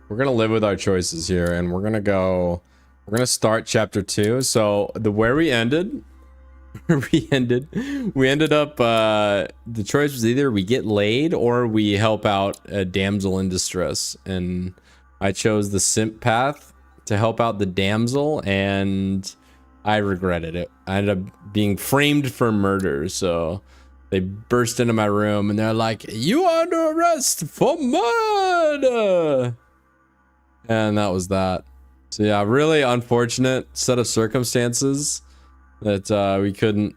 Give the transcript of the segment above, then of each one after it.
we're gonna live with our choices here, and we're gonna start chapter 2. So where we ended, we ended up the choice was either we get laid or we help out a damsel in distress, and I chose the simp path to help out the damsel, and I regretted it. I ended up being framed for murder. So they burst into my room and they're like, "You are under arrest for murder," and that was that. So yeah, really unfortunate set of circumstances that we couldn't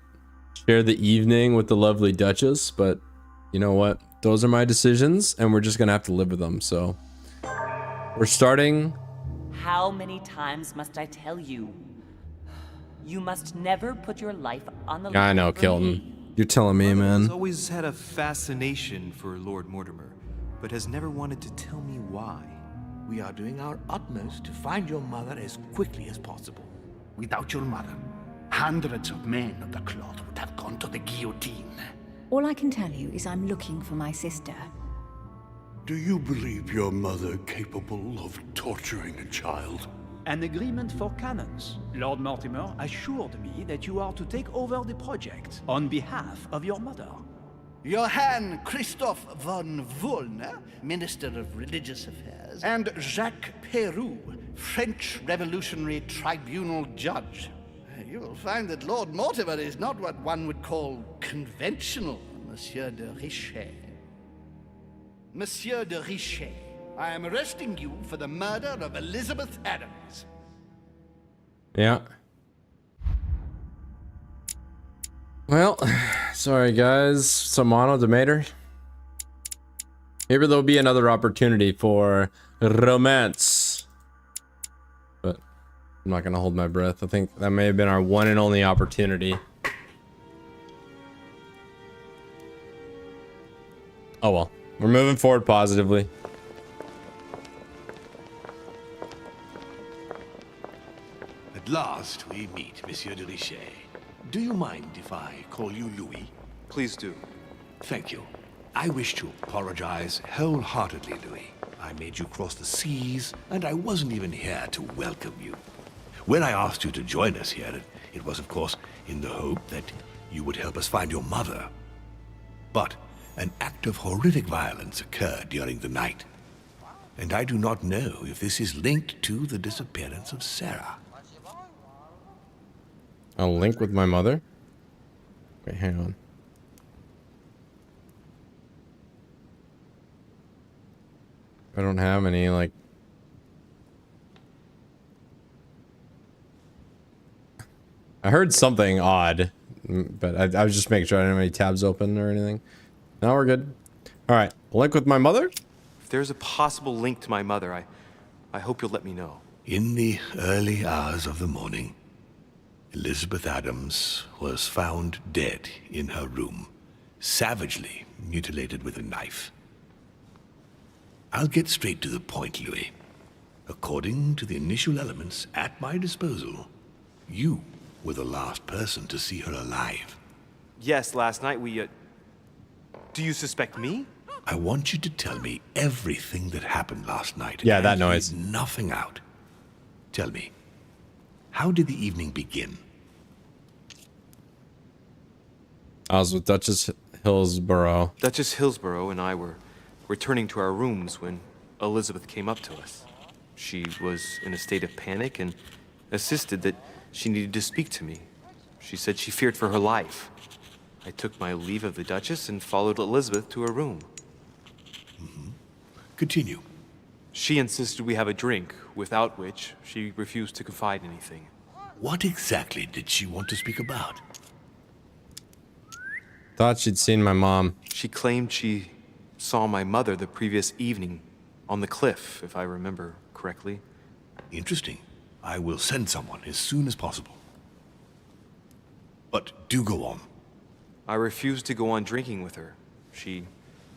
share the evening with the lovely Duchess, but you know what? Those are my decisions, and we're just gonna have to live with them. So we're starting. How many times must I tell you? You must never put your life on the line. I know, for Kilton. me. You're telling me, man. Has always had a fascination for Lord Mortimer, but has never wanted to tell me why. We are doing our utmost to find your mother as quickly as possible. Without your mother, hundreds of men of the cloth would have gone to the guillotine. All I can tell you is I'm looking for my sister. Do you believe your mother capable of torturing a child? An agreement for cannons. Lord Mortimer assured me that you are to take over the project on behalf of your mother. Johann Christoph von Wollner, Minister of Religious Affairs, and Jacques Peroux, French Revolutionary Tribunal Judge. You will find that Lord Mortimer is not what one would call conventional, Monsieur de Richet. Monsieur de Richet, I am arresting you for the murder of Elizabeth Adams. Yeah. Well, sorry guys. So Mono Demeter. Maybe there'll be another opportunity for romance. But I'm not gonna hold my breath. I think that may have been our one and only opportunity. Oh well. We're moving forward positively. At last we meet, Monsieur de Richet. Do you mind if I call you Louis? Please do. Thank you. I wish to apologize wholeheartedly, Louis. I made you cross the seas, and I wasn't even here to welcome you. When I asked you to join us here, it was, of course, in the hope that you would help us find your mother. But an act of horrific violence occurred during the night, and I do not know if this is linked to the disappearance of Sarah. A link with my mother? Wait, hang on. I don't have any, like... I heard something odd, but I was just making sure I didn't have any tabs open or anything. No, we're good. Alright, link with my mother? If there's a possible link to my mother, I hope you'll let me know. In the early hours of the morning, Elizabeth Adams was found dead in her room, savagely mutilated with a knife. I'll get straight to the point, Louis. According to the initial elements at my disposal, you were the last person to see her alive. Yes, last night we, Do you suspect me? I want you to tell me everything that happened last night. Yeah, that and noise. leave nothing out. Tell me, how did the evening begin? I was with Duchess Hillsborough. Duchess Hillsborough and I were returning to our rooms when Elizabeth came up to us. She was in a state of panic and insisted that she needed to speak to me. She said she feared for her life. I took my leave of the Duchess and followed Elizabeth to her room. Continue. She insisted we have a drink, without which she refused to confide anything. What exactly did she want to speak about? Thought she'd seen my mom. She claimed she saw my mother the previous evening on the cliff, if I remember correctly. Interesting. I will send someone as soon as possible. But do go on. I refused to go on drinking with her. She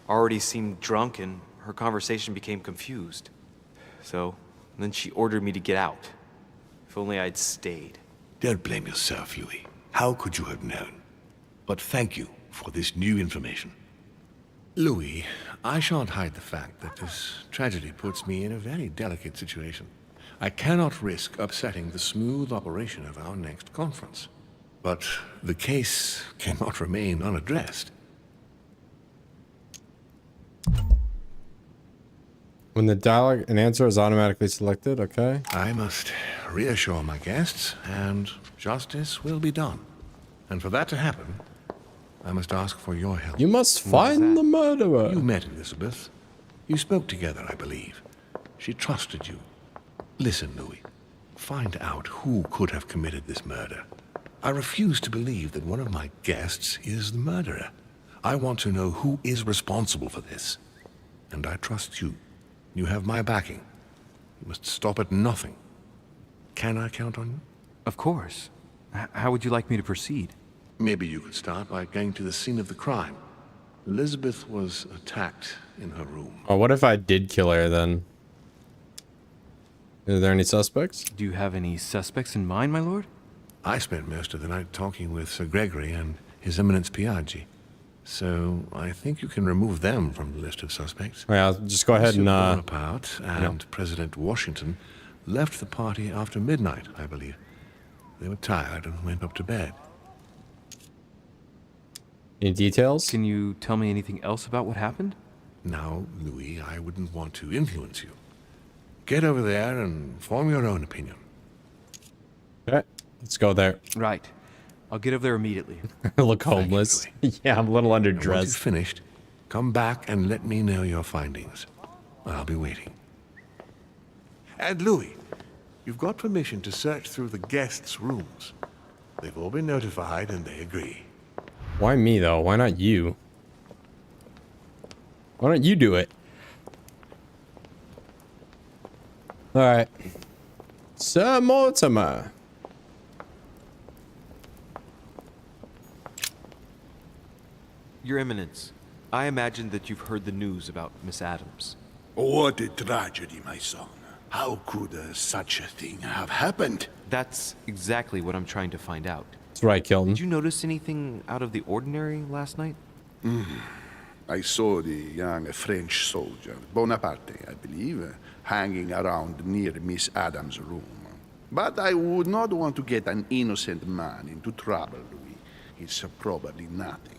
already seemed drunk and her conversation became confused. So, then she ordered me to get out. If only I'd stayed. Don't blame yourself, Louis. How could you have known? But thank you for this new information. Louis, I shan't hide the fact that this tragedy puts me in a very delicate situation. I cannot risk upsetting the smooth operation of our next conference. But the case cannot remain unaddressed. When the dialogue and answer is automatically selected, okay. I must reassure my guests, and justice will be done. And for that to happen, I must ask for your help. You must find the murderer. You met Elizabeth. You spoke together, I believe. She trusted you. Listen, Louis. Find out who could have committed this murder. I refuse to believe that one of my guests is the murderer. I want to know who is responsible for this. And I trust you. You have my backing. You must stop at nothing. Can I count on you? Of course. How would you like me to proceed? Maybe you could start by going to the scene of the crime. Elizabeth was attacked in her room. Oh, what if I did kill her then? Are there any suspects? Do you have any suspects in mind, my lord? I spent most of the night talking with Sir Gregory and His Eminence Piaggi. So I think you can remove them from the list of suspects. Oh, yeah, just go ahead and Bonaparte and President Washington left the party after midnight, I believe. They were tired and went up to bed. any details? Can you tell me anything else about what happened? Now, Louis, I wouldn't want to influence you. Get over there and form your own opinion. Okay, let's go there. Right. I'll get over there immediately. I look homeless. Yeah, I'm a little And once it's underdressed. finished, come back and let me know your findings. I'll be waiting. And Louis, you've got permission to search through the guests' rooms. They've all been notified and they agree. Why me though? Why not you? Why don't you do it? All right, Sir Mortimer. Your Eminence, I imagine that you've heard the news about Miss Adams. What a tragedy, my son. How could such a thing have happened? That's exactly what I'm trying to find out. That's right, Kilton. Did you notice anything out of the ordinary last night? I saw the young French soldier, Bonaparte, I believe, hanging around near Miss Adams' room. But I would not want to get an innocent man into trouble, Louis. It's probably nothing.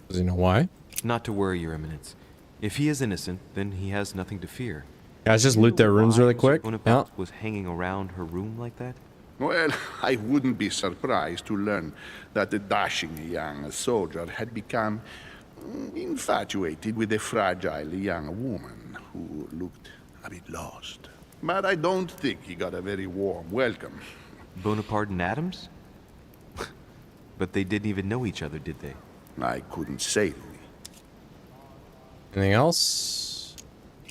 Does he know why? Not to worry, Your Eminence. If he is innocent, then he has nothing to fear. Guys, just loot their rooms really quick. Bonaparte Yeah. was hanging around her room like that? Well, I wouldn't be surprised to learn that the dashing young soldier had become infatuated with a fragile young woman who looked a bit lost. But I don't think he got a very warm welcome. Bonaparte and Adams? But they didn't even know each other, did they? I couldn't say, Louis. Anything else?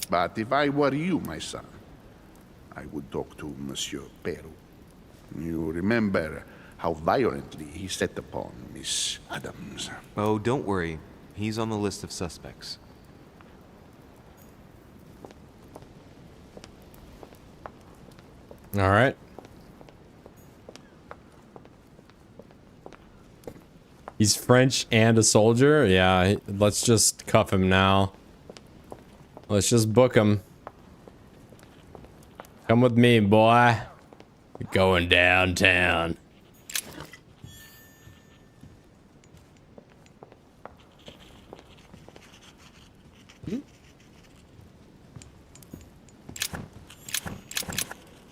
But if I were you, my son, I would talk to Monsieur Peru. You remember how violently he set upon Miss Adams. Oh, don't worry. He's on the list of suspects. All right. He's French and a soldier? Yeah, let's just cuff him now. Let's just book him. Come with me, boy. We're going downtown.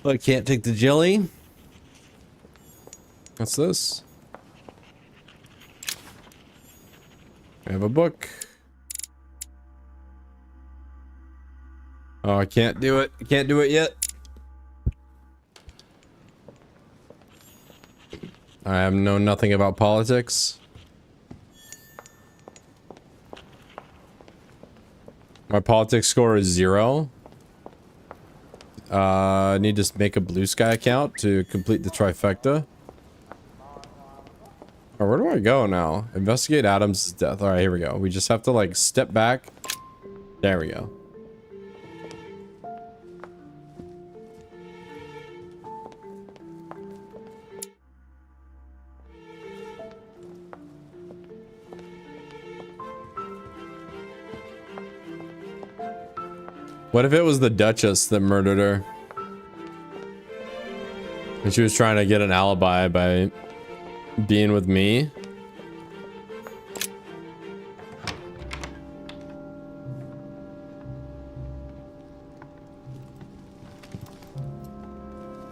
I can't take the jelly. What's this? I have a book. Oh, I can't do it. I can't do it yet. I have known nothing about politics. My politics score is 0. I need to make a Blue Sky account to complete the trifecta. Oh, where do I go now? Investigate Adams' death. All right, here we go. We just have to like step back. There we go. What if it was the Duchess that murdered her? And she was trying to get an alibi by being with me?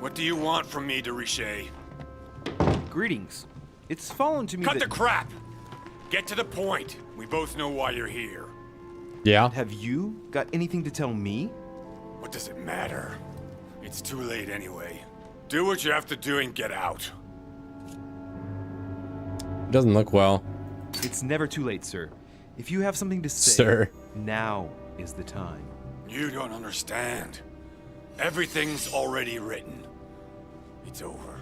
What do you want from me, de Richet? Greetings. It's fallen to me Cut that... the crap! Get to the point. We both know why you're here. Yeah. Have you got anything to tell me? What does it matter? It's too late anyway. Do what you have to do and get out. Doesn't look well. It's never too late, sir. If you have something to say, Sir. now is the time. You don't understand. Everything's already written. It's over.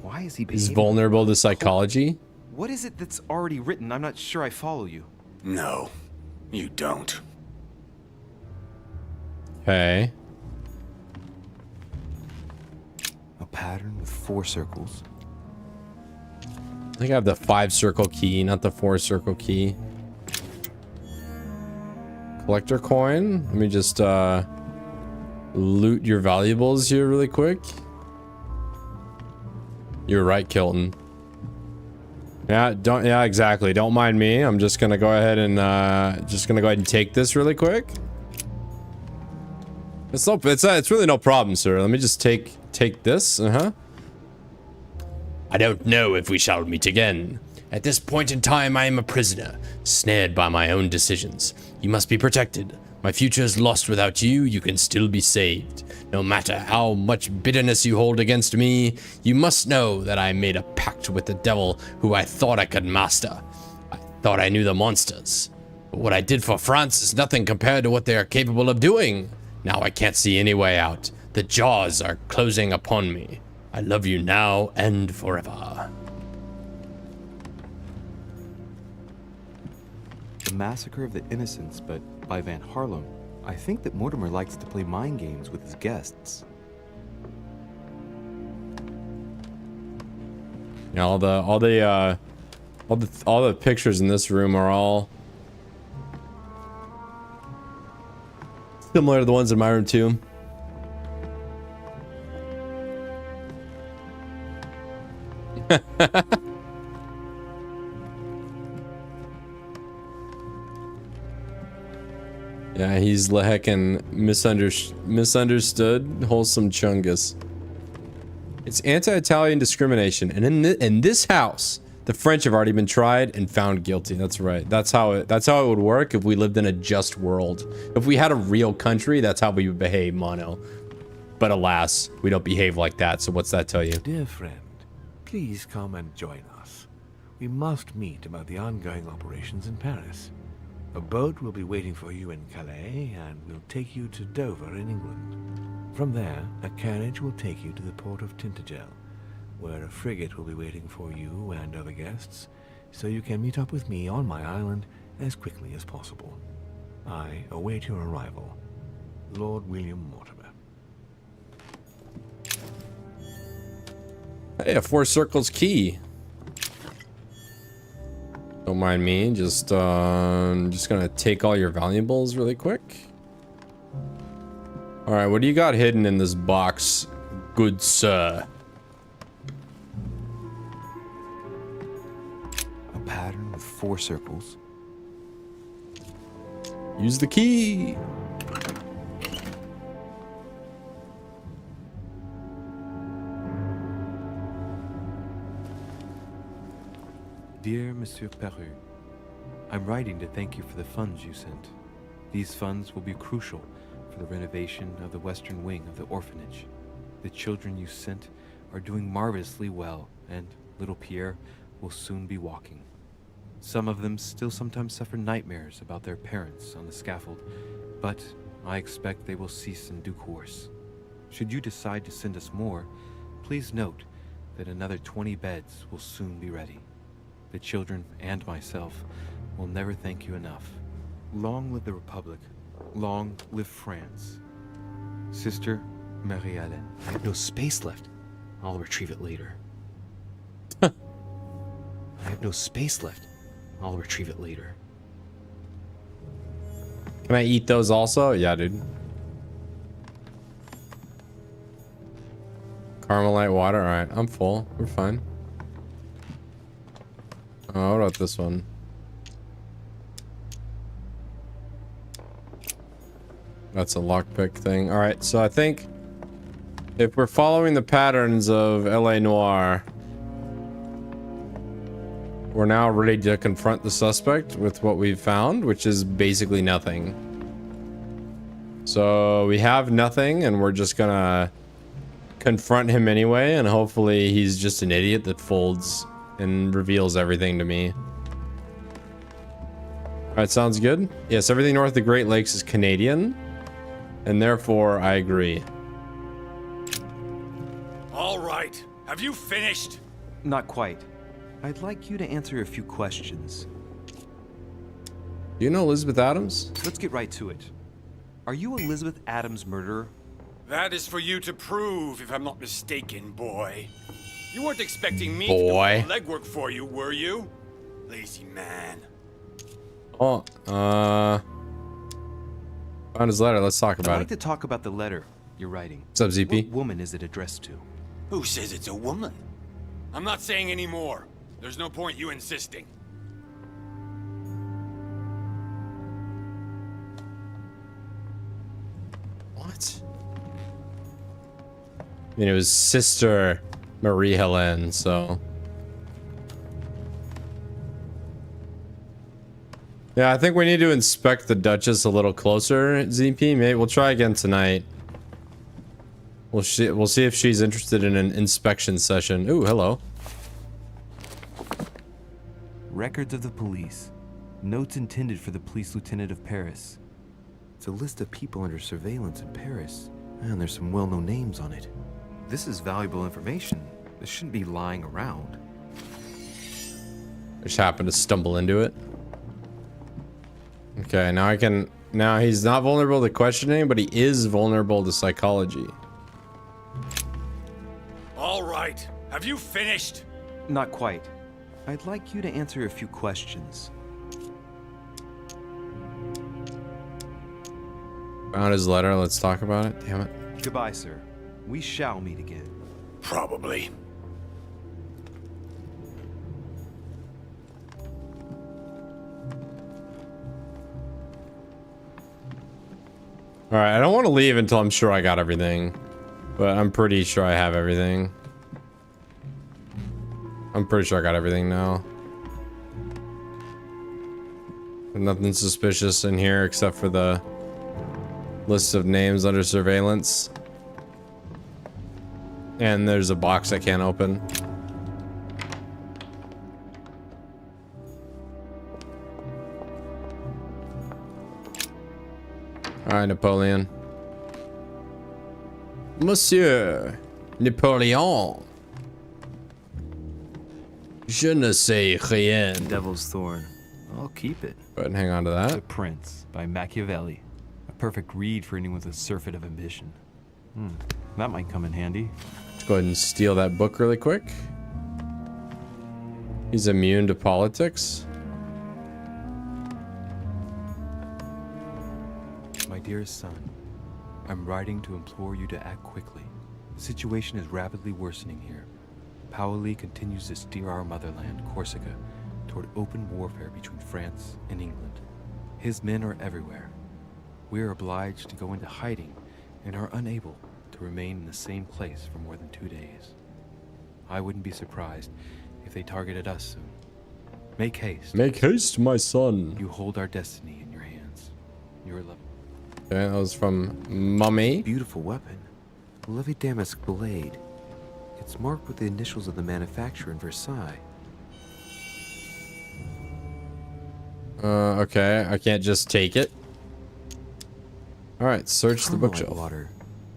Why is he He's behaving? vulnerable to psychology. What is it that's already written? I'm not sure I follow you. No, you don't. Okay. A pattern with 4 circles. I think I have the 5-circle key, not the 4-circle key. Collector coin. Let me just loot your valuables here really quick. You're right, Kilton. Yeah, exactly. Don't mind me. I'm just gonna go ahead and take this really quick. It's really no problem, sir. Let me just take this. I don't know if we shall meet again. At this point in time, I am a prisoner, snared by my own decisions. You must be protected. My future is lost without you. You can still be saved. No matter how much bitterness you hold against me, you must know that I made a pact with the devil who I thought I could master. I thought I knew the monsters. But what I did for France is nothing compared to what they are capable of doing. Now I can't see any way out. The jaws are closing upon me. I love you now and forever. The Massacre of the Innocents, but by Van Harlem. I think that Mortimer likes to play mind games with his guests. Yeah, all the pictures in this room are all similar to the ones in my room too. Yeah, he's heckin' misunderstood wholesome chungus. It's anti-Italian discrimination, and in this house, the French have already been tried and found guilty. That's right. That's how it would work if we lived in a just world. If we had a real country, that's how we would behave, Mono. But alas, we don't behave like that. So what's that tell you? Dear friend, please come and join us. We must meet about the ongoing operations in Paris. A boat will be waiting for you in Calais and will take you to Dover in England. From there, a carriage will take you to the port of Tintagel, where a frigate will be waiting for you and other guests, so you can meet up with me on my island as quickly as possible. I await your arrival. Lord William Mortimer. Hey, a 4 circles key. Don't mind me. Just gonna take all your valuables really quick. All right, what do you got hidden in this box, good sir? A pattern with 4 circles. Use the key. Dear Monsieur Peru, I'm writing to thank you for the funds you sent. These funds will be crucial for the renovation of the western wing of the orphanage. The children you sent are doing marvelously well, and little Pierre will soon be walking. Some of them still sometimes suffer nightmares about their parents on the scaffold, but I expect they will cease in due course. Should you decide to send us more, please note that another 20 beds will soon be ready. The children and myself will never thank you enough. Long live the Republic. Long live France. Sister Marie-Hélène. I have no space left. I'll retrieve it later. I have no space left. I'll retrieve it later. Can I eat those also? Yeah, dude. Carmelite water. All right, I'm full. We're fine. Oh, what about this one? That's a lockpick thing. All right, so I think if we're following the patterns of LA Noire, we're now ready to confront the suspect with what we've found, which is basically nothing. So we have nothing, and we're just gonna confront him anyway, and hopefully he's just an idiot that folds and reveals everything to me. All right, sounds good. Yes, everything north of the Great Lakes is Canadian, and therefore I agree. All right. Have you finished? Not quite. I'd like you to answer a few questions. Do you know Elizabeth Adams? Let's get right to it. Are you Elizabeth Adams' murderer? That is for you to prove, if I'm not mistaken, boy. You weren't expecting me to Boy. do all the legwork for you, were you? Lazy man. Oh, found his letter. Let's talk I'd about like it. to talk about the letter you're writing. What's up, ZP? What woman is it addressed to? Who says it's a woman? I'm not saying any more. There's no point you insisting. What? I mean, it was Sister Marie Helene, so. Yeah, I think we need to inspect the Duchess a little closer, ZP. Maybe we'll try again tonight. We'll see if she's interested in an inspection session. Ooh, hello. Records of the police. Notes intended for the police lieutenant of Paris. It's a list of people under surveillance in Paris. And there's some well-known names on it. This is valuable information. This shouldn't be lying around. I just happened to stumble into it. Okay, now I can... Now he's not vulnerable to questioning, but he is vulnerable to psychology. All right. Have you finished? Not quite. I'd like you to answer a few questions. Found his letter. Let's talk about it. Damn it. Goodbye, sir. We shall meet again. Probably. All right, I don't want to leave until I'm sure I got everything, but I'm pretty sure I have everything. I'm pretty sure I got everything now. Nothing suspicious in here except for the list of names under surveillance. And there's a box I can't open. All right, Napoleon. Monsieur Napoleon. Je ne sais rien. Devil's Thorn. I'll keep it. Go ahead and hang on to The that. Prince by Machiavelli. A perfect read for anyone with a surfeit of ambition. That might come in handy. Let's go ahead and steal that book really quick. He's immune to politics. My dearest son, I'm writing to implore you to act quickly. The situation is rapidly worsening here. Paoli continues to steer our motherland, Corsica, toward open warfare between France and England. His men are everywhere. We are obliged to go into hiding and are unable to remain in the same place for more than 2 days. I wouldn't be surprised if they targeted us soon. Make haste. Make haste, my son. You hold our destiny in your hands. Your love. Okay, that was from Mummy. Beautiful weapon. A lovely damask blade. It's marked with the initials of the manufacturer in Versailles. Okay, I can't just take it. All right, search the Carmelite bookshelf. water.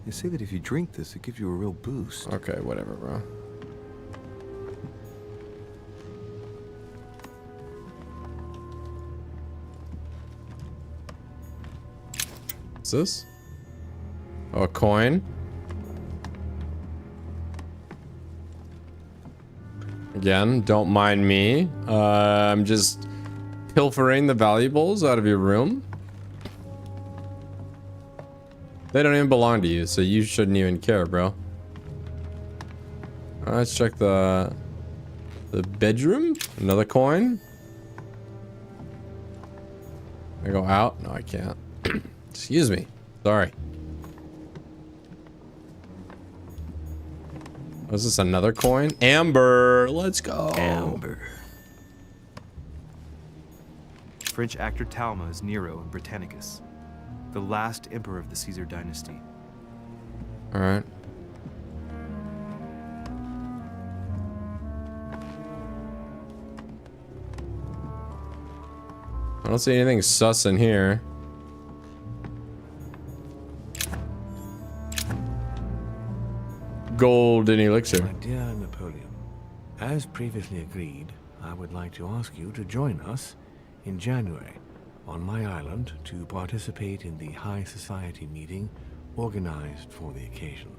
They say that if you drink this, it gives you a real boost. Okay, whatever, bro. What's this? Oh, a coin. Again, don't mind me. I'm just pilfering the valuables out of your room. They don't even belong to you, so you shouldn't even care, bro. Let's check the bedroom. Another coin. I go out? No, I can't. Excuse me. Sorry. Was this another coin? Amber. Let's go. Amber. French actor Talma is Nero in Britannicus, the last emperor of the Caesar dynasty. All right. I don't see anything sus in here. Golden elixir. My dear Napoleon, as previously agreed, I would like to ask you to join us in January on my island to participate in the High Society meeting organized for the occasion.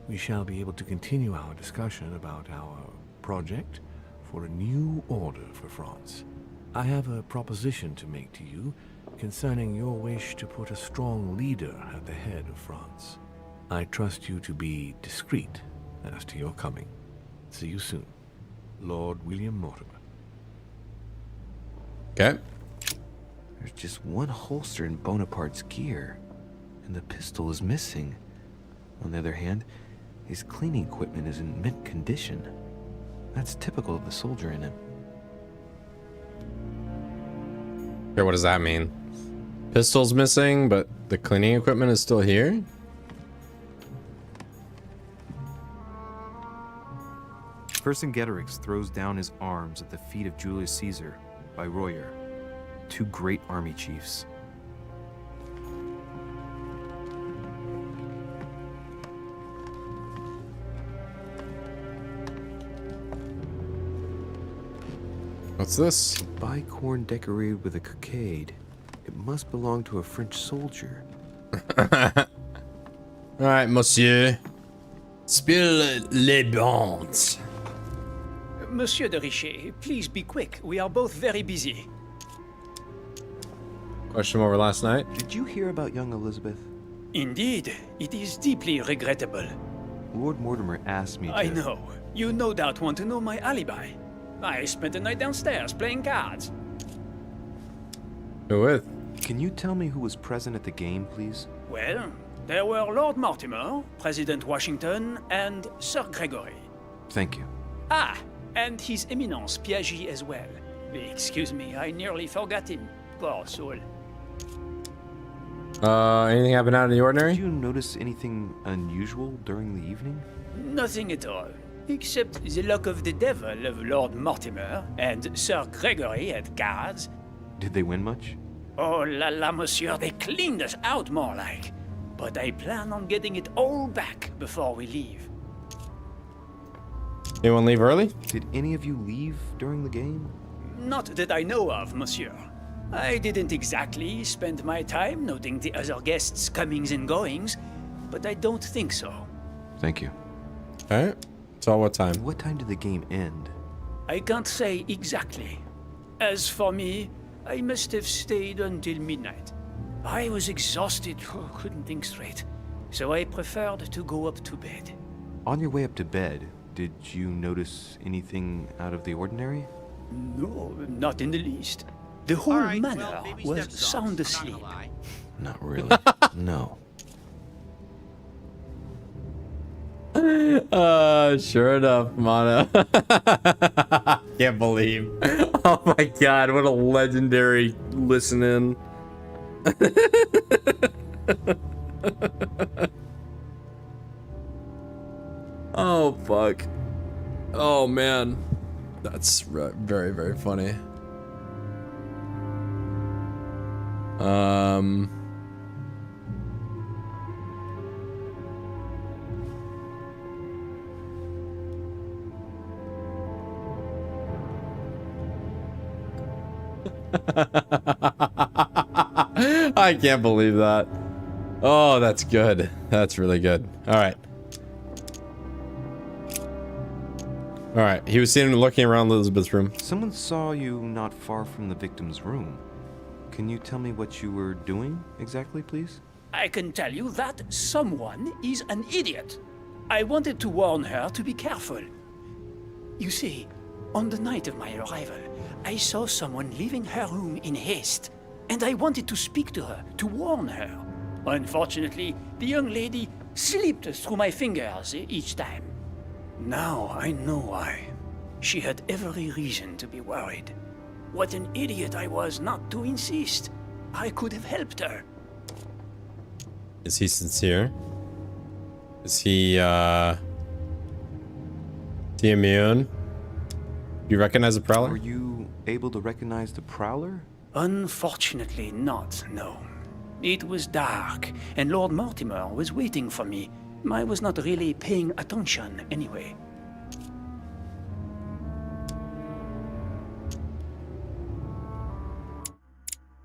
We shall be able to continue our discussion about our project for a new order for France. I have a proposition to make to you concerning your wish to put a strong leader at the head of France. I trust you to be discreet as to your coming. See you soon. Lord William Mortimer. Okay. There's just one holster in Bonaparte's gear, and the pistol is missing. On the other hand, his cleaning equipment is in mint condition. That's typical of the soldier in him. Okay, what does that mean? Pistol's missing, but the cleaning equipment is still here? Vercingetorix throws down his arms at the feet of Julius Caesar by Royer, two great army chiefs. What's this? Bicorn decorated with a cockade. It must belong to a French soldier. Alright, monsieur. Spill les bonds. Monsieur de Richet, please be quick. We are both very busy. Question over last night. Did you hear about young Elizabeth? Indeed, it is deeply regrettable. Lord Mortimer asked me to... I know. You no doubt want to know my alibi. I spent the night downstairs playing cards. Who with? Can you tell me who was present at the game, please? Well, there were Lord Mortimer, President Washington, and Sir Gregory. Thank you. Ah, and His Eminence Piaget as well. Excuse me, I nearly forgot him. Poor soul. Anything happen out of the ordinary? Did you notice anything unusual during the evening? Nothing at all. Except the luck of the devil of Lord Mortimer and Sir Gregory at cards. Did they win much? Oh la la, monsieur, they cleaned us out more like. But I plan on getting it all back before we leave. Anyone leave early? Did any of you leave during the game? Not that I know of, monsieur. I didn't exactly spend my time noting the other guests' comings and goings, but I don't think so. Thank you. Alright. So what time? What time did the game end? I can't say exactly. As for me, I must have stayed until midnight. I was exhausted, couldn't think straight, so I preferred to go up to bed. On your way up to bed, did you notice anything out of the ordinary? No, not in the least. The whole manor was sound asleep. Not really. No. Sure enough, Mana. Can't believe. Oh my god, what a legendary listen-in. Oh fuck. Oh man. That's very, very funny. I can't believe that. Oh, that's good. That's really good. All right. All right. He was seen looking around Elizabeth's room. Someone saw you not far from the victim's room. Can you tell me what you were doing exactly, please? I can tell you that someone is an idiot. I wanted to warn her to be careful. You see, on the night of my arrival, I saw someone leaving her room in haste, and I wanted to speak to her, to warn her. Unfortunately, the young lady slipped through my fingers each time. Now I know why. She had every reason to be worried. What an idiot I was not to insist. I could have helped her. Is he sincere? Is he immune? Do you recognize the Prowler? Were you able to recognize the Prowler? Unfortunately not, no. It was dark, and Lord Mortimer was waiting for me. I was not really paying attention anyway.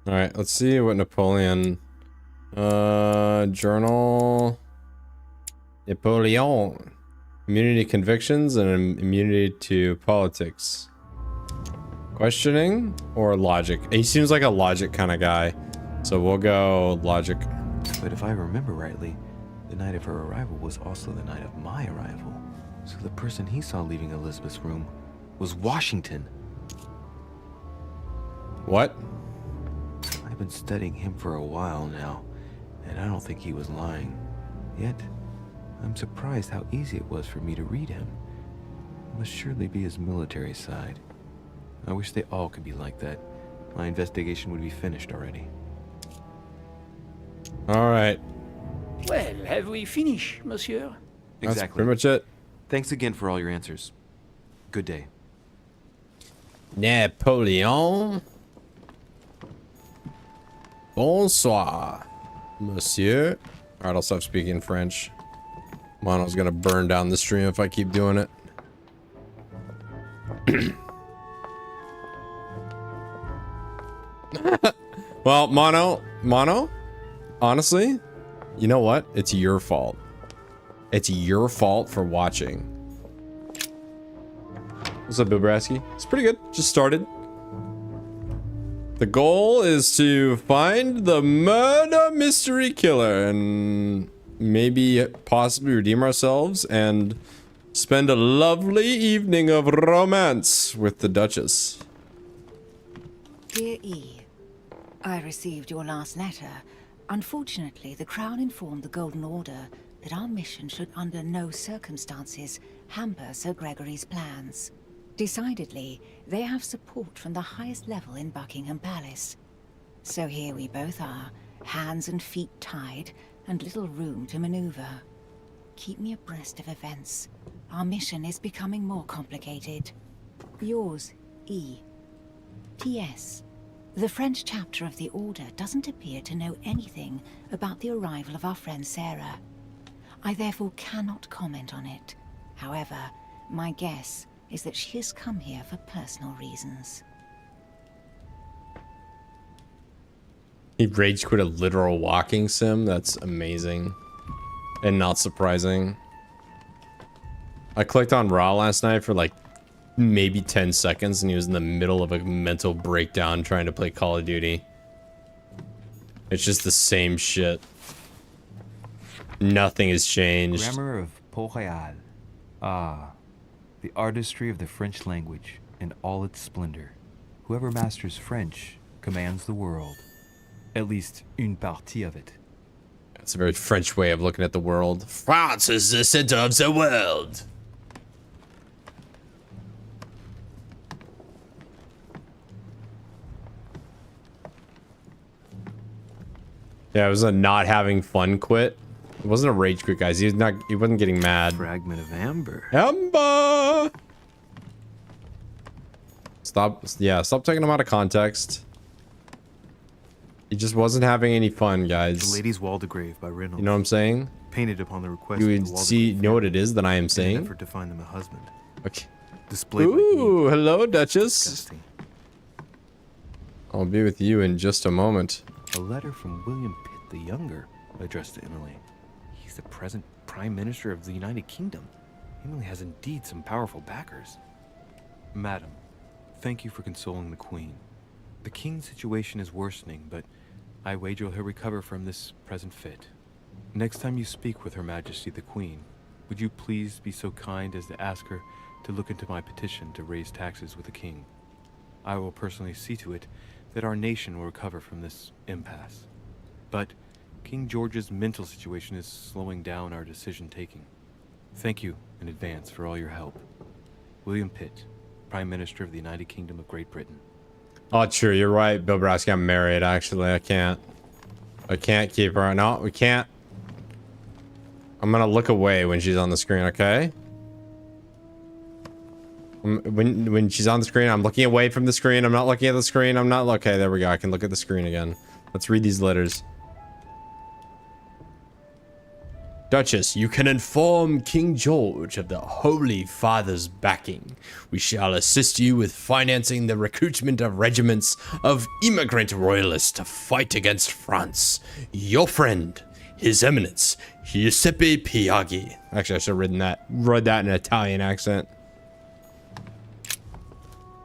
Alright, let's see what Napoleon... journal... Napoleon. Immunity to convictions and immunity to politics. Questioning or logic? He seems like a logic kind of guy. So we'll go logic. But if I remember rightly, the night of her arrival was also the night of my arrival. So the person he saw leaving Elizabeth's room was Washington. What? I've been studying him for a while now, and I don't think he was lying. Yet, I'm surprised how easy it was for me to read him. It must surely be his military side. I wish they all could be like that. My investigation would be finished already. Alright. Well, have we finished, monsieur? That's pretty much it. Thanks again for all your answers. Good day. Napoleon. Bonsoir, monsieur. Alright, I'll stop speaking French. Mono's gonna burn down the stream if I keep doing it. Well, Mono, honestly, you know what? It's your fault. It's your fault for watching. What's up, Bill Brasky? It's pretty good. Just started. The goal is to find the murder mystery killer and maybe possibly redeem ourselves and spend a lovely evening of romance with the Duchess. Dear E, I received your last letter. Unfortunately, the Crown informed the Golden Order that our mission should under no circumstances hamper Sir Gregory's plans. Decidedly, they have support from the highest level in Buckingham Palace. So here we both are, hands and feet tied, and little room to maneuver. Keep me abreast of events. Our mission is becoming more complicated. Yours, E. P.S. The French chapter of the Order doesn't appear to know anything about the arrival of our friend Sarah. I therefore cannot comment on it. However, my guess is that she has come here for personal reasons. He rage quit a literal walking sim? That's amazing. And not surprising. I clicked on Raw last night for like maybe 10 seconds and he was in the middle of a mental breakdown trying to play Call of Duty. It's just the same shit. Nothing has changed. Grammar of Port-Royal. Ah, the artistry of the French language in all its splendor. Whoever masters French commands the world. At least une partie of it. That's a very French way of looking at the world. France is the center of the world. Yeah, it was a not having fun quit. It wasn't a rage quit, guys. He wasn't getting mad. Fragment of amber. Amber! Stop taking him out of context. He just wasn't having any fun, guys. The Lady's Waldegrave by Reynolds. You know what I'm saying? Painted upon the request You of would the see, Waldegrave know what it is that I am saying? effort to find them a husband. Okay. Displayed like Ooh, me. hello, Duchess. Disgusting. I'll be with you in just a moment. A letter from William Pitt the Younger, addressed to Emily. He's the present Prime Minister of the United Kingdom. Emily has indeed some powerful backers. Madam, thank you for consoling the Queen. The King's situation is worsening, but I wager he'll recover from this present fit. Next time you speak with Her Majesty the Queen, would you please be so kind as to ask her to look into my petition to raise taxes with the king. I will personally see to it that our nation will recover from this impasse. But King George's mental situation is slowing down our decision-taking. Thank you in advance for all your help. William Pitt, Prime Minister of the United Kingdom of Great Britain. Oh, true. You're right, Bill Browski. I'm married, actually. I can't keep her. No, we can't. I'm gonna look away when she's on the screen, okay? When she's on the screen, I'm looking away from the screen. I'm not looking at the screen. I'm not... Okay, there we go. I can look at the screen again. Let's read these letters. Duchess, you can inform King George of the Holy Father's backing. We shall assist you with financing the recruitment of regiments of immigrant royalists to fight against France. Your friend, His Eminence, Giuseppe Piaggi. Actually, I should have read that in an Italian accent.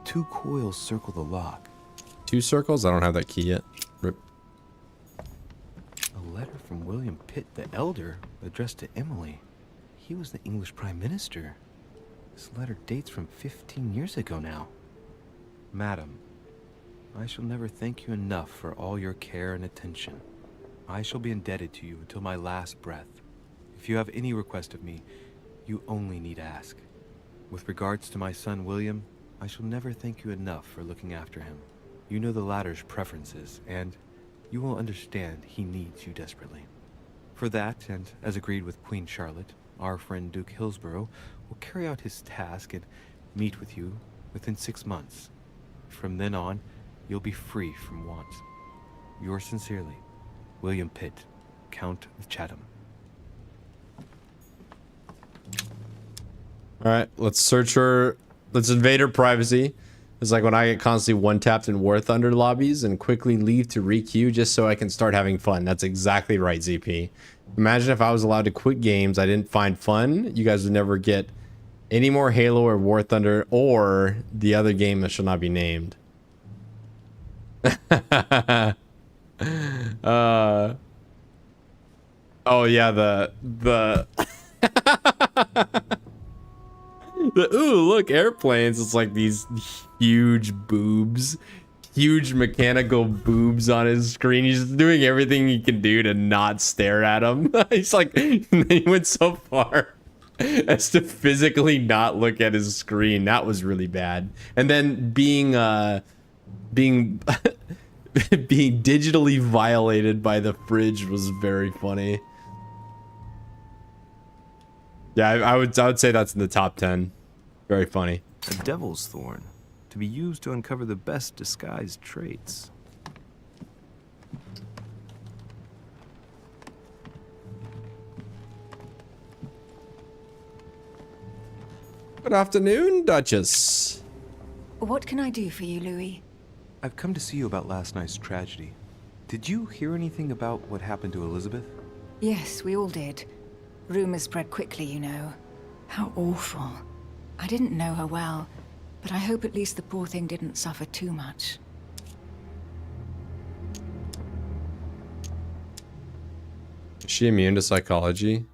2 coils circle the lock. 2 circles? I don't have that key yet. Rip. A letter from William Pitt the Elder, addressed to Emily. He was the English Prime Minister. This letter dates from 15 years ago now. Madam, I shall never thank you enough for all your care and attention. I shall be indebted to you until my last breath. If you have any request of me, you only need ask. With regards to my son William, I shall never thank you enough for looking after him. You know the latter's preferences, and you will understand he needs you desperately. For that, and as agreed with Queen Charlotte, our friend Duke Hillsborough will carry out his task and meet with you within 6 months. From then on, you'll be free from want. Yours sincerely, William Pitt, Count of Chatham. Alright, let's search her. Let's invade her privacy. It's like when I get constantly one-tapped in War Thunder lobbies and quickly leave to re-queue just so I can start having fun. That's exactly right, ZP. Imagine if I was allowed to quit games I didn't find fun. You guys would never get any more Halo or War Thunder or the other game that shall not be named. Oh yeah, the ooh, look, airplanes. It's like these huge boobs, huge mechanical boobs on his screen. He's just doing everything he can do to not stare at them. He's like, he went so far as to physically not look at his screen. That was really bad. And then being being digitally violated by the fridge was very funny. Yeah, I would say that's in the top 10. Very funny. A devil's thorn, to be used to uncover the best disguised traits. Good afternoon, Duchess. What can I do for you, Louis? I've come to see you about last night's tragedy. Did you hear anything about what happened to Elizabeth? Yes, we all did. Rumors spread quickly, you know. How awful. I didn't know her well, but I hope at least the poor thing didn't suffer too much. Is she immune to psychology?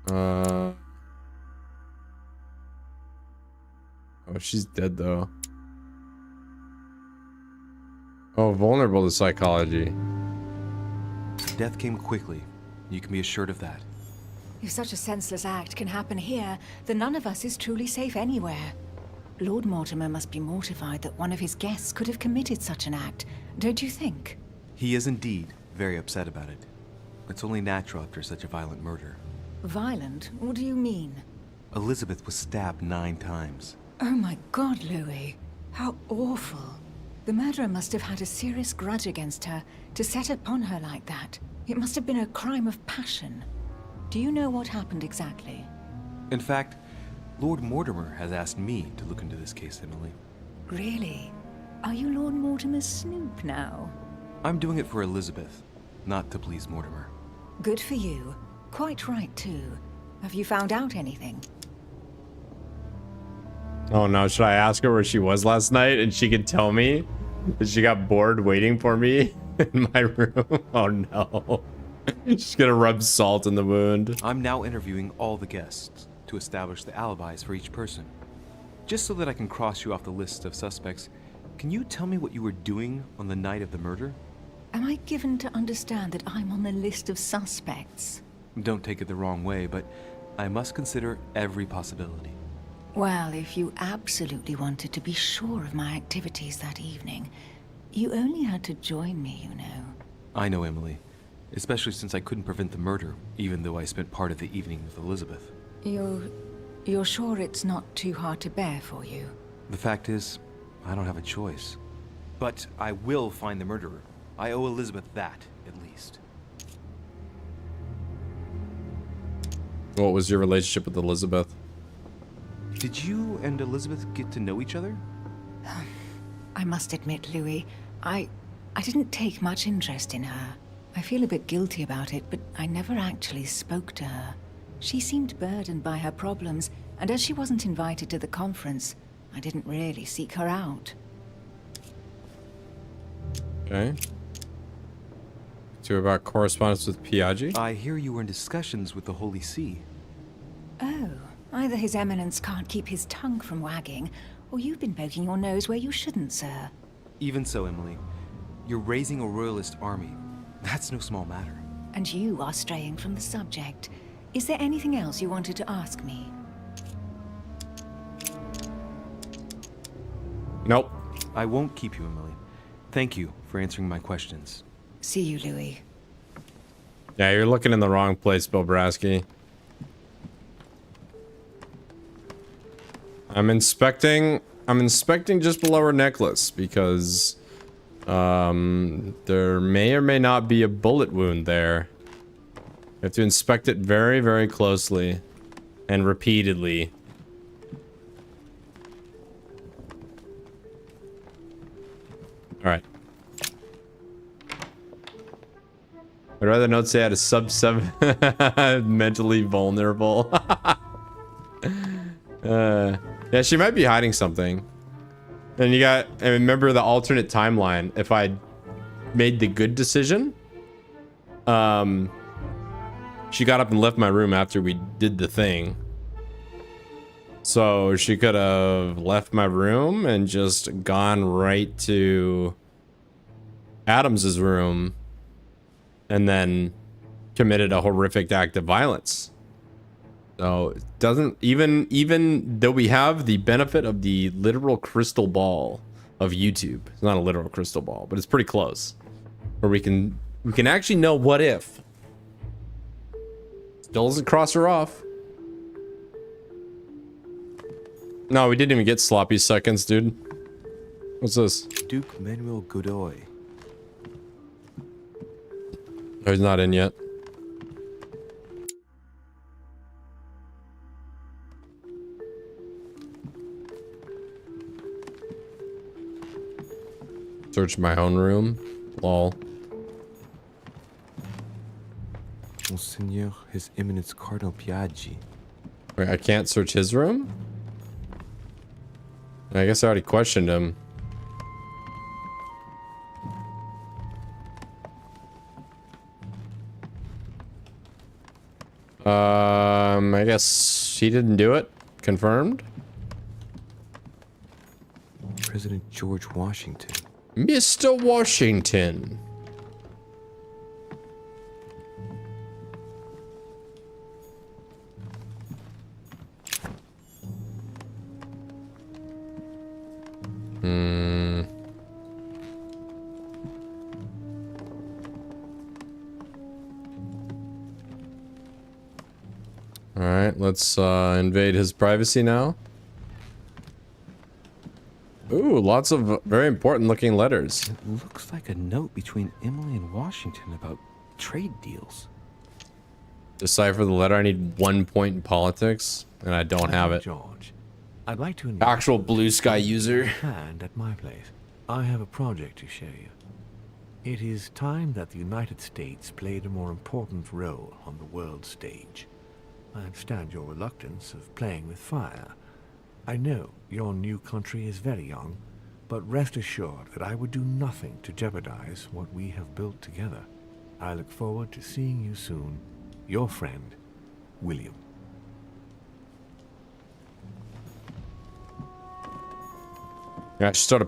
Oh, she's dead though. Oh, vulnerable to psychology. Death came quickly. You can be assured of that. If such a senseless act can happen here, then none of us is truly safe anywhere. Lord Mortimer must be mortified that one of his guests could have committed such an act, don't you think? He is indeed very upset about it. It's only natural after such a violent murder. Violent? What do you mean? Elizabeth was stabbed 9 times. Oh my God, Louis. How awful. The murderer must have had a serious grudge against her to set upon her like that. It must have been a crime of passion. Do you know what happened exactly? In fact, Lord Mortimer has asked me to look into this case, Emily. Really? Are you Lord Mortimer's snoop now? I'm doing it for Elizabeth, not to please Mortimer. Good for you. Quite right, too. Have you found out anything? Oh no, should I ask her where she was last night and she could tell me that she got bored waiting for me in my room? Oh no. She's gonna rub salt in the wound. I'm now interviewing all the guests. to establish the alibis for each person. Just so that I can cross you off the list of suspects, can you tell me what you were doing on the night of the murder? Am I given to understand that I'm on the list of suspects? Don't take it the wrong way, but I must consider every possibility. Well, if you absolutely wanted to be sure of my activities that evening, you only had to join me, you know. I know, Emily. Especially since I couldn't prevent the murder, even though I spent part of the evening with Elizabeth. You're sure it's not too hard to bear for you? The fact is, I don't have a choice. But I will find the murderer. I owe Elizabeth that, at least. What was your relationship with Elizabeth? Did you and Elizabeth get to know each other? I must admit, Louis, I didn't take much interest in her. I feel a bit guilty about it, but I never actually spoke to her. She seemed burdened by her problems, and as she wasn't invited to the conference, I didn't really seek her out. Okay. To about correspondence with Piaggi? I hear you were in discussions with the Holy See. Oh, either His Eminence can't keep his tongue from wagging, or you've been poking your nose where you shouldn't, sir. Even so, Emily, you're raising a royalist army. That's no small matter. And you are straying from the subject. Is there anything else you wanted to ask me? Nope. I won't keep you, Emily. Thank you for answering my questions. See you, Louis. Yeah, you're looking in the wrong place, Bobrasky. I'm inspecting just below her necklace because there may or may not be a bullet wound there. You have to inspect it very, very closely and repeatedly. All right. I'd rather not say I had a sub-7 mentally vulnerable. Yeah, she might be hiding something. And and remember the alternate timeline. If I made the good decision, she got up and left my room after we did the thing. So she could have left my room and just gone right to Adams's room and then committed a horrific act of violence. So it doesn't even though we have the benefit of the literal crystal ball of YouTube. It's not a literal crystal ball, but it's pretty close. Where we can actually know what if. Still doesn't cross her off. No, we didn't even get sloppy seconds, dude. What's this? Duke Manuel Godoy. Oh, he's not in yet. Search my own room. Lol. Monseigneur, His Eminence Cardinal Piaggi. Wait, I can't search his room? I guess I already questioned him. I guess he didn't do it. Confirmed. President George Washington. Mr. Washington. Alright, let's invade his privacy now. Ooh, lots of very important looking letters. It looks like a note between Emily and Washington about trade deals. Decipher the letter. I need 1 point in politics, and I don't have it. George, I'd like to invite Actual blue sky user. hand at my place. I have a project to show you. It is time that the United States played a more important role on the world stage. I understand your reluctance of playing with fire. I know your new country is very young, but rest assured that I would do nothing to jeopardize what we have built together. I look forward to seeing you soon. Your friend, William. Yeah, I should start a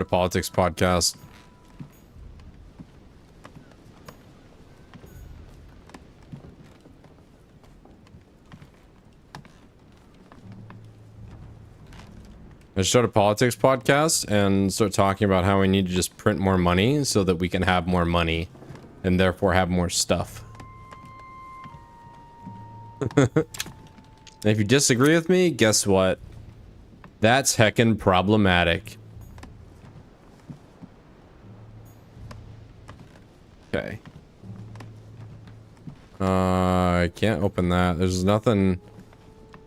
politics podcast. I should start a politics podcast and start talking about how we need to just print more money so that we can have more money and therefore have more stuff. And if you disagree with me, guess what? That's heckin' problematic. Okay. I can't open that. There's nothing.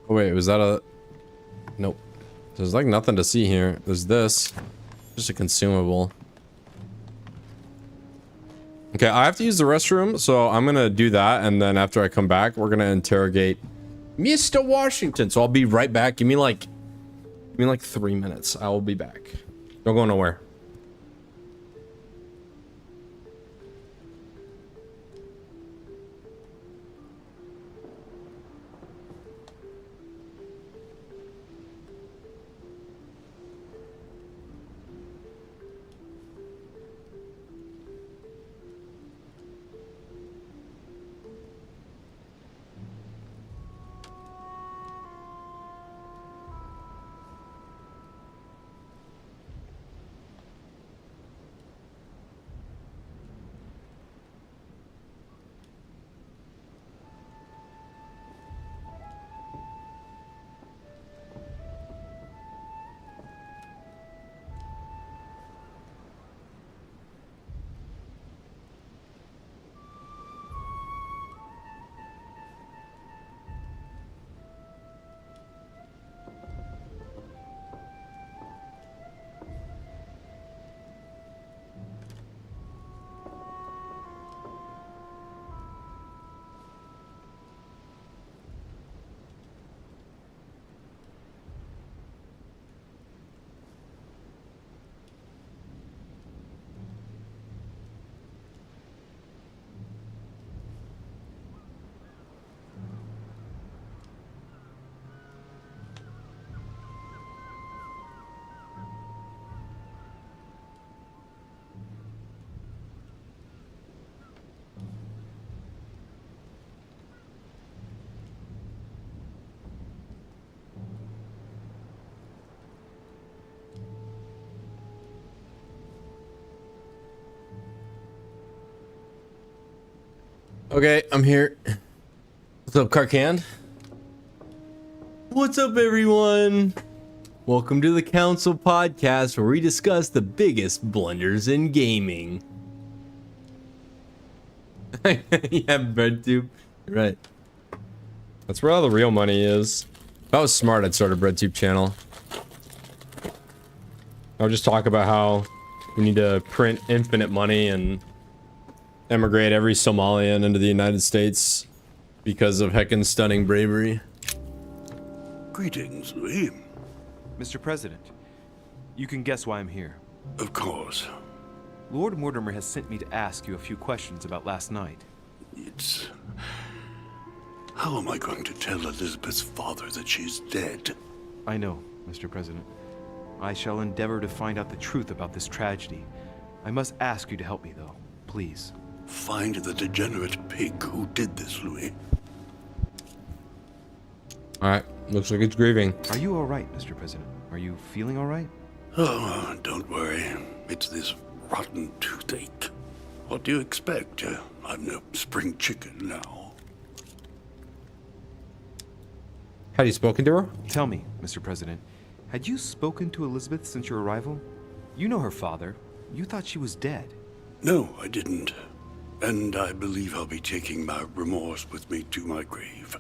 Oh wait, was that a? Nope. There's like nothing to see here. There's this. Just a consumable. Okay, I have to use the restroom, so I'm gonna do that, and then after I come back, we're gonna interrogate Mr. Washington. So I'll be right back. Give me like 3 minutes. I will be back. Don't go nowhere. Okay, I'm here. What's up, Karkand? What's up, everyone? Welcome to the Council Podcast, where we discuss the biggest blunders in gaming. Yeah, BreadTube. You're right. That's where all the real money is. If I was smart, I'd start a BreadTube channel. I would just talk about how we need to print infinite money and emigrate every Somalian into the United States because of heckin' stunning bravery. Greetings, Louis. Mr. President, you can guess why I'm here. Of course. Lord Mortimer has sent me to ask you a few questions about last night. It's... How am I going to tell Elizabeth's father that she's dead? I know, Mr. President. I shall endeavor to find out the truth about this tragedy. I must ask you to help me, though. Please. Find the degenerate pig who did this, Louis. Alright, looks like it's grieving. Are you alright, Mr. President? Are you feeling alright? Oh, don't worry. It's this rotten toothache. What do you expect? I'm no spring chicken now. Had you spoken to her? Tell me, Mr. President, had you spoken to Elizabeth since your arrival? You know her father. You thought she was dead. No, I didn't. And I believe I'll be taking my remorse with me to my grave.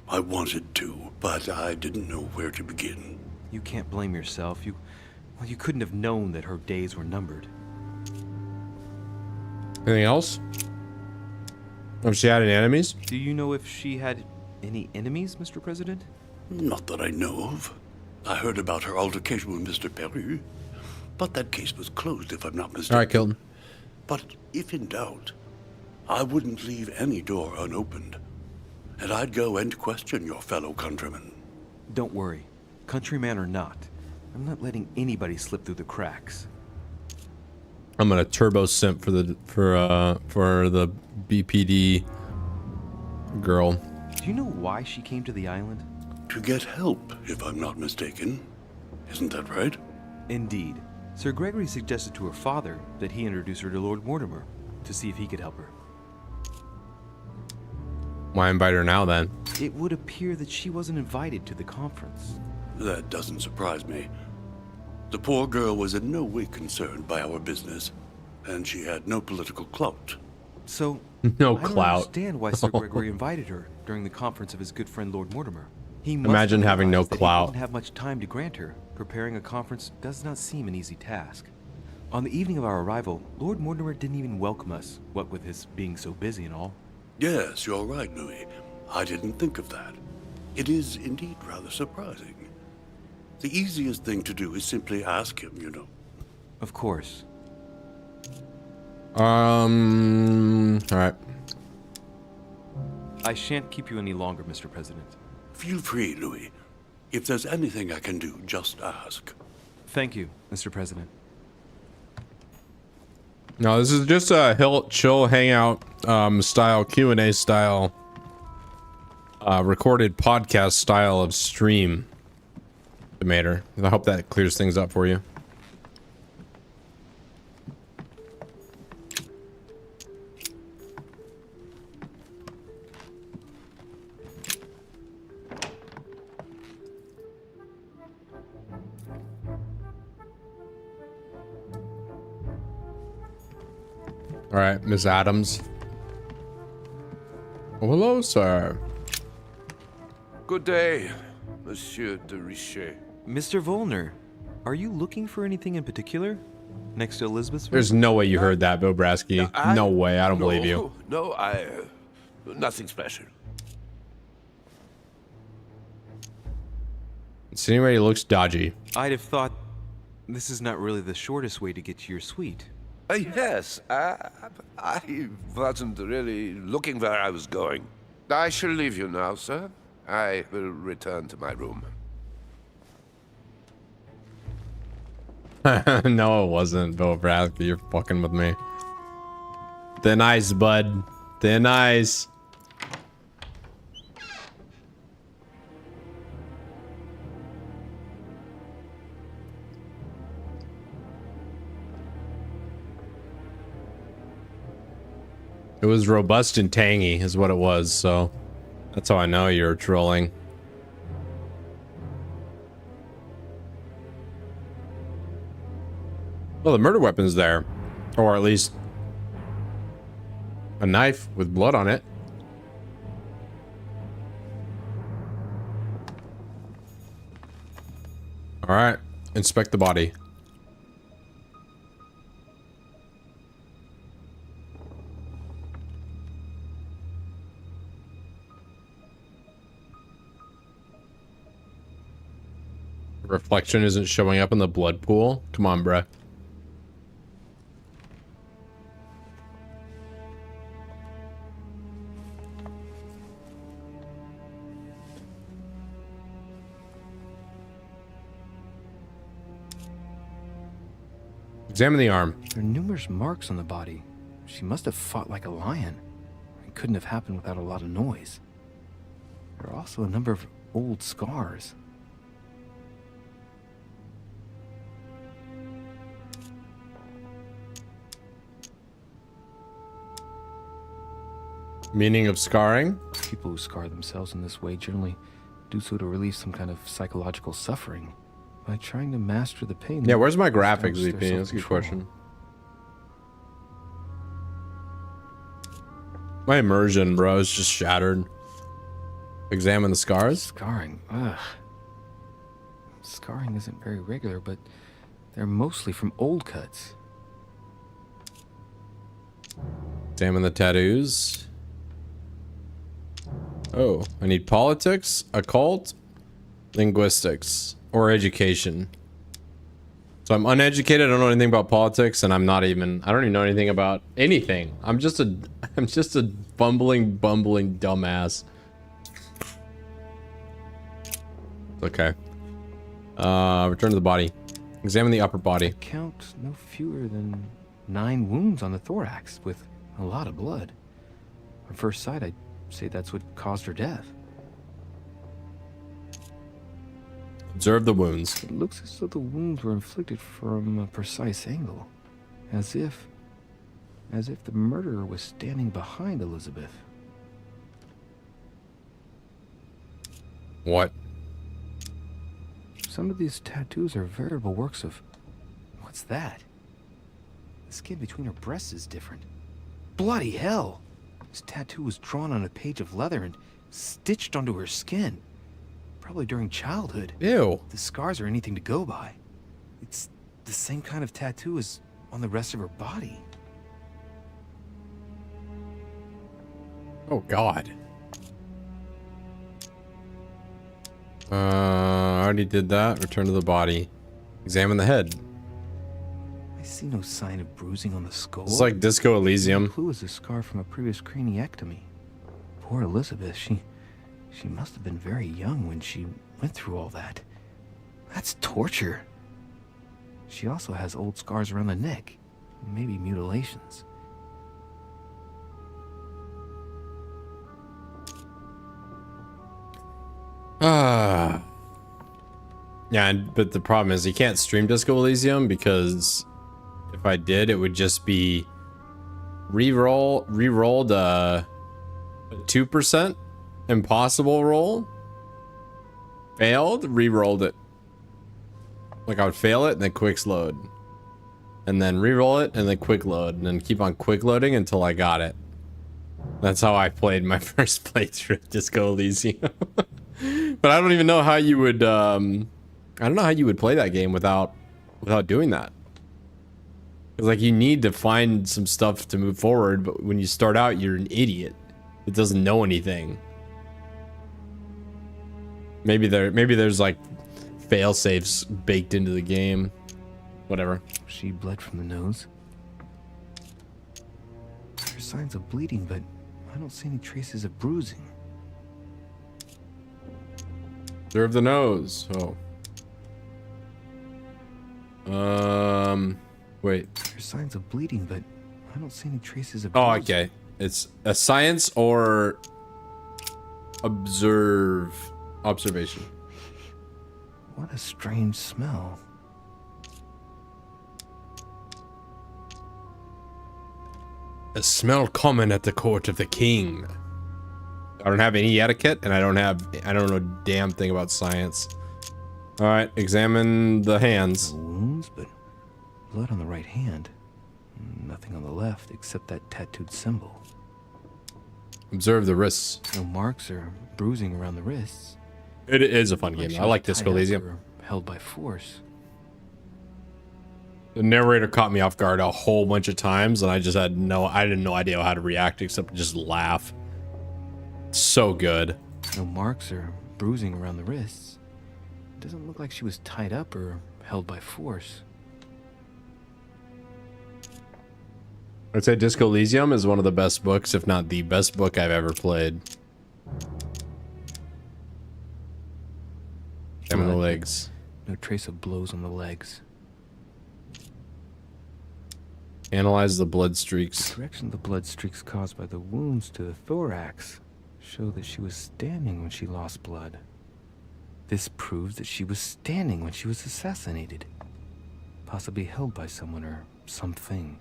I wanted to, but I didn't know where to begin. You can't blame yourself. You couldn't have known that her days were numbered. Anything else? Have she had any enemies? Do you know if she had any enemies, Mr. President? Not that I know of. I heard about her altercation with Mr. Peru, but that case was closed if I'm not mistaken. Alright, killed him. But if in doubt, I wouldn't leave any door unopened. And I'd go and question your fellow countrymen. Don't worry. Countryman or not, I'm not letting anybody slip through the cracks. I'm gonna turbo simp for the BPD girl. Do you know why she came to the island? To get help, if I'm not mistaken. Isn't that right? Indeed. Sir Gregory suggested to her father that he introduce her to Lord Mortimer to see if he could help her. Why invite her now then? It would appear that she wasn't invited to the conference. That doesn't surprise me. The poor girl was in no way concerned by our business, and she had no political clout. So, No I don't clout. understand why Sir Gregory invited her during the conference of his good friend Lord Mortimer. He must Imagine have having no realized that clout. He didn't have much time to grant her. Preparing a conference does not seem an easy task. On the evening of our arrival, Lord Mortimer didn't even welcome us, what with his being so busy and all. Yes, you're right, Louis. I didn't think of that. It is indeed rather surprising. The easiest thing to do is simply ask him, you know. Of course. All right. I shan't keep you any longer, Mr. President. Feel free, Louis. If there's anything I can do, just ask. Thank you, Mr. President. No, this is just a chill hangout style Q&A style recorded podcast style of stream. Demeter. I hope that clears things up for you. All right, Miss Adams. Oh, hello, sir. Good day, Monsieur de Richet. Mr. Volner, are you looking for anything in particular? Next to Elizabeth's room? There's no way you heard that, Bill Brasky. No way. I don't believe you. No, nothing special. Anyway, he looks dodgy. I'd have thought this is not really the shortest way to get to your suite. Yes, I wasn't really looking where I was going. I shall leave you now, sir. I will return to my room. No, it wasn't, Bill Brasky. You're fucking with me. Thin ice, bud. Thin ice. It was robust and tangy is what it was, so that's how I know you're trolling. Well, the murder weapon's there. Or at least a knife with blood on it. Alright, inspect the body. Reflection isn't showing up in the blood pool? Come on, bruh. Examine the arm. There are numerous marks on the body. She must have fought like a lion. It couldn't have happened without a lot of noise. There are also a number of old scars. Meaning of scarring? People who scar themselves in this way generally do so to relieve some kind of psychological suffering. By trying to master the pain. Yeah, where's my graphics, VP? That's a good question. My immersion, bro, is just shattered. Examine the scars? Scarring. Ugh. Scarring isn't very regular, but they're mostly from old cuts. Examine the tattoos. Oh, I need politics, occult, linguistics, or education. So I'm uneducated, I don't know anything about politics, and I don't even know anything about anything. I'm just a bumbling dumbass. Okay. Return to the body. Examine the upper body. Count no fewer than 9 wounds on the thorax with a lot of blood. On first sight, I'd say that's what caused her death. Observe the wounds. It looks as though the wounds were inflicted from a precise angle, as if the murderer was standing behind Elizabeth. What? Some of these tattoos are veritable works of... What's that? The skin between her breasts is different. Bloody hell! This tattoo was drawn on a page of leather and stitched onto her skin. Probably during childhood. Ew. The scars are anything to go by. It's the same kind of tattoo as on the rest of her body. Oh, God. I already did that. Return to the body. Examine the head. I see no sign of bruising on the skull. It's like Disco Elysium. The clue is a scar from a previous craniectomy. Poor Elizabeth, she must have been very young when she went through all that. That's torture. She also has old scars around the neck. Maybe mutilations. Yeah, but the problem is you can't stream Disco Elysium because if I did, it would just be re-rolled a 2% impossible roll. Failed, re-rolled it. Like I would fail it and then quick load. And then re-roll it and then quick load. And then keep on quick loading until I got it. That's how I played my first playthrough of Disco Elysium. But I don't even know how you would I don't know how you would play that game without doing that. Because like you need to find some stuff to move forward, but when you start out you're an idiot. It doesn't know anything. Maybe there's like fail safes baked into the game. Whatever. She bled from the nose. There's signs of bleeding, but I don't see any traces of bruising. Observe the nose. Oh. Wait. There's signs of bleeding, but I don't see any traces of Oh, bruising. okay. It's a science or observation. What a strange smell. A smell common at the court of the king. I don't have any etiquette, and I don't know a damn thing about science. All right, examine the hands. No wounds, but blood on the right hand. Nothing on the left except that tattooed symbol. Observe the wrists. No marks or bruising around the wrists. It is a fun game. She I like was Disco tied up Elysium. or held by force. The narrator caught me off guard a whole bunch of times, and I had no idea how to react except just laugh. So good. No marks or bruising around the wrists. It doesn't look like she was tied up or held by force. I'd say Disco Elysium is one of the best books, if not the best book I've ever played. Examine the legs. No trace of blows on the legs. Analyze the blood streaks. The direction of the blood streaks caused by the wounds to the thorax show that she was standing when she lost blood. This proves that she was standing when she was assassinated. Possibly held by someone or something.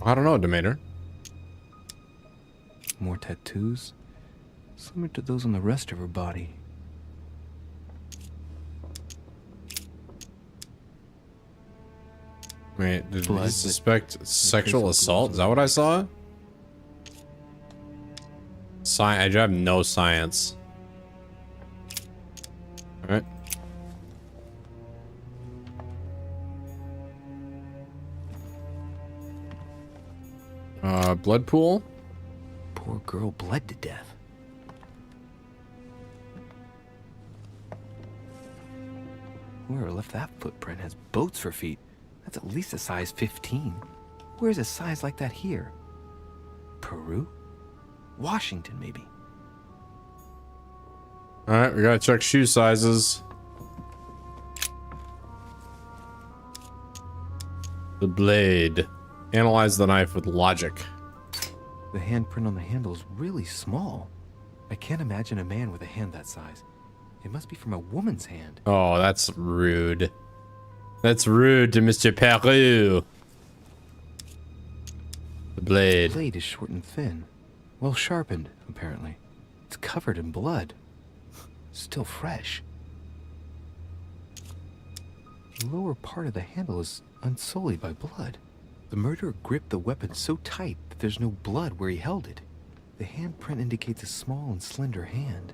I don't know, Demeter. More tattoos, similar to those on the rest of her body. Wait, did Blood, he suspect sexual trace of assault? Is that what I saw? I have no science. Alright. Blood pool? Poor girl bled to death. Whoever left that footprint has boats for feet. That's at least a size 15. Where's a size like that here? Peru? Washington, maybe. All right, we gotta check shoe sizes. The blade. Analyze the knife with logic. The handprint on the handle is really small. I can't imagine a man with a hand that size. It must be from a woman's hand. Oh, that's rude. That's rude to Mr. Peru. The blade. The blade is short and thin. Well sharpened, apparently. It's covered in blood. Still fresh. The lower part of the handle is unsullied by blood. The murderer gripped the weapon so tight that there's no blood where he held it. The handprint indicates a small and slender hand.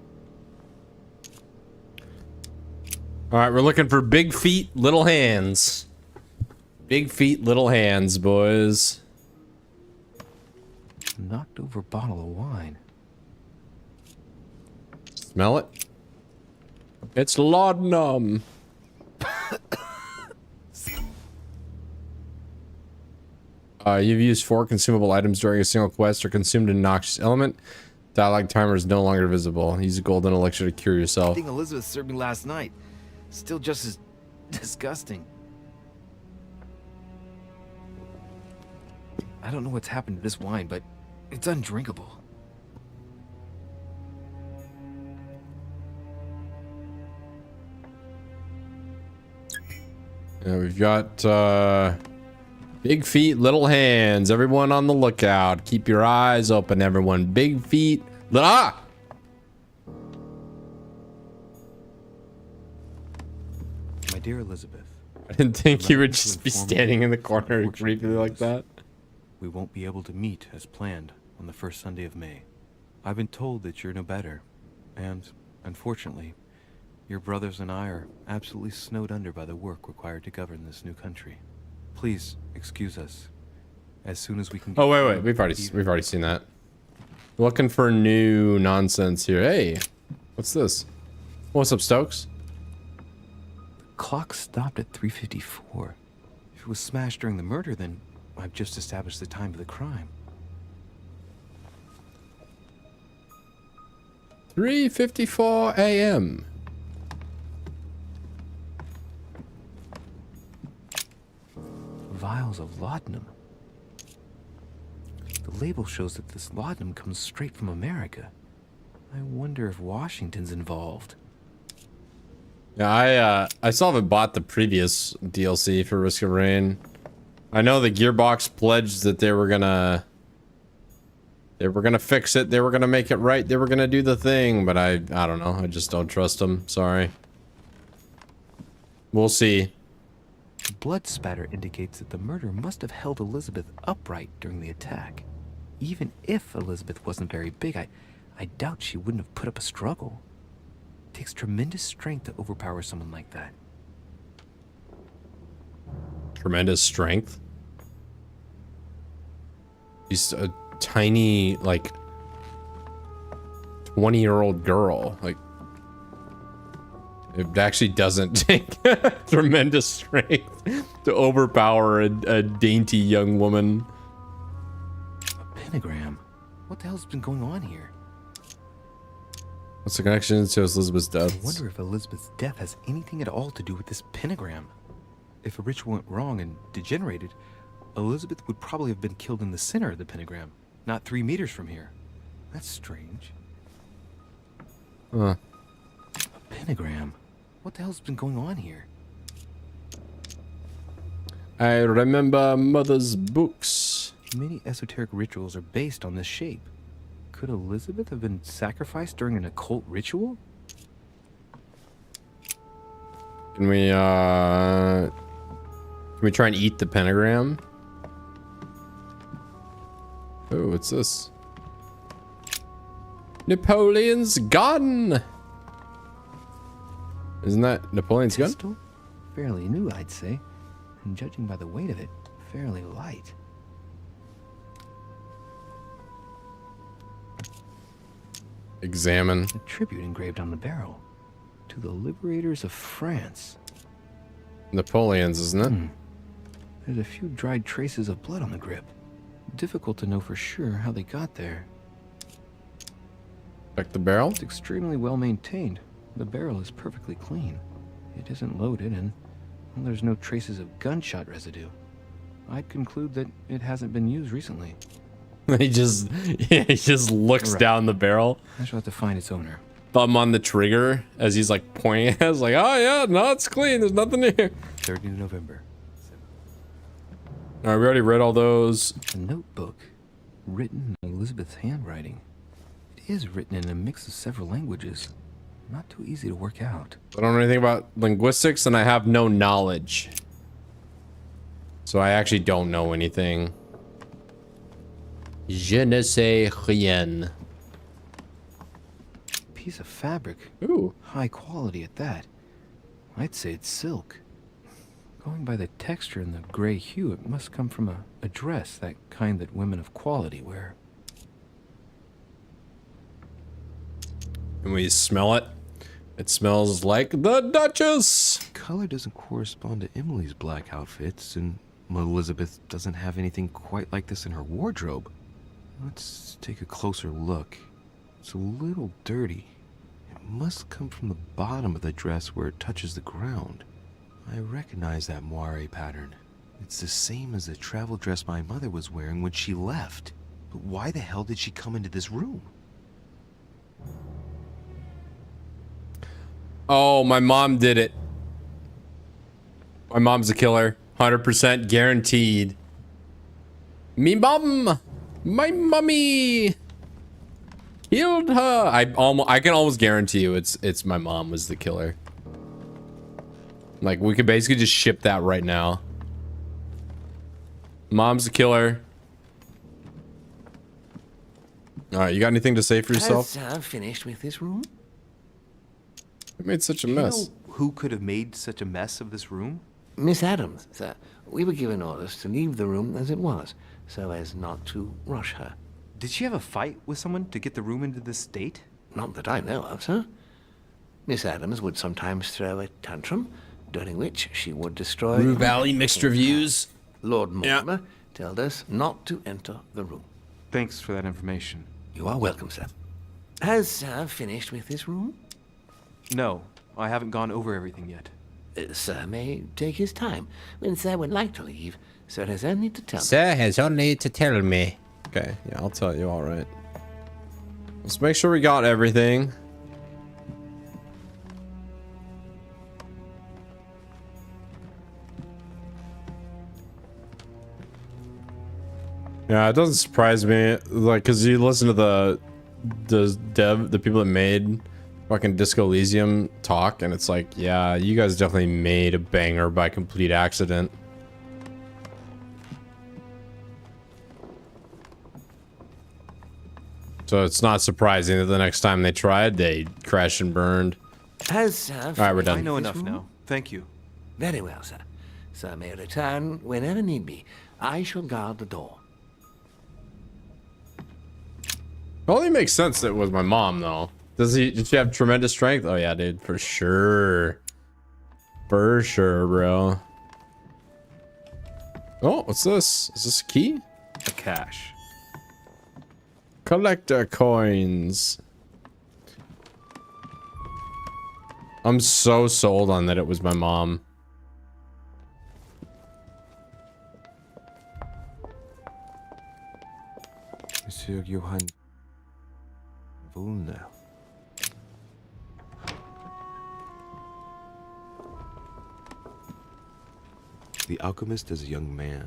All right, we're looking for big feet, little hands. Big feet, little hands, boys. Knocked over bottle of wine. Smell it? It's laudanum. You've used 4 consumable items during a single quest or consumed a noxious element. Dialogue timer is no longer visible. Use a golden elixir to cure yourself. I think Elizabeth served me last night. Still just as disgusting. I don't know what's happened to this wine, but it's undrinkable. Yeah, we've got big feet, little hands. Everyone on the lookout. Keep your eyes open, everyone. Big feet. Ah! My dear Elizabeth. I didn't think you would just be standing in the corner creepy like that. We won't be able to meet as planned on the first Sunday of May. I've been told that you're no better, and, unfortunately, your brothers and I are absolutely snowed under by the work required to govern this new country. Please excuse us. As soon as we can. Oh wait, we've already seen that. Looking for new nonsense here. Hey, what's this? What's up, Stokes? The clock stopped at 3:54. If it was smashed during the murder, then I've just established the time of the crime. 3:54 a.m. Vials of laudanum. The label shows that this laudanum comes straight from America. I wonder if Washington's involved. Yeah, I still haven't bought the previous DLC for Risk of Rain. I know the Gearbox pledged that they were gonna fix it, they were gonna make it right, they were gonna do the thing, but I don't know, I just don't trust them. Sorry. We'll see. The blood spatter indicates that the murderer must have held Elizabeth upright during the attack. Even if Elizabeth wasn't very big, I doubt she wouldn't have put up a struggle. It takes tremendous strength to overpower someone like that. Tremendous strength. She's a tiny, like, 20-year-old girl. Like, it actually doesn't take tremendous strength to overpower a dainty young woman. A pentagram? What the hell's been going on here? What's the connection to Elizabeth's death? I wonder if Elizabeth's death has anything at all to do with this pentagram. If a ritual went wrong and degenerated, Elizabeth would probably have been killed in the center of the pentagram, not 3 meters from here. That's strange. Huh. A pentagram? What the hell's been going on here? I remember Mother's books. Many esoteric rituals are based on this shape. Could Elizabeth have been sacrificed during an occult ritual? Can we try and eat the pentagram? Oh, what's this? Napoleon's gun! Isn't that Napoleon's gun? Fairly new, I'd say. And judging by the weight of it, fairly light. Examine. A tribute engraved on the barrel. To the liberators of France. Napoleon's, isn't it? There's a few dried traces of blood on the grip. Difficult to know for sure how they got there. Check the barrel. It's extremely well maintained. The barrel is perfectly clean. It isn't loaded, and well, there's no traces of gunshot residue. I'd conclude that it hasn't been used recently. he just looks down the barrel. I shall have to find its owner. Thumb on the trigger as he's like pointing at us, like, oh yeah, no, it's clean. There's nothing here. 30th November. All right, we already read all those. A notebook written in Elizabeth's handwriting. It is written in a mix of several languages. Not too easy to work out. I don't know anything about linguistics, and I have no knowledge. So I actually don't know anything. Je ne sais rien. Piece of fabric. Ooh. High quality at that. I'd say it's silk. Going by the texture and the gray hue, it must come from a dress, that kind that women of quality wear. And we smell it. It smells like the Duchess. Color doesn't correspond to Emily's black outfits, and Elizabeth doesn't have anything quite like this in her wardrobe. Let's take a closer look. It's a little dirty. It must come from the bottom of the dress where it touches the ground. I recognize that moire pattern. It's the same as the travel dress my mother was wearing when she left. But why the hell did she come into this room? Oh, my mom did it. My mom's a killer. 100% guaranteed. Me mom. My mummy killed her. I can almost guarantee you it's my mom was the killer. Like, we could basically just ship that right now. Mom's the killer. All right, you got anything to say for yourself? Has finished with this room? It made such a Do you mess. know who could have made such a mess of this room? Miss Adams, sir. We were given orders to leave the room as it was, so as not to rush her. Did she have a fight with someone to get the room into this state? Not that I know of, sir. Miss Adams would sometimes throw a tantrum, during which she would destroy... Rue Valley mixed reviews. Lord Mortimer told us not to enter the room. Thanks for that information. You are welcome, sir. Has Sir finished with this room? No, I haven't gone over everything yet. Sir may take his time. When Sir would like to leave, Sir has only to tell me. Sir has only to tell me. Okay, yeah, I'll tell you, all right. Let's make sure we got everything. Yeah, it doesn't surprise me, like, cause you listen to the people that made fucking Disco Elysium talk, and it's like, yeah, you guys definitely made a banger by complete accident. So it's not surprising that the next time they tried, they crashed and burned. Has Sir... All right, we're done. I know enough now. Thank you. Very well, sir. Sir may return whenever need be. I shall guard the door. It only makes sense that it was my mom, though. Did she have tremendous strength? Oh yeah, dude, for sure. For sure, bro. Oh, what's this? Is this a key? A cache. Collector coins. I'm so sold on that it was my mom. Monsieur Johann Volner. The alchemist is a young man.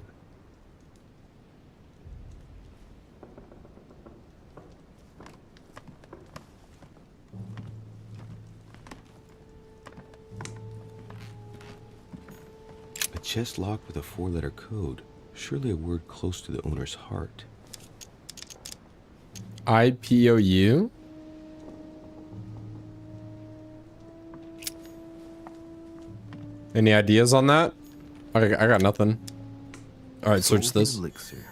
A chest locked with a 4-letter code. Surely a word close to the owner's heart. IPOU? Any ideas on that? I got nothing. All right, search this. Elixir.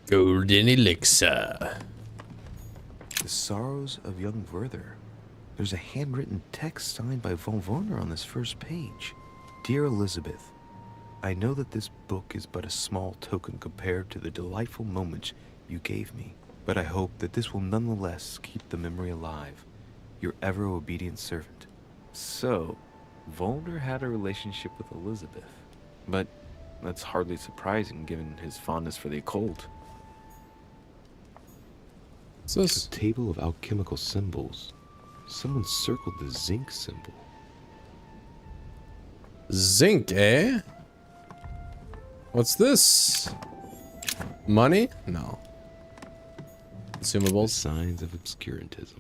Golden elixir. The Sorrows of Young Werther. There's a handwritten text signed by von Werner on this first page. Dear Elizabeth, I know that this book is but a small token compared to the delightful moments you gave me. but I hope that this will nonetheless keep the memory alive. Your ever-obedient servant. So, Volner had a relationship with Elizabeth. But that's hardly surprising given his fondness for the occult. What's this? A table of alchemical symbols. Someone circled the zinc symbol. Zinc, eh? What's this? Money? No. Consumables? Signs of obscurantism.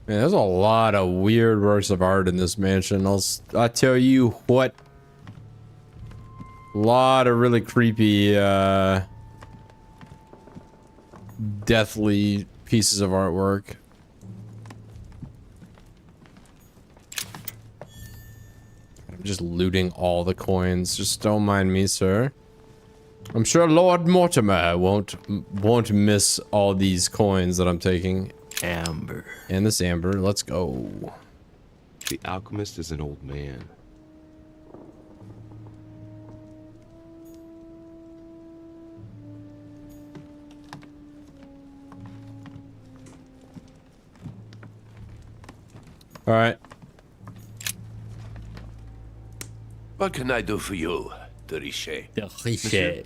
Man, there's a lot of weird works of art in this mansion. I'll tell you what. A lot of really creepy, deathly pieces of artwork. I'm just looting all the coins. Just don't mind me, sir. I'm sure Lord Mortimer won't miss all these coins that I'm taking. Amber. And this amber. Let's go. The alchemist is an old man. All right. What can I do for you, de Richet? Monsieur,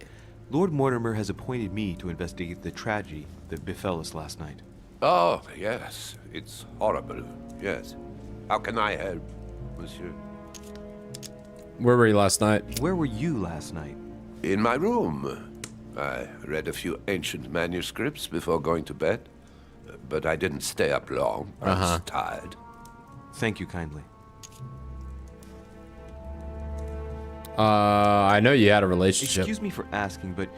Lord Mortimer has appointed me to investigate the tragedy that befell us last night. Oh, yes. It's horrible. Yes. How can I help, monsieur? Where were you last night? Where were you last night? In my room. I read a few ancient manuscripts before going to bed, but I didn't stay up long. I was tired. Thank you kindly. I know you had a relationship. Excuse me for asking, but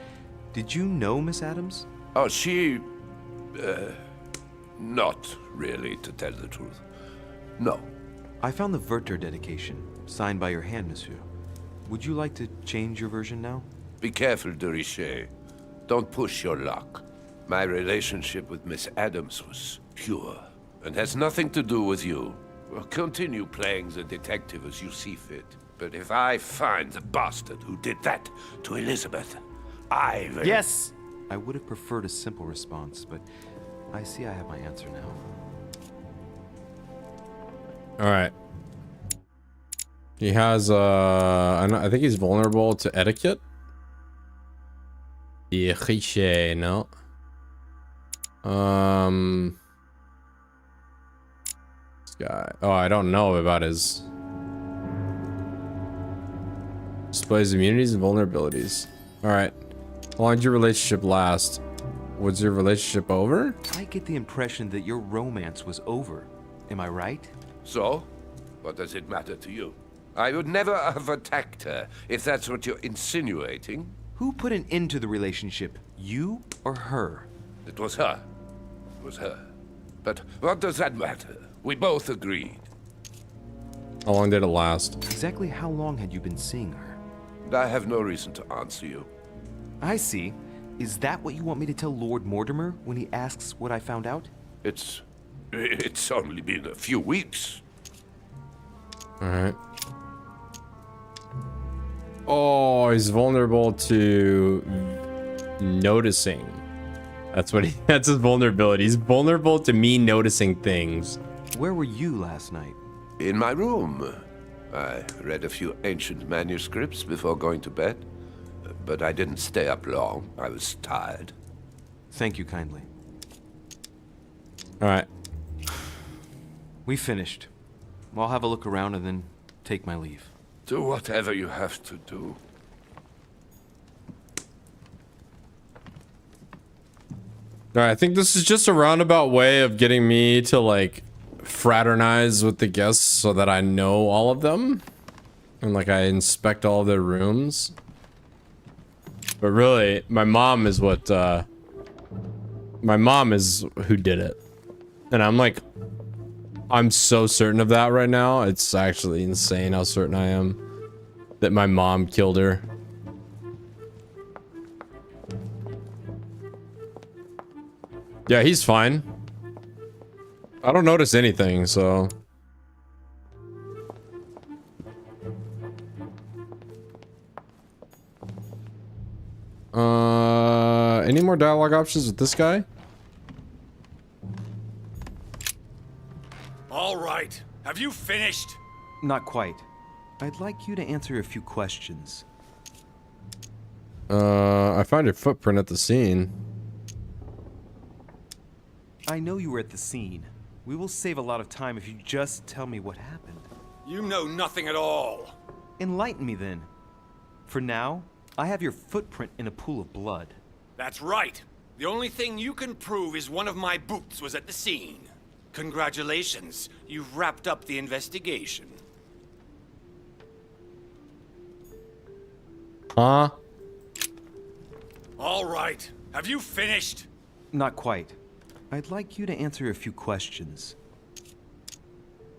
did you know Miss Adams? Oh, she... not really, to tell the truth. No. I found the Werther dedication, signed by your hand, monsieur. Would you like to change your version now? Be careful, de Richet. Don't push your luck. My relationship with Miss Adams was pure, and has nothing to do with you. Well, continue playing the detective as you see fit. But if I find the bastard who did that to Elizabeth, I will... Yes! I would have preferred a simple response, but I see I have my answer now. All right. He has, I think he's vulnerable to etiquette. The cliché, no. This guy. Oh, I don't know about his... Displays immunities and vulnerabilities. Alright. How long did your relationship last? Was your relationship over? I get the impression that your romance was over. Am I right? So? What does it matter to you? I would never have attacked her, if that's what you're insinuating. Who put an end to the relationship? You or her? It was her. It was her. But what does that matter? We both agreed. How long did it last? Exactly how long had you been seeing her? I have no reason to answer you. I see. Is that what you want me to tell Lord Mortimer when he asks what I found out? It's only been a few weeks. Alright. Oh, he's vulnerable to noticing. That's what that's his vulnerability. He's vulnerable to me noticing things. Where were you last night? In my room. I read a few ancient manuscripts before going to bed, but I didn't stay up long. I was tired. Thank you kindly. All right. We finished. I'll have a look around and then take my leave. Do whatever you have to do. All right, I think this is just a roundabout way of getting me to like fraternize with the guests so that I know all of them and like I inspect all their rooms. But really, my mom is who did it. And I'm so certain of that right now. It's actually insane how certain I am that my mom killed her. Yeah, he's fine. I don't notice anything, so... Any more dialogue options with this guy? All right. Have you finished? Not quite. I'd like you to answer a few questions. I found your footprint at the scene. I know you were at the scene. We will save a lot of time if you just tell me what happened. You know nothing at all. Enlighten me then. For now, I have your footprint in a pool of blood. That's right. The only thing you can prove is one of my boots was at the scene. Congratulations. You've wrapped up the investigation. Huh? All right. Have you finished? Not quite. I'd like you to answer a few questions.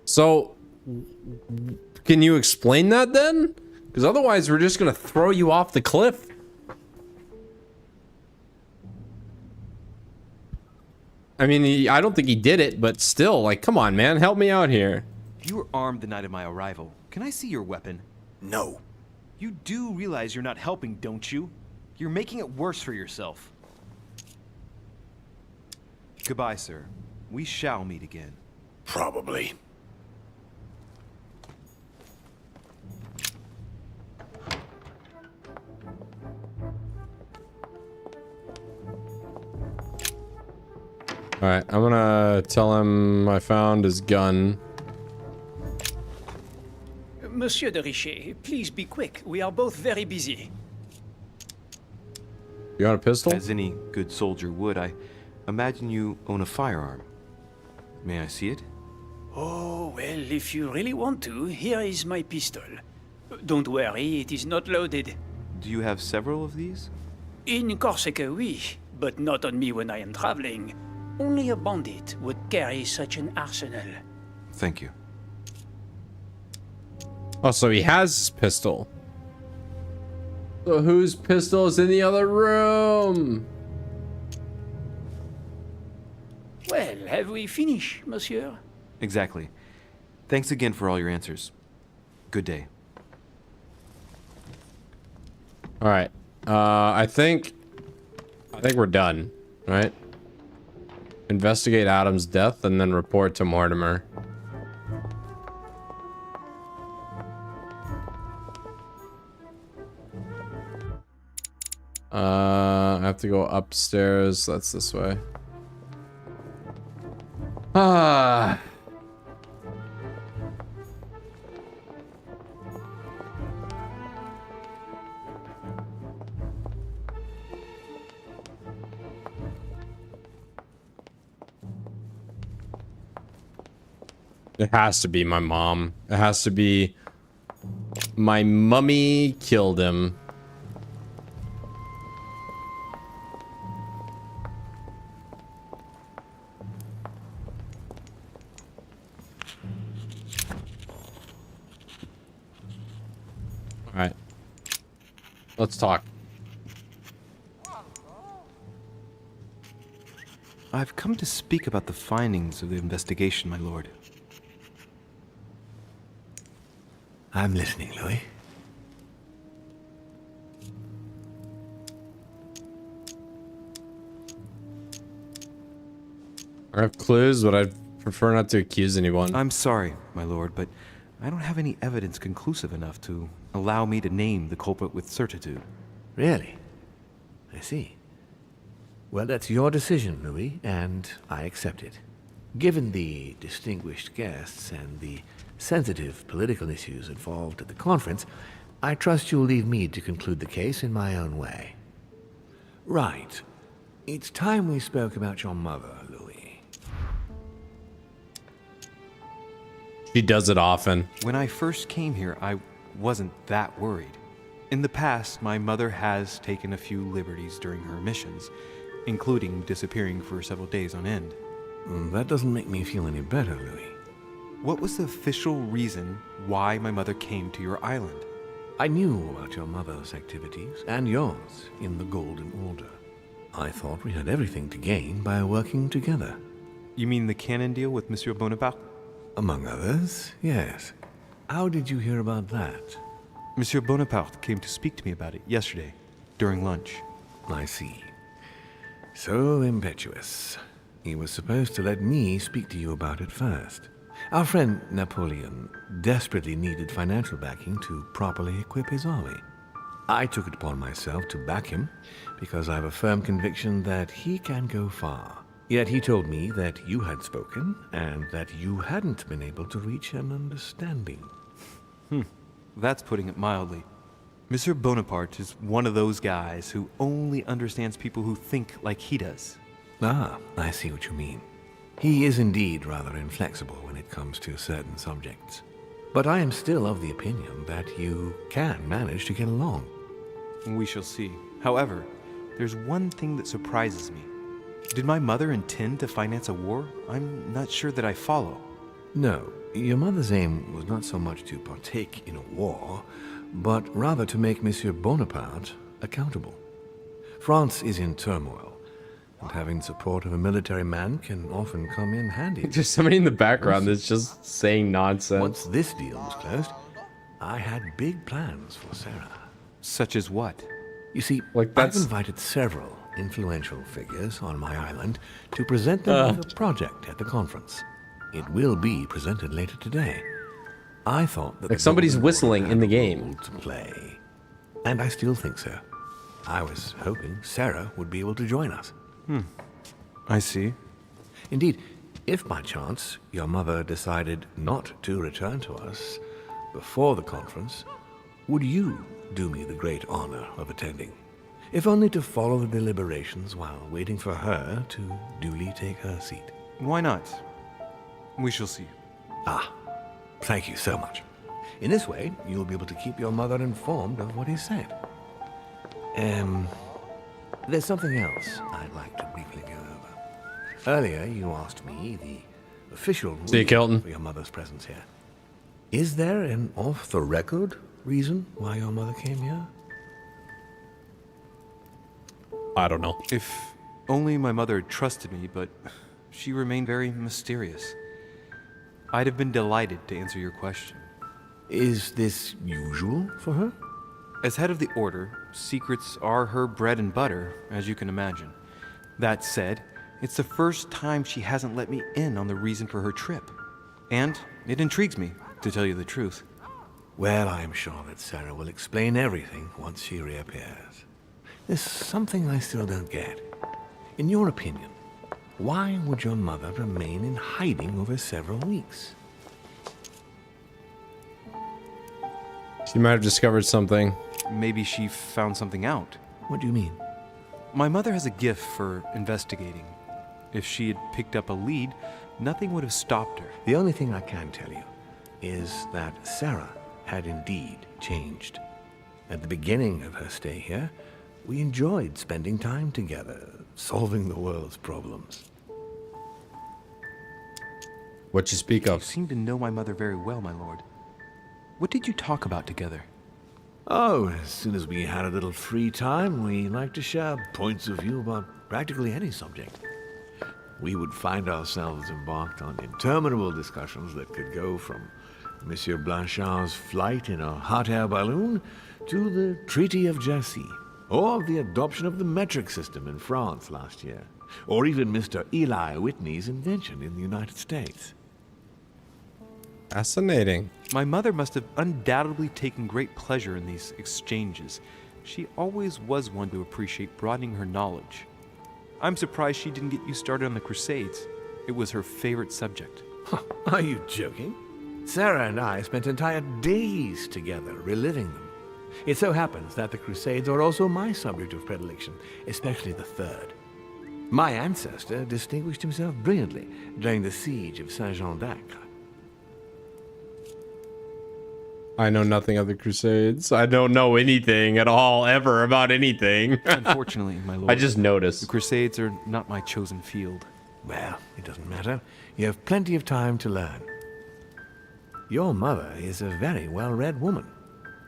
So, can you explain that then? Because otherwise we're just gonna throw you off the cliff. I mean, I don't think he did it, but still, like, come on, man, help me out here. You were armed the night of my arrival. Can I see your weapon? No. You do realize you're not helping, don't you? You're making it worse for yourself. Goodbye, sir. We shall meet again. Probably. Alright, I'm gonna tell him I found his gun. Monsieur de Richet, please be quick. We are both very busy. You got a pistol? As any good soldier would, I imagine you own a firearm. May I see it? Oh, well, if you really want to, here is my pistol. Don't worry, it is not loaded. Do you have several of these? In Corsica, oui, but not on me when I am traveling. Only a bandit would carry such an arsenal. Thank you. Oh, so he has his pistol. So whose pistol is in the other room? Well, have we finished, monsieur? Exactly. Thanks again for all your answers. Good day. All right. I think we're done, right? Investigate Adam's death and then report to Mortimer. I have to go upstairs. That's this way. Ah. It has to be my mom. It has to be my mummy killed him. All right. Let's talk. I've come to speak about the findings of the investigation, my lord. I'm listening, Louis. I have clues, but I'd prefer not to accuse anyone. I'm sorry, my lord, but I don't have any evidence conclusive enough to allow me to name the culprit with certitude. Really? I see. Well, that's your decision, Louis, and I accept it. Given the distinguished guests and the sensitive political issues involved at the conference, I trust you'll leave me to conclude the case in my own way. Right. It's time we spoke about your mother, Louis. She does it often. When I first came here, I wasn't that worried. In the past, my mother has taken a few liberties during her missions, including disappearing for several days on end. That doesn't make me feel any better, Louis. What was the official reason why my mother came to your island? I knew about your mother's activities, and yours, in the Golden Order. I thought we had everything to gain by working together. You mean the canon deal with Monsieur Bonaparte? Among others, yes. How did you hear about that? Monsieur Bonaparte came to speak to me about it yesterday, during lunch. I see. So impetuous. He was supposed to let me speak to you about it first. Our friend Napoleon desperately needed financial backing to properly equip his army. I took it upon myself to back him because I have a firm conviction that he can go far. Yet he told me that you had spoken and that you hadn't been able to reach an understanding. That's putting it mildly. Monsieur Bonaparte is one of those guys who only understands people who think like he does. Ah, I see what you mean. He is indeed rather inflexible when it comes to certain subjects. But I am still of the opinion that you can manage to get along. We shall see. However, there's one thing that surprises me. Did my mother intend to finance a war? I'm not sure that I follow. No, your mother's aim was not so much to partake in a war, but rather to make Monsieur Bonaparte accountable. France is in turmoil, and having the support of a military man can often come in handy. There's somebody in the background that's just saying nonsense. Once this deal was closed, I had big plans for Sarah. Such as what? You see, Like, I've that's- invited several influential figures on my island to present them with a project at the conference. It will be presented later today. I thought that Like the somebody's Golden whistling Order in the had a game. role to play, and I still think so. I was hoping Sarah would be able to join us. I see. Indeed, if by chance your mother decided not to return to us before the conference, would you do me the great honor of attending? If only to follow the deliberations while waiting for her to duly take her seat. Why not? We shall see. Ah, thank you so much. In this way, you'll be able to keep your mother informed of what is said. There's something else I'd like to briefly go over. Earlier, you asked me the official See you, reason Kelton. for your mother's presence here. Is there an off-the-record reason why your mother came here? I don't know. If only my mother had trusted me, but she remained very mysterious. I'd have been delighted to answer your question. Is this usual for her? As head of the Order, secrets are her bread and butter, as you can imagine. That said, it's the first time she hasn't let me in on the reason for her trip. And it intrigues me, to tell you the truth. Well, I am sure that Sarah will explain everything once she reappears. There's something I still don't get. In your opinion, why would your mother remain in hiding over several weeks? She might have discovered something. Maybe she found something out. What do you mean? My mother has a gift for investigating. If she had picked up a lead, nothing would have stopped her. The only thing I can tell you is that Sarah had indeed changed. At the beginning of her stay here, we enjoyed spending time together, solving the world's problems. What you speak You of? seem to know my mother very well, my lord. What did you talk about together? Oh, as soon as we had a little free time, we liked to share points of view about practically any subject. We would find ourselves embarked on interminable discussions that could go from Monsieur Blanchard's flight in a hot air balloon to the Treaty of Jassy, or the adoption of the metric system in France last year, or even Mr. Eli Whitney's invention in the United States. Fascinating. My mother must have undoubtedly taken great pleasure in these exchanges. She always was one to appreciate broadening her knowledge. I'm surprised she didn't get you started on the Crusades. It was her favorite subject. Are you joking? Sarah and I spent entire days together reliving them. It so happens that the Crusades are also my subject of predilection, especially the Third. My ancestor distinguished himself brilliantly during the siege of Saint-Jean-d'Acre. I know nothing of the Crusades. I don't know anything at all, ever, about anything. Unfortunately, my lord. I just noticed. The Crusades are not my chosen field. Well, it doesn't matter. You have plenty of time to learn. Your mother is a very well-read woman.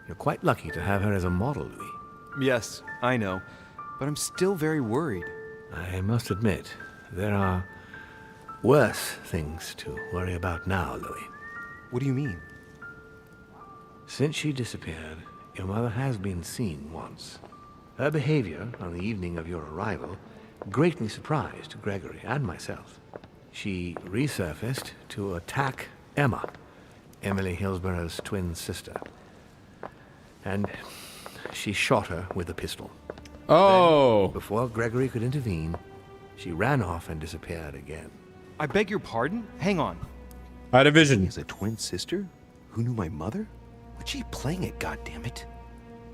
You're quite lucky to have her as a model, Louis. Yes, I know. But I'm still very worried. I must admit, there are worse things to worry about now, Louis. What do you mean? Since she disappeared, your mother has been seen once. Her behavior on the evening of your arrival greatly surprised Gregory and myself. She resurfaced to attack Emma, Emily Hillsborough's twin sister. And she shot her with a pistol. Oh! Then, before Gregory could intervene, she ran off and disappeared again. I beg your pardon? Hang on. I had a vision. Is a twin sister who knew my mother? What's she playing at, goddammit?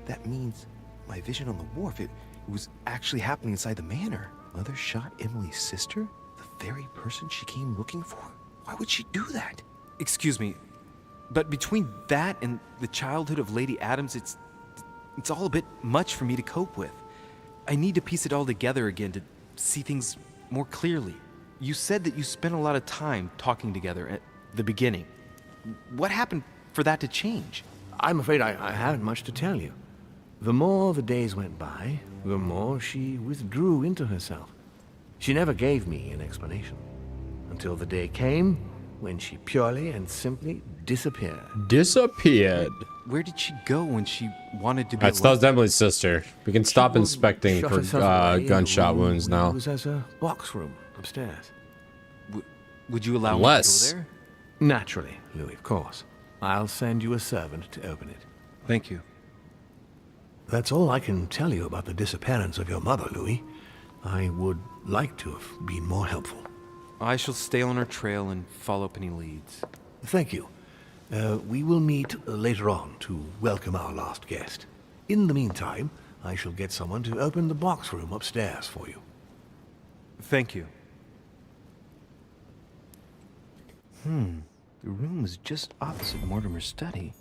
That means my vision on the wharf, it was actually happening inside the manor. Mother shot Emily's sister? The very person she came looking for? Why would she do that? Excuse me, but between that and the childhood of Lady Adams, it's all a bit much for me to cope with. I need to piece it all together again to see things more clearly. You said that you spent a lot of time talking together at the beginning. What happened for that to change? I'm afraid I haven't much to tell you. The more the days went by, the more she withdrew into herself. She never gave me an explanation. Until the day came when she purely and simply disappeared. Disappeared? Where did she go when she wanted to be That's Emily's sister. We can stop inspecting Shut for herself away in a gunshot room wounds now. It was as a box room upstairs. Would you allow Unless... me to go there? Naturally, Louis, of course. I'll send you a servant to open it. Thank you. That's all I can tell you about the disappearance of your mother, Louis. I would like to have been more helpful. I shall stay on her trail and follow up any leads. Thank you. We will meet later on to welcome our last guest. In the meantime, I shall get someone to open the box room upstairs for you. Thank you. The room is just opposite Mortimer's study.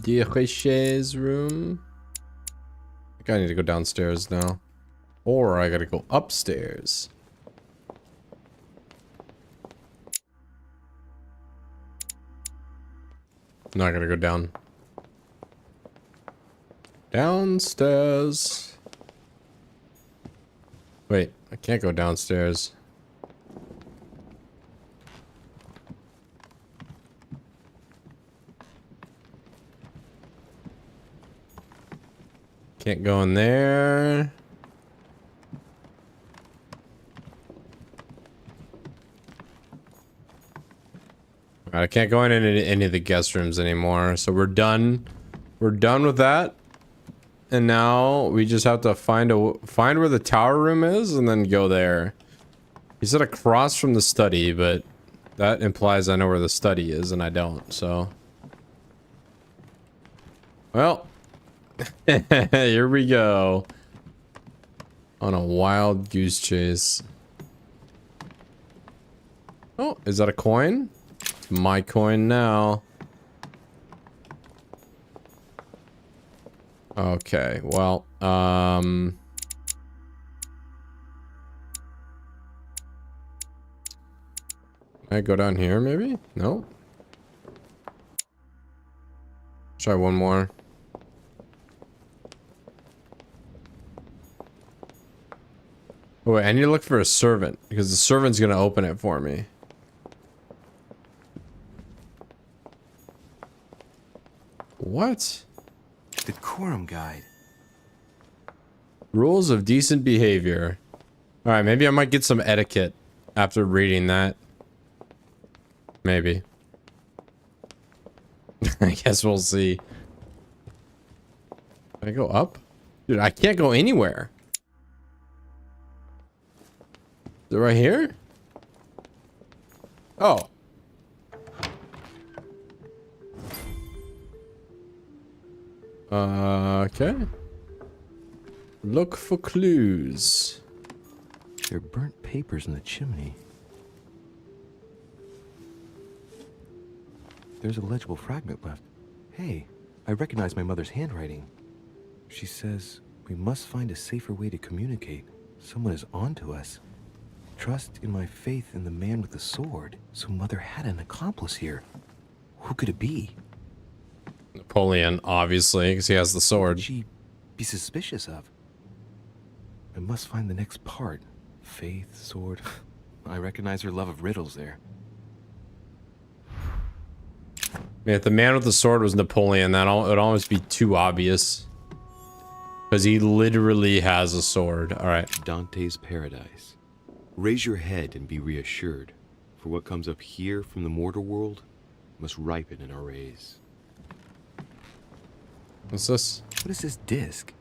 Desroches room. I think I need to go downstairs now. Or I gotta go upstairs. Not gonna go down. Downstairs. Wait, I can't go downstairs. Can't go in there. I can't go in any of the guest rooms anymore. So we're done. We're done with that. And now we just have to find where the tower room is and then go there. He said across from the study, but that implies I know where the study is and I don't, so. Well, here we go. On a wild goose chase. Oh, is that a coin? It's my coin now. Okay, well, can I go down here maybe? No. Try one more. Oh, wait, I need to look for a servant because the servant's gonna open it for me. What? Decorum guide. Rules of decent behavior. Alright, maybe I might get some etiquette after reading that. Maybe. I guess we'll see. Can I go up? Dude, I can't go anywhere. Is it right here? Oh. Okay. Look for clues. There are burnt papers in the chimney. There's a legible fragment left. Hey, I recognize my mother's handwriting. She says we must find a safer way to communicate. Someone is on to us. Trust in my faith in the man with the sword. So Mother had an accomplice here. Who could it be? Napoleon, obviously, because he has the sword. What would she be suspicious of? I must find the next part. Faith, sword. I recognize her love of riddles there. Man, if the man with the sword was Napoleon, that would almost be too obvious. Because he literally has a sword. All right. Dante's Paradise. Raise your head and be reassured, for what comes up here from the mortal world must ripen in our rays. What's this? What is this disc?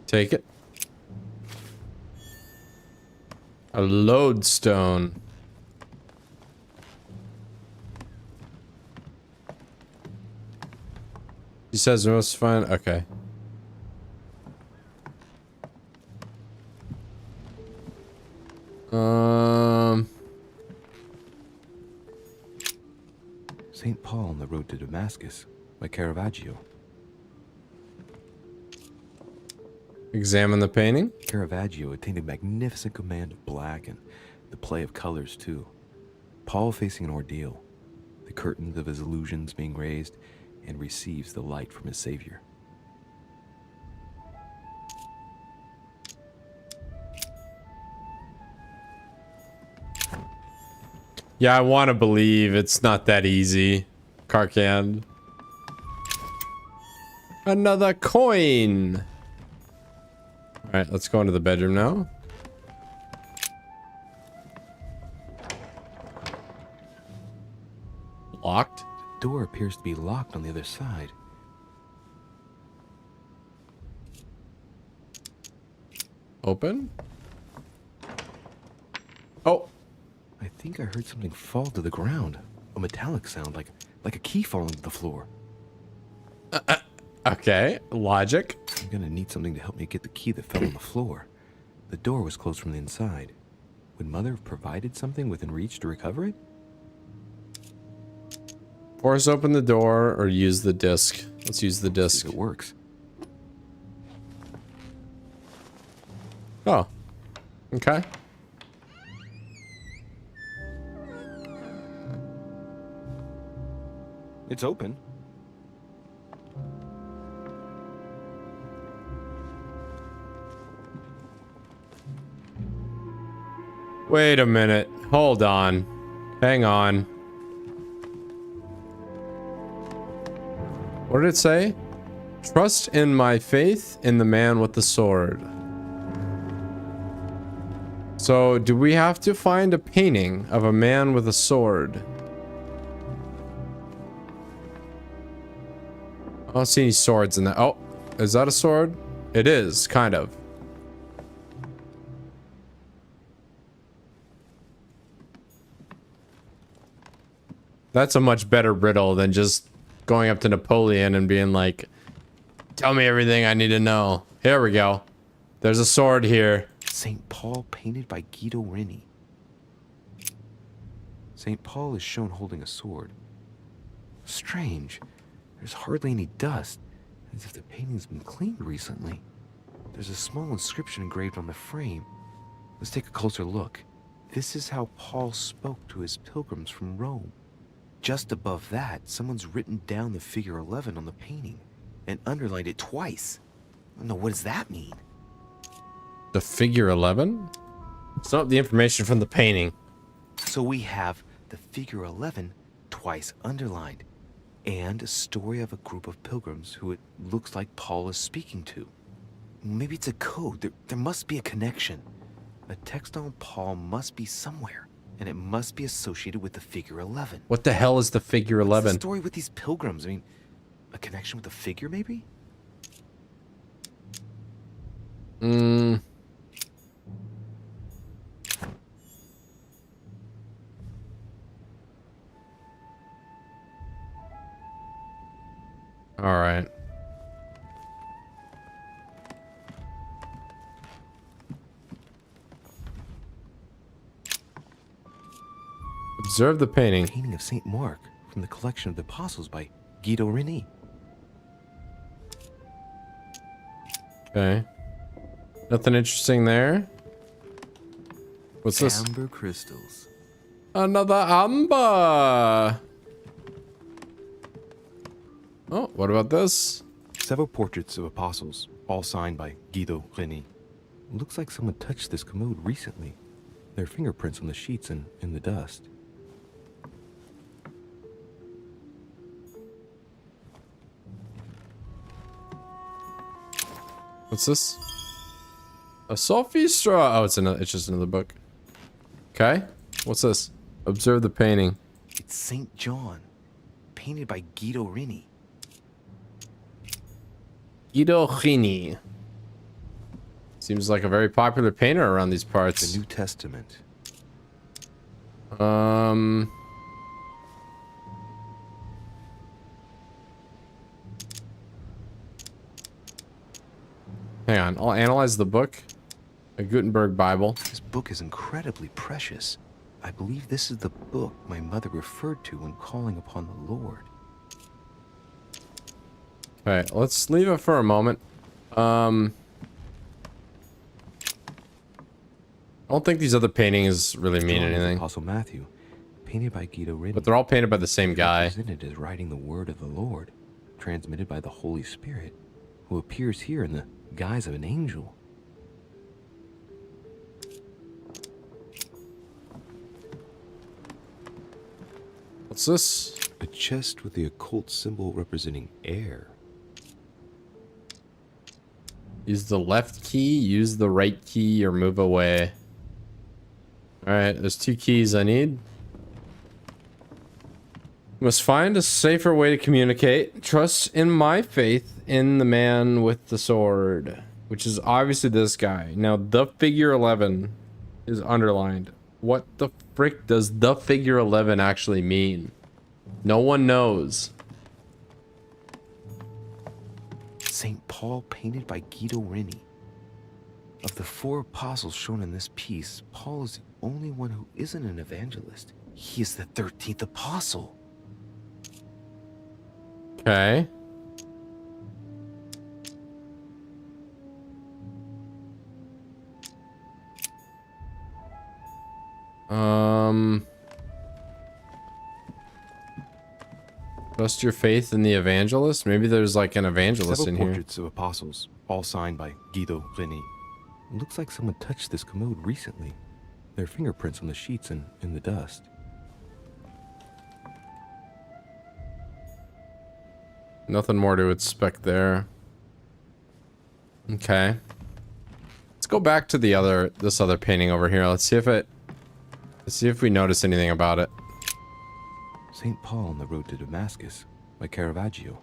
Take it. A lodestone. He says we must find. Okay. St. Paul on the road to Damascus by Caravaggio. Examine the painting. Caravaggio attained a magnificent command of black and the play of colors too. Paul facing an ordeal, the curtains of his illusions being raised, and receives the light from his Savior. Yeah, I want to believe it's not that easy. Karkand. Another coin. All right, let's go into the bedroom now. Locked. The door appears to be locked on the other side. Open. Oh. I think I heard something fall to the ground. A metallic sound, like a key falling to the floor. Okay, logic. I'm gonna need something to help me get the key that fell on the floor. The door was closed from the inside. Would Mother have provided something within reach to recover it? Force open the door or use the disc. Let's use the disc. It works. Oh. Okay. It's open. Wait a minute. Hold on. Hang on. What did it say? Trust in my faith in the man with the sword. So, do we have to find a painting of a man with a sword? I don't see any swords in that. Oh, is that a sword? It is, kind of. That's a much better riddle than just going up to Napoleon and being like, tell me everything I need to know. Here we go. There's a sword here. St. Paul painted by Guido Reni. St. Paul is shown holding a sword. Strange. There's hardly any dust, as if the painting's been cleaned recently. There's a small inscription engraved on the frame. Let's take a closer look. This is how Paul spoke to his pilgrims from Rome. Just above that, someone's written down the figure 11 on the painting and underlined it twice. I don't know, what does that mean? The figure 11? It's not the information from the painting. So we have the figure 11 twice underlined, and a story of a group of pilgrims who it looks like Paul is speaking to. Maybe it's a code. There must be a connection. A text on Paul must be somewhere, and it must be associated with the figure 11. What the hell is the figure 11? What's the story with these pilgrims? I mean, a connection with the figure, maybe? All right. Observe the painting. Painting of St. Mark from the collection of the Apostles by Guido Reni. Okay. Nothing interesting there. What's this? Amber crystals. Another amber. Oh, what about this? Several portraits of apostles, all signed by Guido Reni. Looks like someone touched this commode recently. There are fingerprints on the sheets and in the dust. What's this? A Sophistра. Oh, it's just another book. Okay. What's this? Observe the painting. It's St. John, painted by Guido Rini. Guido Rini. Seems like a very popular painter around these parts. The New Testament. Hang on, I'll analyze the book. A Gutenberg Bible. This book is incredibly precious. I believe this is the book my mother referred to when calling upon the Lord. Alright, let's leave it for a moment. I don't think these other paintings really mean anything. Apostle Matthew, painted by Guido Rini. But they're all painted by the same guy. Represented as writing the word of the Lord, transmitted by the Holy Spirit, who appears here in the guise of an angel. What's this? A chest with the occult symbol representing air. Use the left key, use the right key, or move away. Alright, there's 2 keys I need. Must find a safer way to communicate. Trust in my faith in the man with the sword. Which is obviously this guy. Now, the figure 11 is underlined. What the frick does the figure 11 actually mean? No one knows. St. Paul, painted by Guido Rini. Of the 4 apostles shown in this piece, Paul is the only one who isn't an evangelist. He is the 13th apostle. Okay. Trust your faith in the evangelist? Maybe there's like an evangelist in here. Portraits of apostles, all signed by Guido Rini. It looks like someone touched this commode recently. There are fingerprints on the sheets and in the dust. Nothing more to expect there. Okay. Let's go back to this other painting over here. Let's see if we notice anything about it. St. Paul on the Road to Damascus by Caravaggio.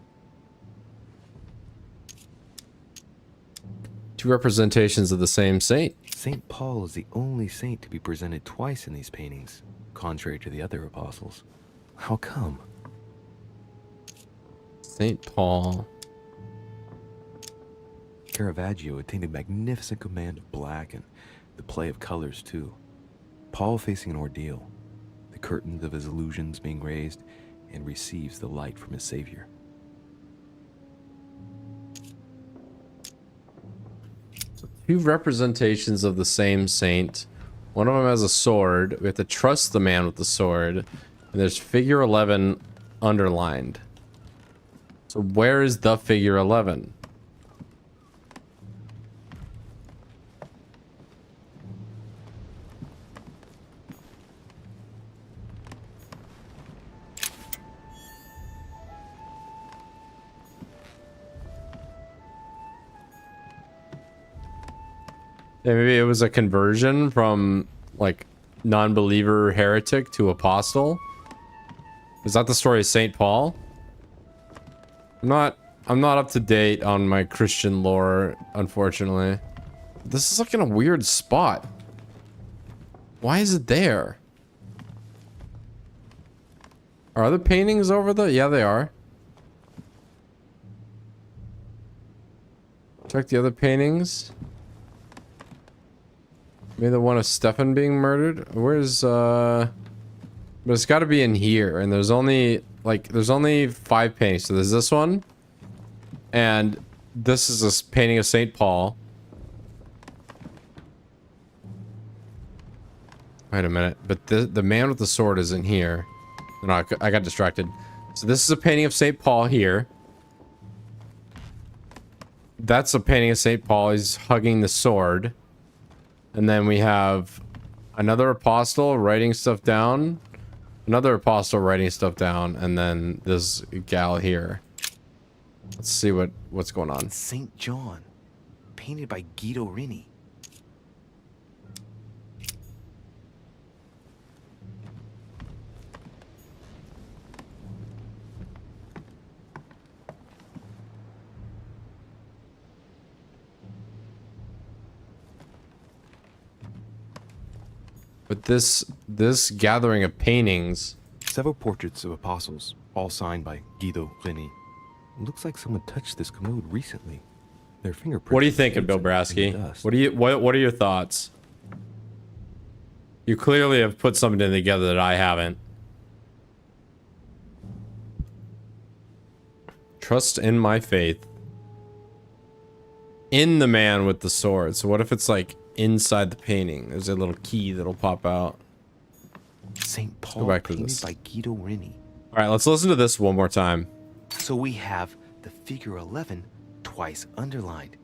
2 representations of the same saint. St. Paul is the only saint to be presented twice in these paintings, contrary to the other apostles. How come? St. Paul. Caravaggio attained a magnificent command of black and the play of colors too. Paul facing an ordeal, the curtains of his illusions being raised, and receives the light from his Savior. So 2 representations of the same saint. One of them has a sword. We have to trust the man with the sword. And there's figure 11 underlined. So where is the figure 11? Yeah, maybe it was a conversion from like non-believer heretic to apostle. Is that the story of St. Paul? I'm not up to date on my Christian lore, unfortunately. This is like in a weird spot. Why is it there? Are other paintings over there? Yeah, they are. Check the other paintings. Maybe the one of Stefan being murdered. Where's but it's got to be in here, and there's only 5 paintings. So there's this one, and this is a painting of St. Paul. Wait a minute, but the man with the sword isn't here. No, I got distracted. So this is a painting of St. Paul here. That's a painting of St. Paul. He's hugging the sword. And then we have another apostle writing stuff down. Another apostle writing stuff down. And then this gal here. Let's see what's going on. St. John, painted by Guido Rini. But this gathering of paintings. Several portraits of apostles, all signed by Guido Rini. Looks like someone touched this commode recently. Their fingerprints. What are you thinking, Bill Brasky? What are your thoughts? You clearly have put something together that I haven't. Trust in my faith. In the man with the sword. So what if it's like inside the painting? There's a little key that'll pop out. St. Paul Go back to painted this. by Guido Rini. All right, let's listen to this one more time. So we have the figure 11 twice underlined,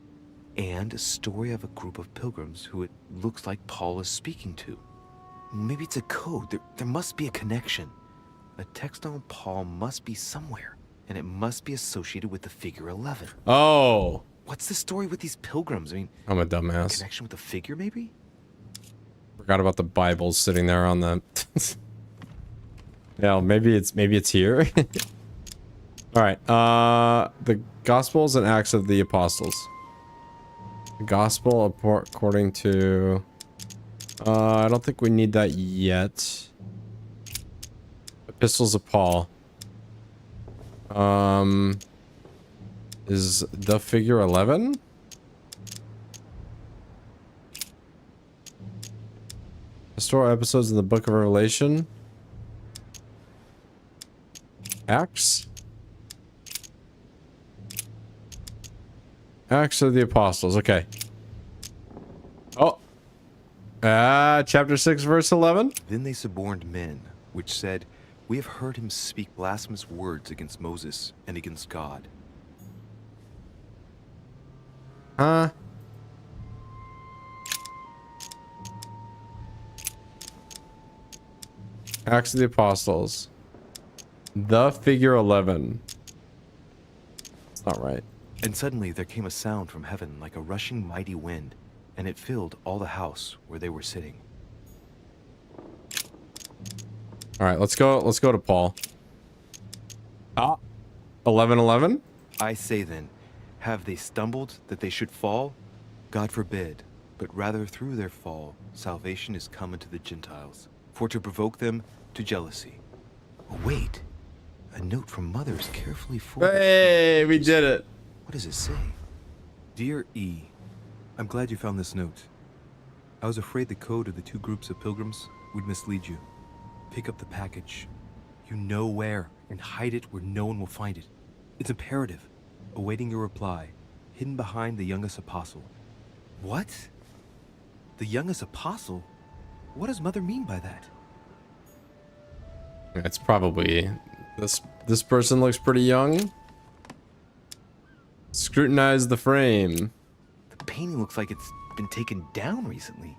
and a story of a group of pilgrims who it looks like Paul is speaking to. Maybe it's a code. There must be a connection. A text on Paul must be somewhere, and it must be associated with the figure 11. Oh. What's the story with these pilgrims? I mean, I'm a dumbass. connection with the figure, maybe? Forgot about the Bibles sitting there on the. Yeah, maybe it's here. All right. The Gospels and Acts of the Apostles. The Gospel according to. I don't think we need that yet. Epistles of Paul. Is the figure 11? Historical episodes in the Book of Revelation. Acts. Acts of the Apostles. Okay. Oh. Chapter 6, verse 11. Then they suborned men, which said, "We have heard him speak blasphemous words against Moses and against God." Huh? Acts of the Apostles. The figure 11. It's not right. And suddenly there came a sound from heaven like a rushing mighty wind, and it filled all the house where they were sitting. All right, let's go to Paul. 11:11. I say then, have they stumbled that they should fall? God forbid, but rather through their fall, salvation is come unto the Gentiles, for to provoke them to jealousy. Oh, wait. A note from Mother is carefully forwarded. Hey, we did it. What does it say? Dear E, I'm glad you found this note. I was afraid the code of the two groups of pilgrims would mislead you. Pick up the package. You know where, and hide it where no one will find it. It's imperative. Awaiting your reply, hidden behind the youngest apostle. What? The youngest apostle? What does Mother mean by that? It's probably this person looks pretty young. Scrutinize the frame. The painting looks like it's been taken down recently.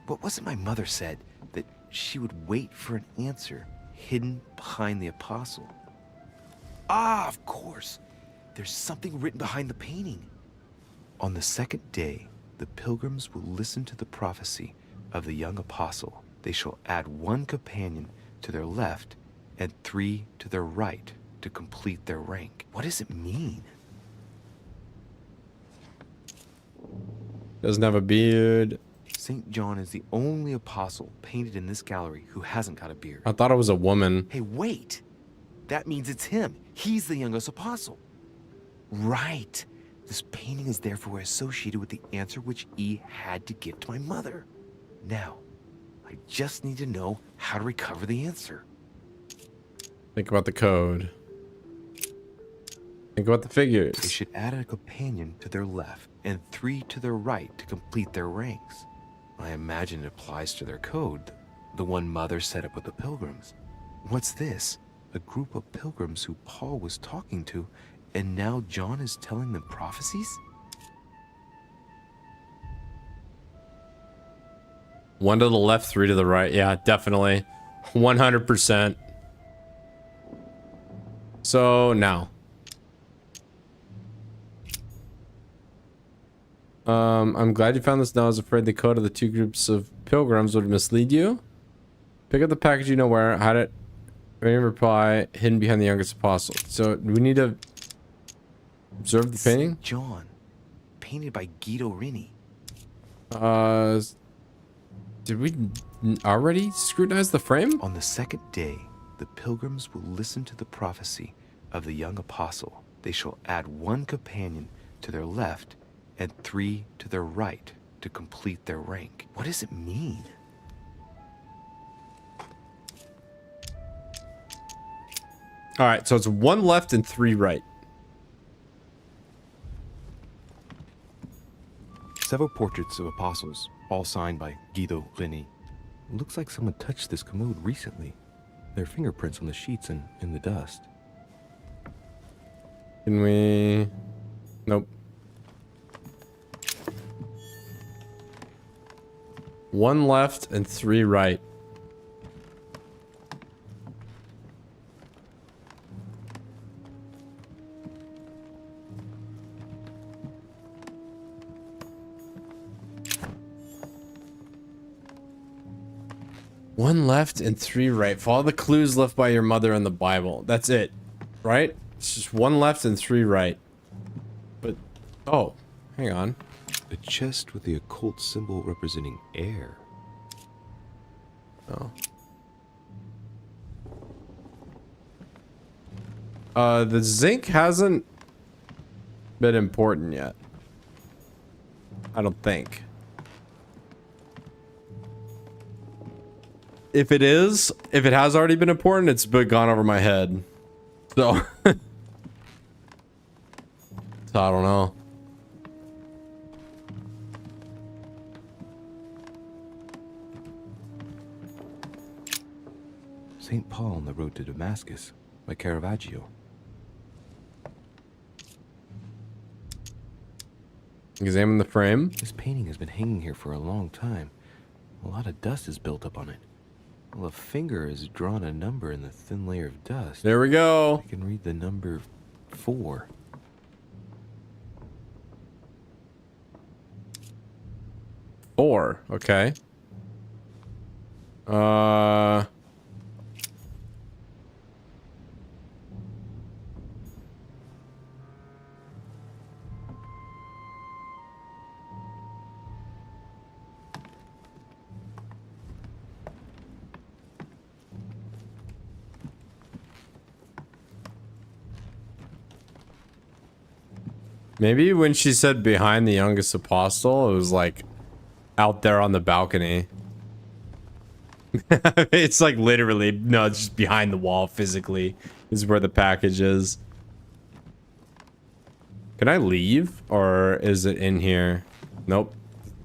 What was it my mother said? That she would wait for an answer hidden behind the apostle. Ah, of course. There's something written behind the painting. On the second day, the pilgrims will listen to the prophecy of the young apostle. They shall add one companion to their left and 3 to their right to complete their rank. What does it mean? Doesn't have a beard. St. John is the only apostle painted in this gallery who hasn't got a beard. I thought it was a woman. Hey, wait. That means it's him. He's the youngest apostle. Right. This painting is therefore associated with the answer which E had to give to my mother. Now, I just need to know how to recover the answer. Think about the code. Think about the figures. They should add a companion to their left and 3 to their right to complete their ranks. I imagine it applies to their code, the one Mother set up with the pilgrims. What's this? A group of pilgrims who Paul was talking to, and now John is telling them prophecies? 1 to the left, 3 to the right. Yeah, definitely. 100%. So now. I'm glad you found this. Now I was afraid the code of the two groups of pilgrims would mislead you. Pick up the package you know where. Hide it. Ready to reply. Hidden behind the youngest apostle. So we need to observe the painting. St. John, painted by Guido Rini. Did we already scrutinize the frame? On the second day, the pilgrims will listen to the prophecy of the young apostle. They shall add 1 companion to their left and 3 to their right to complete their rank. What does it mean? All right, so it's 1 left and 3 right. Several portraits of apostles, all signed by Guido Rini. Looks like someone touched this commode recently. There are fingerprints on the sheets and in the dust. Can we... Nope. 1 left and 3 right. One left and 3 right. Follow the clues left by your mother in the Bible. That's it, right? It's just 1 left and 3 right. But, oh, hang on. A chest with the occult symbol representing air. Oh. The zinc hasn't been important yet. I don't think. If it is, if it has already been important, it's been gone over my head. So, so I don't know. St. Paul on the Road to Damascus by Caravaggio. Examine the frame. This painting has been hanging here for a long time. A lot of dust is built up on it. Well, a finger has drawn a number in the thin layer of dust. There we go. I can read the number 4. Okay. Maybe when she said behind the youngest apostle, it was like out there on the balcony. It's like literally, no, it's just behind the wall physically is where the package is. Can I leave or is it in here? Nope.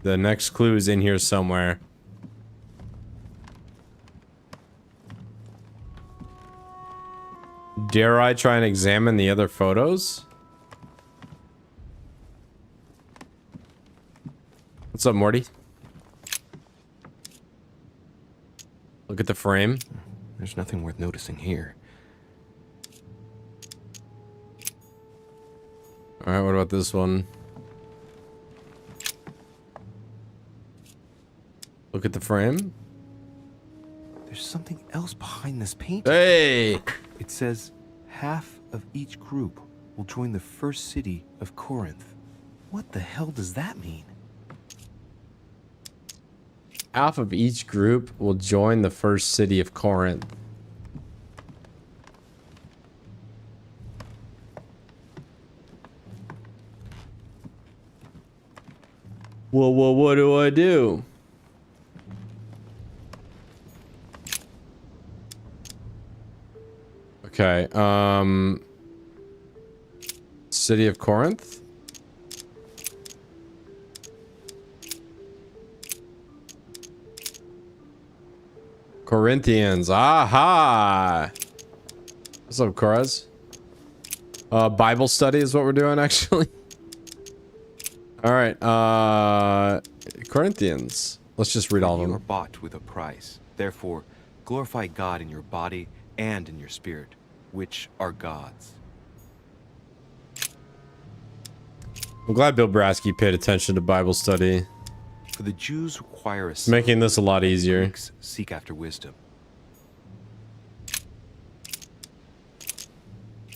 The next clue is in here somewhere. Dare I try and examine the other photos? What's up, Morty? Look at the frame. There's nothing worth noticing here. Alright, what about this one? Look at the frame. There's something else behind this painting. Hey! It says, half of each group will join the first city of Corinth. What the hell does that mean? Half of each group will join the first city of Corinth. Well, what do I do? Okay, City of Corinth? Corinthians. Aha! What's up, Korez? Bible study is what we're doing, actually. All right, Corinthians. Let's just read all of them. You are bought with a price. Therefore, glorify God in your body and in your spirit, which are God's. I'm glad Bill Brasky paid attention to Bible study. For the Jews require a It's making this a lot easier. Greeks seek after wisdom.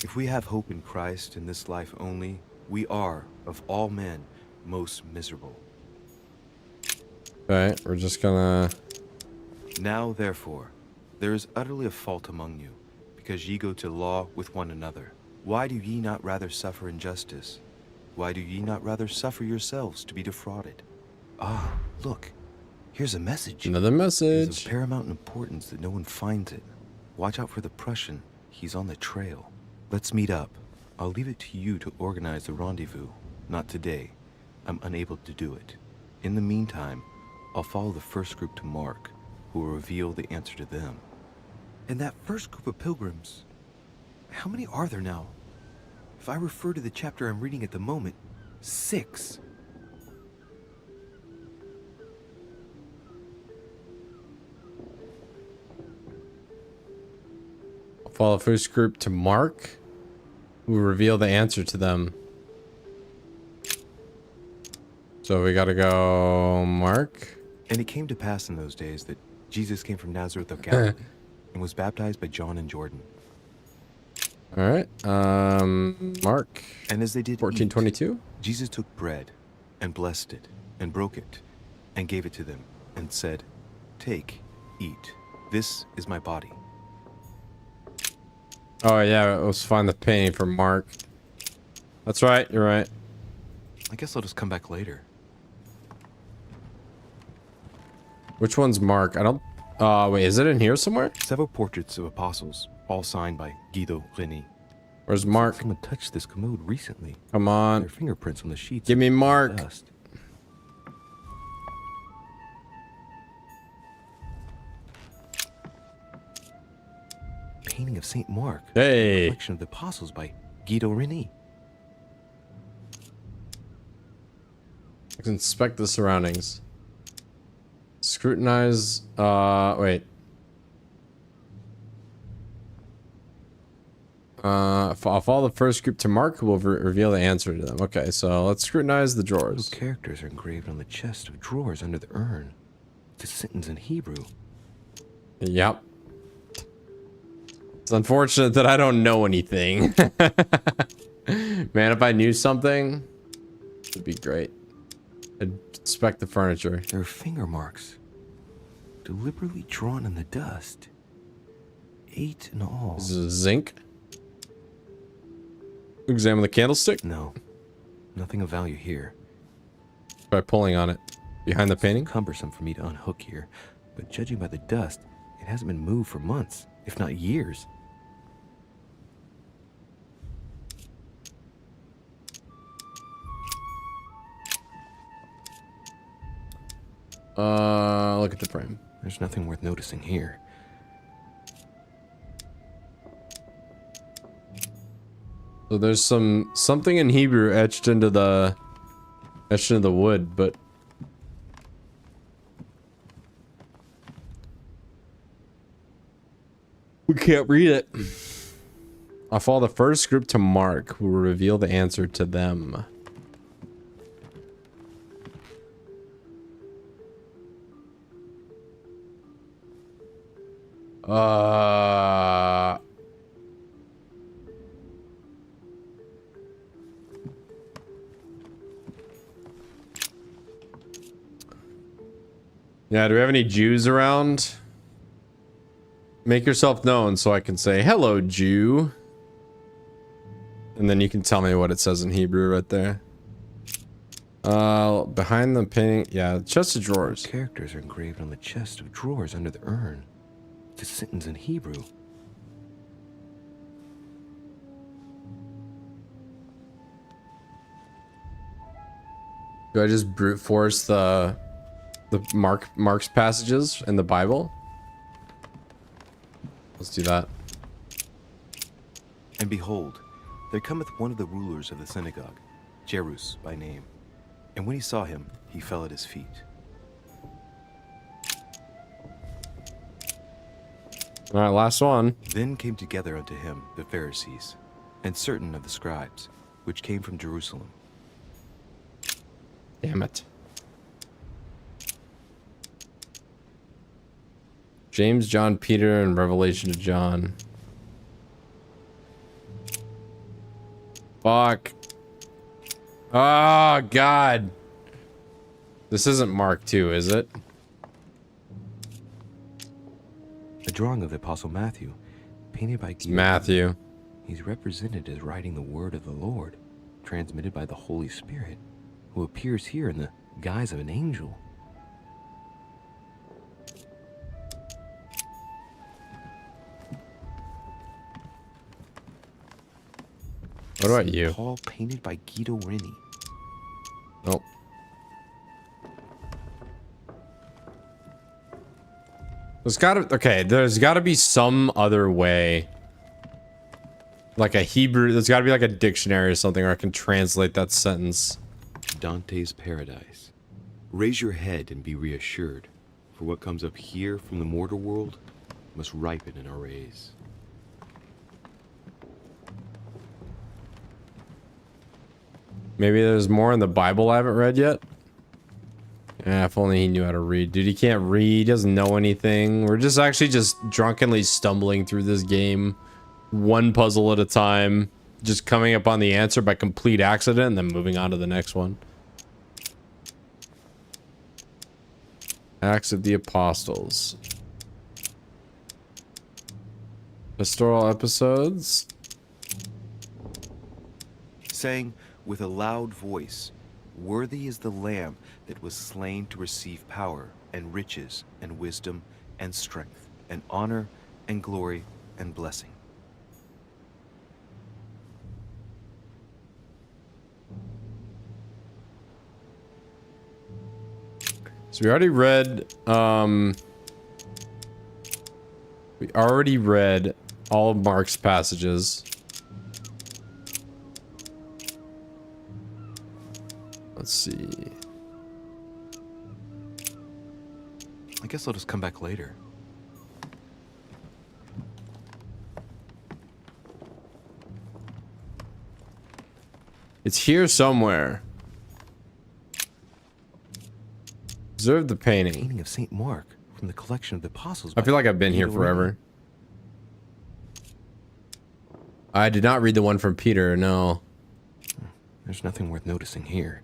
If we have hope in Christ in this life only, we are, of all men, most miserable. Okay, we're just gonna... Now, therefore, there is utterly a fault among you, because ye go to law with one another. Why do ye not rather suffer injustice? Why do ye not rather suffer yourselves to be defrauded? Ah, look, here's a message. Another It message. is of paramount importance that no one finds it. Watch out for the Prussian. He's on the trail. Let's meet up. I'll leave it to you to organize the rendezvous. Not today. I'm unable to do it. In the meantime, I'll follow the first group to Mark, who will reveal the answer to them. And that first group of pilgrims, how many are there now? If I refer to the chapter I'm reading at the moment, 6. Follow first group to Mark, who will reveal the answer to them. So we gotta go Mark. And it came to pass in those days that Jesus came from Nazareth of Galilee and was baptized by John in Jordan. All right, Mark. And as they did 14:22. Jesus took bread and blessed it and broke it and gave it to them and said, "Take, eat. This is my body." Oh yeah, let's find the painting for Mark. That's right, you're right. I guess I'll just come back later. Which one's Mark? I don't... wait, is it in here somewhere? Several portraits of apostles, all signed by Guido Reni. Where's Mark? Someone touched this commode recently. Come on. Their fingerprints on the sheets. Give me Mark. Dust. Painting of Saint Mark. Hey. Collection of the apostles by Guido Reni. Let's inspect the surroundings. Scrutinize, wait. I'll follow the first group to Mark, who will reveal the answer to them. Okay, so let's scrutinize the drawers. Those characters are engraved on the chest of drawers under the urn. It's a sentence in Hebrew. Yep. It's unfortunate that I don't know anything. Man, if I knew something, it'd be great. I'd inspect the furniture. There are finger marks, deliberately drawn in the dust. 8 in all. This is zinc. Examine the candlestick. No, nothing of value here. By pulling on it. Behind the painting? It's cumbersome for me to unhook here, but judging by the dust, it hasn't been moved for months, if not years. Look at the frame. There's nothing worth noticing here. So there's something in Hebrew etched into the wood, but we can't read it. I'll follow the first group to Mark, who will reveal the answer to them. Yeah, do we have any Jews around? Make yourself known so I can say, hello, Jew. And then you can tell me what it says in Hebrew right there. Behind the painting, yeah, chest of drawers. Characters are engraved on the chest of drawers under the urn. It's a sentence in Hebrew. Do I just brute force the Mark's passages in the Bible? Let's do that. And behold, there cometh one of the rulers of the synagogue, Jairus by name. And when he saw him, he fell at his feet. All right, last one. Then came together unto him the Pharisees, and certain of the scribes, which came from Jerusalem. Damn it. James, John, Peter, and Revelation of John. Fuck. Oh, God. This isn't Mark II, is it? A drawing of the Apostle Matthew, painted by Guido. Matthew. He's represented as writing the word of the Lord, transmitted by the Holy Spirit, who appears here in the guise of an angel. What about you? Paul, painted by Guido Reni. Nope. There's gotta be some other way. Like a Hebrew, there's gotta be like a dictionary or something where I can translate that sentence. Dante's Paradise. Raise your head and be reassured, for what comes up here from the mortal world must ripen in our rays. Maybe there's more in the Bible I haven't read yet. Yeah, if only he knew how to read. Dude, he can't read, he doesn't know anything. We're just actually just drunkenly stumbling through this game. One puzzle at a time. Just coming up on the answer by complete accident and then moving on to the next one. Acts of the Apostles. Pastoral episodes. Saying with a loud voice, "Worthy is the Lamb that was slain to receive power and riches and wisdom and strength and honor and glory and blessing." So we already read all of Mark's passages. Let's see. I guess I'll just come back later. It's here somewhere. Observe the painting. Painting of Saint Mark from the collection of the Apostles. I feel like I've been here forever. I did not read the one from Peter, no. There's nothing worth noticing here.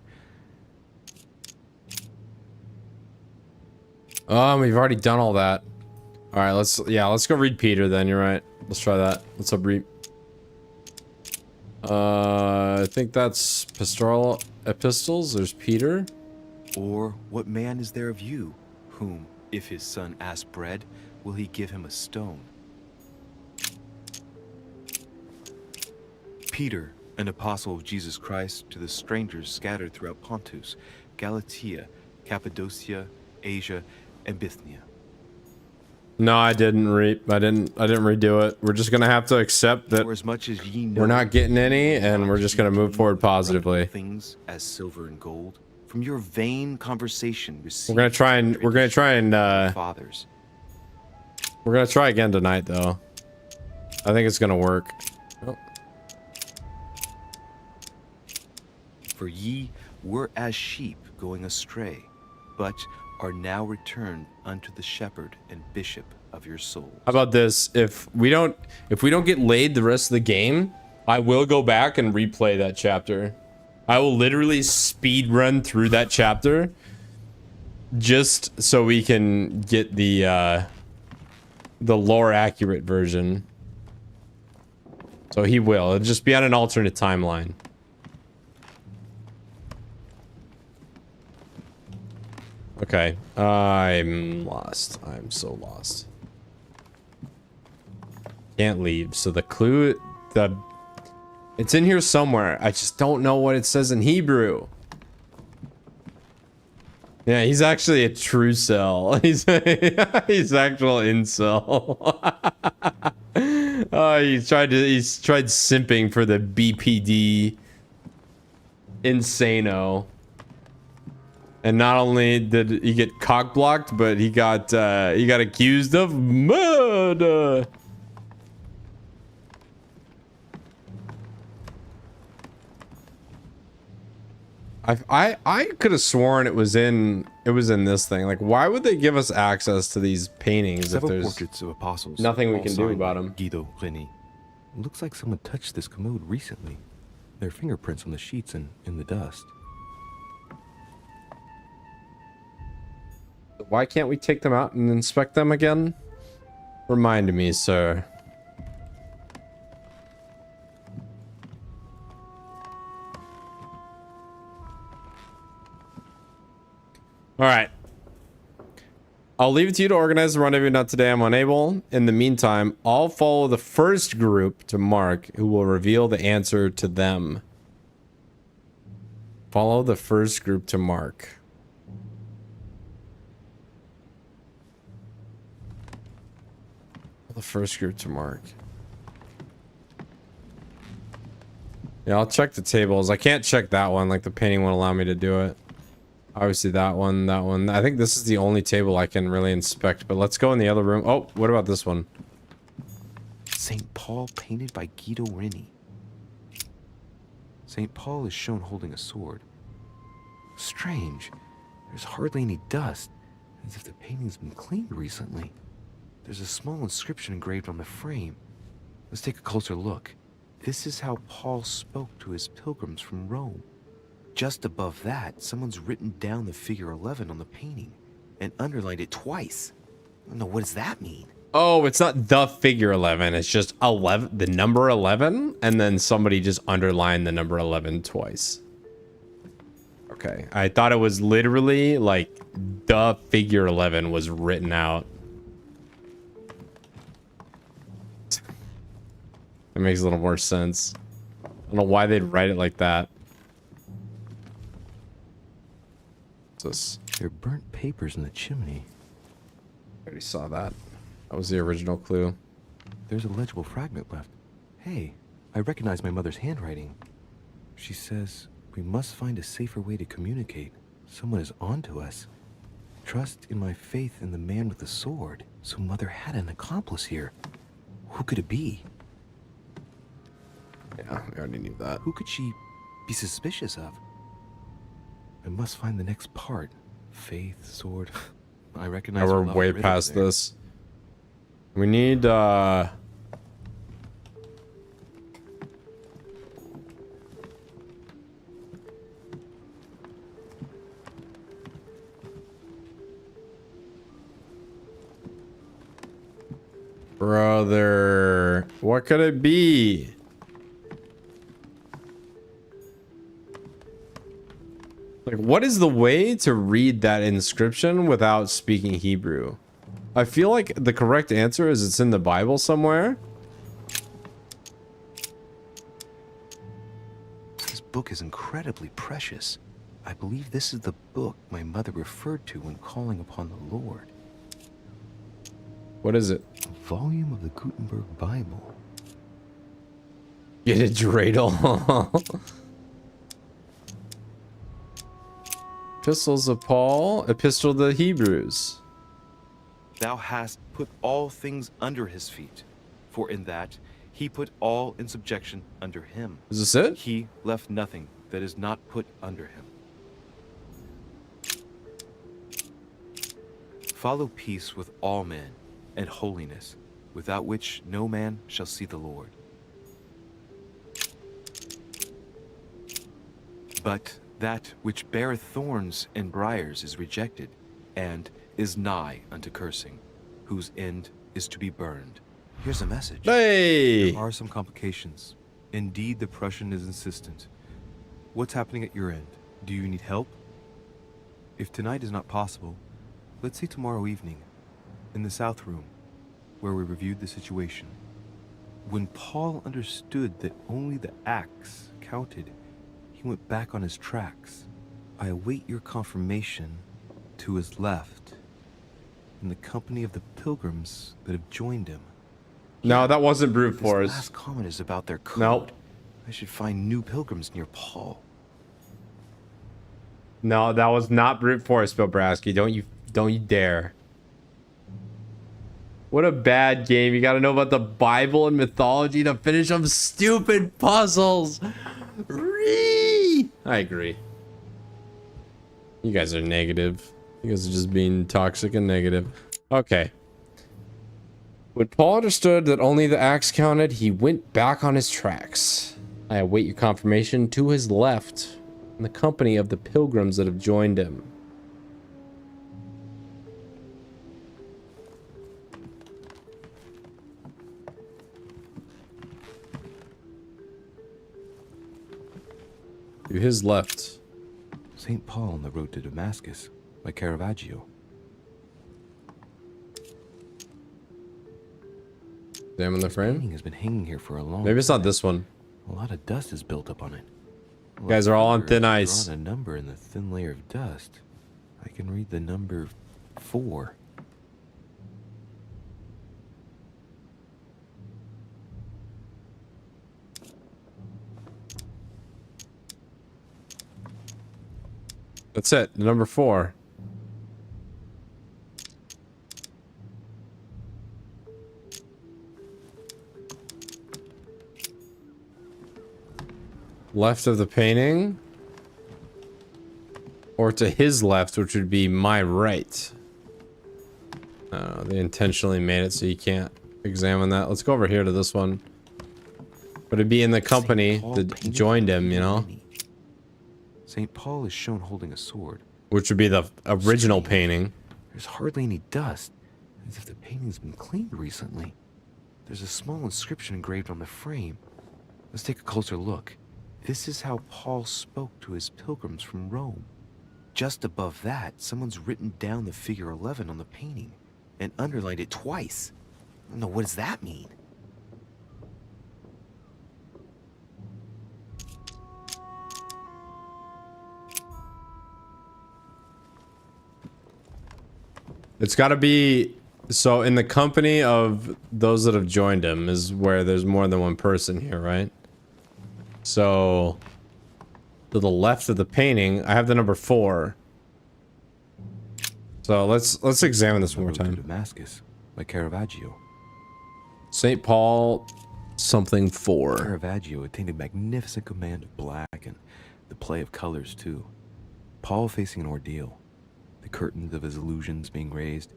We've already done all that. All right, let's go read Peter then. You're right. Let's try that. What's up, Reap? I think that's pastoral epistles. There's Peter. Or what man is there of you, whom, if his son asks bread, will he give him a stone? Peter, an apostle of Jesus Christ, to the strangers scattered throughout Pontus, Galatia, Cappadocia, Asia, and Bithynia. No, I didn't redo it. We're just gonna have to accept that For as much as ye know, we're not getting any, and we're just gonna move forward positively. things as silver and gold, from your vain conversation We're gonna try and fathers. We're gonna try again tonight, though. I think it's gonna work. Oh. For ye were as sheep going astray, but are now returned unto the shepherd and bishop of your souls. How about this? If we don't get laid the rest of the game, I will go back and replay that chapter. I will literally speed run through that chapter just so we can get the lore accurate version. So he will. It'll just be on an alternate timeline. Okay, I'm lost. I'm so lost. Can't leave. So the clue, it's in here somewhere. I just don't know what it says in Hebrew. Yeah, he's actually a true cell. He's actual incel. Oh, he's tried simping for the BPD insano. And not only did he get cock blocked, but he got accused of murder. I could have sworn it was in this thing. Like, why would they give us access to these paintings if Several there's portraits of apostles. nothing we all can do signed about by them? Guido Reni. Looks like someone touched this commode recently. There are fingerprints on the sheets and in the dust. Why can't we take them out and inspect them again? Remind me, sir. All right. I'll leave it to you to organize the rendezvous. Not today, I'm unable. In the meantime, I'll follow the first group to Mark, who will reveal the answer to them. Follow the first group to Mark. The first group to Mark. Yeah, I'll check the tables. I can't check that one. Like, the painting won't allow me to do it. Obviously, that one, that one. I think this is the only table I can really inspect. But let's go in the other room. Oh, what about this one? St. Paul painted by Guido Reni. St. Paul is shown holding a sword. Strange. There's hardly any dust, as if the painting's been cleaned recently. There's a small inscription engraved on the frame. Let's take a closer look. This is how Paul spoke to his pilgrims from Rome. Just above that, someone's written down the figure 11 on the painting and underlined it twice. I don't know, what does that mean? Oh, it's not the figure 11. It's just 11, the number 11, and then somebody just underlined the number 11 twice. Okay, I thought it was literally like the figure 11 was written out. It makes a little more sense. I don't know why they'd write it like that. What's this? There are burnt papers in the chimney. I already saw that. That was the original clue. There's a legible fragment left. Hey, I recognize my mother's handwriting. She says, we must find a safer way to communicate. Someone is onto us. Trust in my faith in the man with the sword. So Mother had an accomplice here. Who could it be? Yeah, we already knew that. Who could she be suspicious of? I must find the next part. Faith, sword. I recognize. We're way past this. We need brother. What could it be? Like, what is the way to read that inscription without speaking Hebrew? I feel like the correct answer is it's in the Bible somewhere. This book is incredibly precious. I believe this is the book my mother referred to when calling upon the Lord. What is it? A volume of the Gutenberg Bible. Get a dreidel. Epistles of Paul, Epistle to the Hebrews. Thou hast put all things under his feet, for in that he put all in subjection under him. Is this it? He left nothing that is not put under him. Follow peace with all men, and holiness, without which no man shall see the Lord. But that which beareth thorns and briars is rejected, and is nigh unto cursing, whose end is to be burned. Here's a message. Hey! There are some complications. Indeed, the Prussian is insistent. What's happening at your end? Do you need help? If tonight is not possible, let's see tomorrow evening, in the South Room, where we reviewed the situation. When Paul understood that only the axe counted, he went back on his tracks. I await your confirmation to his left, in the company of the pilgrims that have joined him. No, that wasn't brute force. This last comment is about their code. Nope. I should find new pilgrims near Paul. No, that was not brute force, Bill Brasky. Don't you dare. What a bad game. You gotta know about the Bible and mythology to finish some stupid puzzles. I agree. You guys are negative. You guys are just being toxic and negative. Okay. When Paul understood that only the axe counted, he went back on his tracks. I await your confirmation to his left, in the company of the pilgrims that have joined him. To his left. St. Paul on the road to Damascus by Caravaggio. Examine the frame. Painting has been hanging here for a long Maybe it's not time. this one. A lot of dust is built up on it. You guys are all on thin ice. Drawn a number in the thin layer of dust. I can read the number 4. That's it. Number 4. Left of the painting. Or to his left, which would be my right. They intentionally made it so you can't examine that. Let's go over here to this one. But it'd be in the company that joined him, you know? St. Paul is shown holding a sword. Which would be the original painting. There's hardly any dust, as if the painting's been cleaned recently. There's a small inscription engraved on the frame. Let's take a closer look. This is how Paul spoke to his pilgrims from Rome. Just above that, someone's written down the figure 11 on the painting and underlined it twice. No, what does that mean? It's got to be... So in the company of those that have joined him is where there's more than one person here, right? So to the left of the painting, I have the number 4. So let's examine this one more time. Damascus by Caravaggio. St. Paul something 4. Caravaggio attained a magnificent command of black and the play of colors too. Paul facing an ordeal, the curtains of his illusions being raised,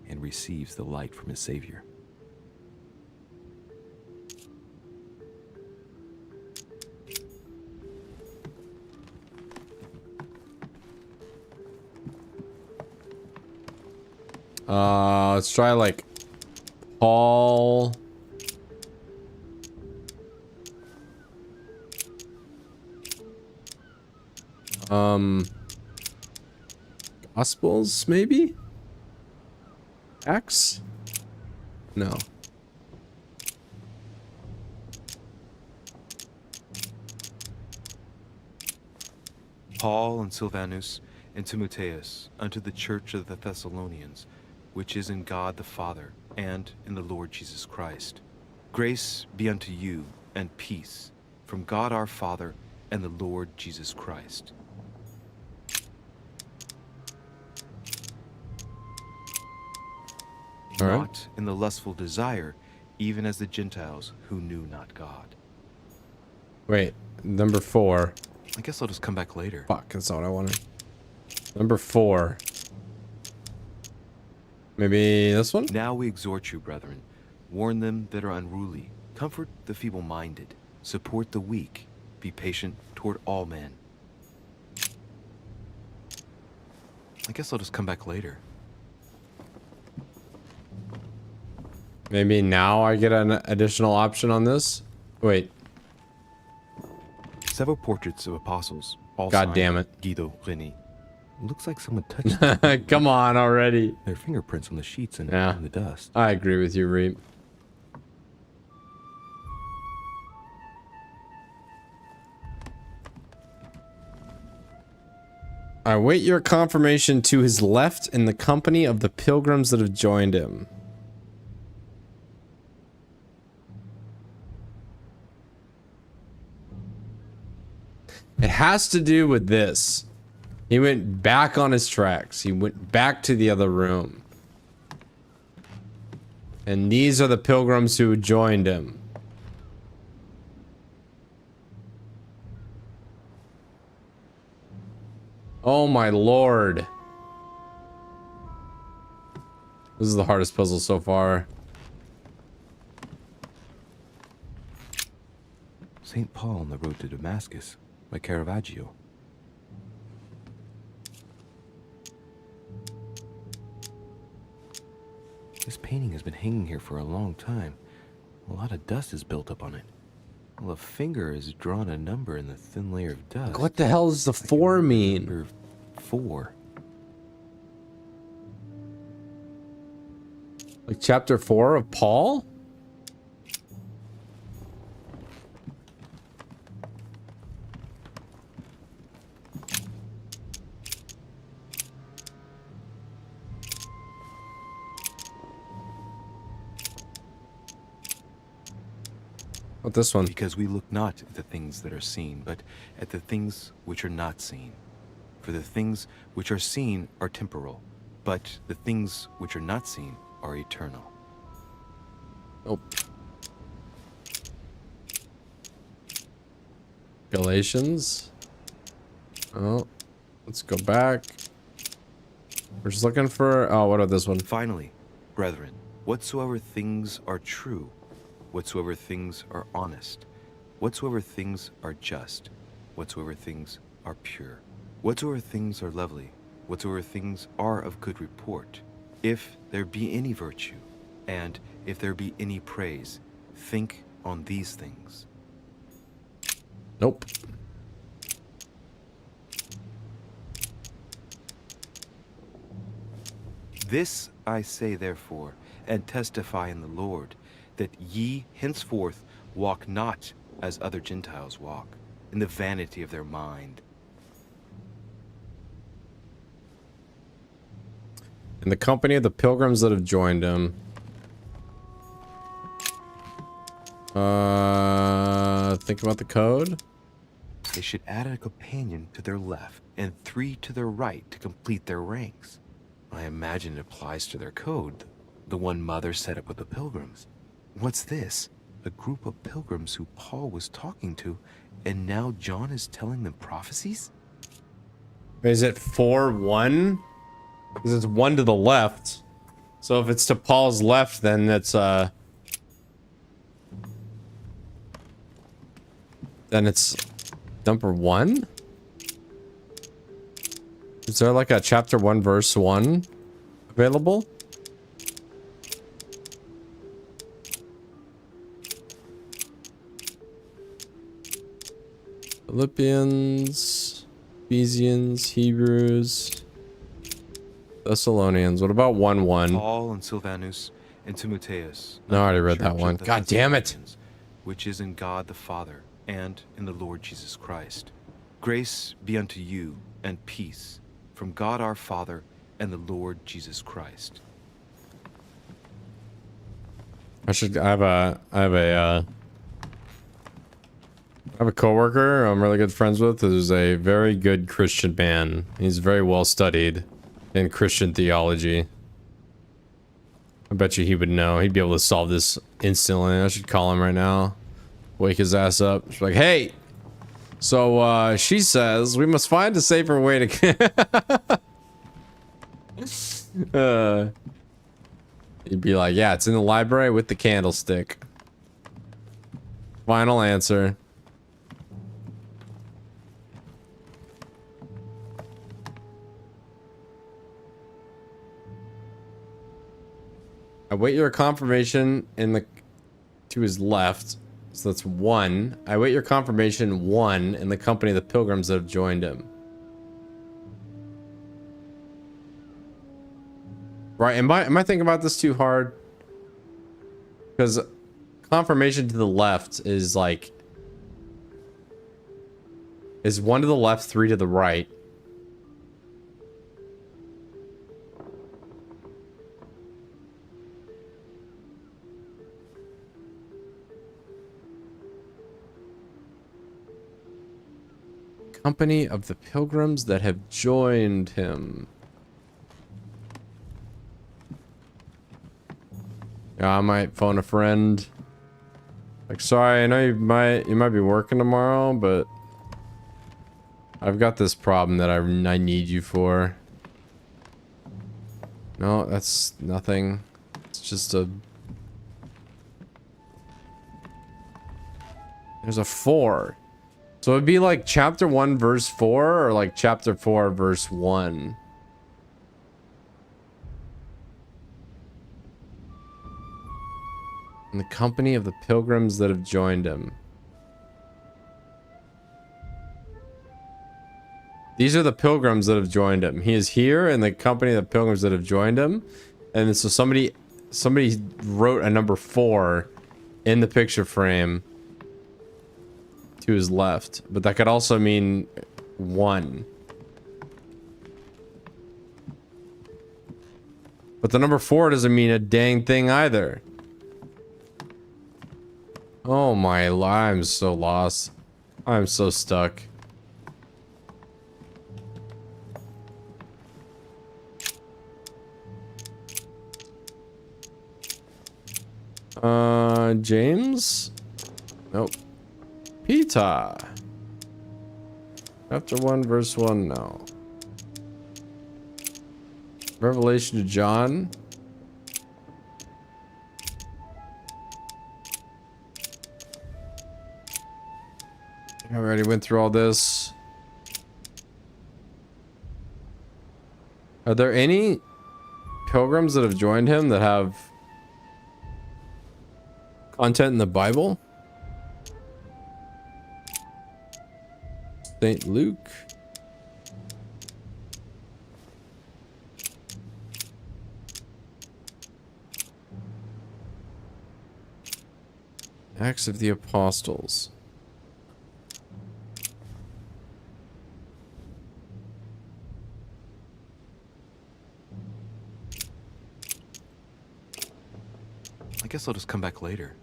and receives the light from his Savior. Let's try like Paul. Gospels, maybe? Acts? No. Paul and Silvanus and Timotheus unto the church of the Thessalonians, which is in God the Father and in the Lord Jesus Christ. Grace be unto you and peace from God our Father and the Lord Jesus Christ. All right. Not in the lustful desire, even as the Gentiles who knew not God. Wait, number 4. I guess I'll just come back later. Fuck, that's not what I wanted. Number 4. Maybe this one? Now we exhort you, brethren, warn them that are unruly, comfort the feeble-minded, support the weak, be patient toward all men. I guess I'll just come back later. Maybe now I get an additional option on this? Wait. Several portraits of apostles, all God signed damn it. Guido Reni. Looks like someone touched them. Come on already. Their fingerprints on the sheets and Yeah. in the dust. I agree with you, Reap. I wait your confirmation to his left in the company of the pilgrims that have joined him. It has to do with this. He went back on his tracks. He went back to the other room. And these are the pilgrims who joined him. Oh my lord. This is the hardest puzzle so far. St. Paul on the road to Damascus by Caravaggio. This painting has been hanging here for a long time. A lot of dust is built up on it. Well, a finger has drawn a number in the thin layer of dust. What the hell does the 4 mean? Number 4. Like chapter 4 of Paul? What this one? Because we look not at the things that are seen, but at the things which are not seen. For the things which are seen are temporal, but the things which are not seen are eternal. Oh. Galatians. Oh, let's go back. We're just looking for, oh, what about this one? Finally, brethren, whatsoever things are true, whatsoever things are honest, whatsoever things are just, whatsoever things are pure, whatsoever things are lovely, whatsoever things are of good report, if there be any virtue, and if there be any praise, think on these things. Nope. This I say therefore, and testify in the Lord, that ye henceforth walk not as other Gentiles walk, in the vanity of their mind. In the company of the pilgrims that have joined him. Think about the code. They should add a companion to their left and 3 to their right to complete their ranks. I imagine it applies to their code, the one Mother set up with the pilgrims. What's this? A group of pilgrims who Paul was talking to, and now John is telling them prophecies? Is it 4-1? Because it's 1 to the left. So if it's to Paul's left, then it's number 1? Is there like a chapter 1 verse 1 available? Philippians, Ephesians, Hebrews, Thessalonians. What about 1-1? Paul and Silvanus and Timotheus. No, I already read that one. God damn it. Which is in God the Father and in the Lord Jesus Christ. Grace be unto you and peace from God our Father and the Lord Jesus Christ. I have a coworker I'm really good friends with who's a very good Christian man. He's very well studied in Christian theology. I bet you he would know. He'd be able to solve this instantly. I should call him right now. Wake his ass up. She's like, hey, so she says we must find a safer way to he'd be like, yeah, it's in the library with the candlestick. Final answer. Await your confirmation to his left. So that's 1. I await your confirmation 1 in the company of the pilgrims that have joined him. Right, am I thinking about this too hard? Because confirmation to the left is like... is 1 to the left, 3 to the right. Company of the pilgrims that have joined him. Yeah, I might phone a friend. Like, sorry, I know you might be working tomorrow, but I've got this problem that I need you for. No, that's nothing. It's just a... There's a 4. So it'd be like chapter 1 verse 4 or like chapter 4 verse 1. In the company of the pilgrims that have joined him. These are the pilgrims that have joined him. He is here in the company of the pilgrims that have joined him. And so somebody wrote a number 4 in the picture frame to his left. But that could also mean 1. But the number 4 doesn't mean a dang thing either. Oh my, I'm so lost. I'm so stuck. James? Nope. Peter. Chapter 1, verse 1, no. Revelation to John. I already went through all this. Are there any pilgrims that have joined him that have content in the Bible? St. Luke. Acts of the Apostles. I guess I'll just come back later.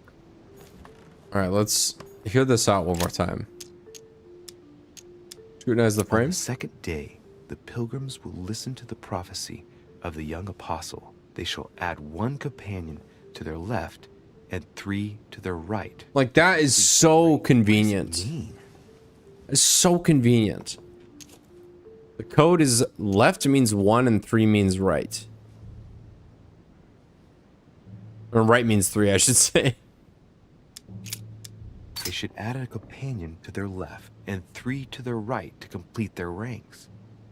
All right, let's hear this out one more time. Scrutinize the frame. On the second day, the pilgrims will listen to the prophecy of the young apostle. They shall add 1 companion to their left and 3 to their right. Like, that is so convenient. It's so convenient. The code is left means 1 and 3 means right. Or right means 3, I should say. They should add a companion to their left and 3 to their right to complete their ranks.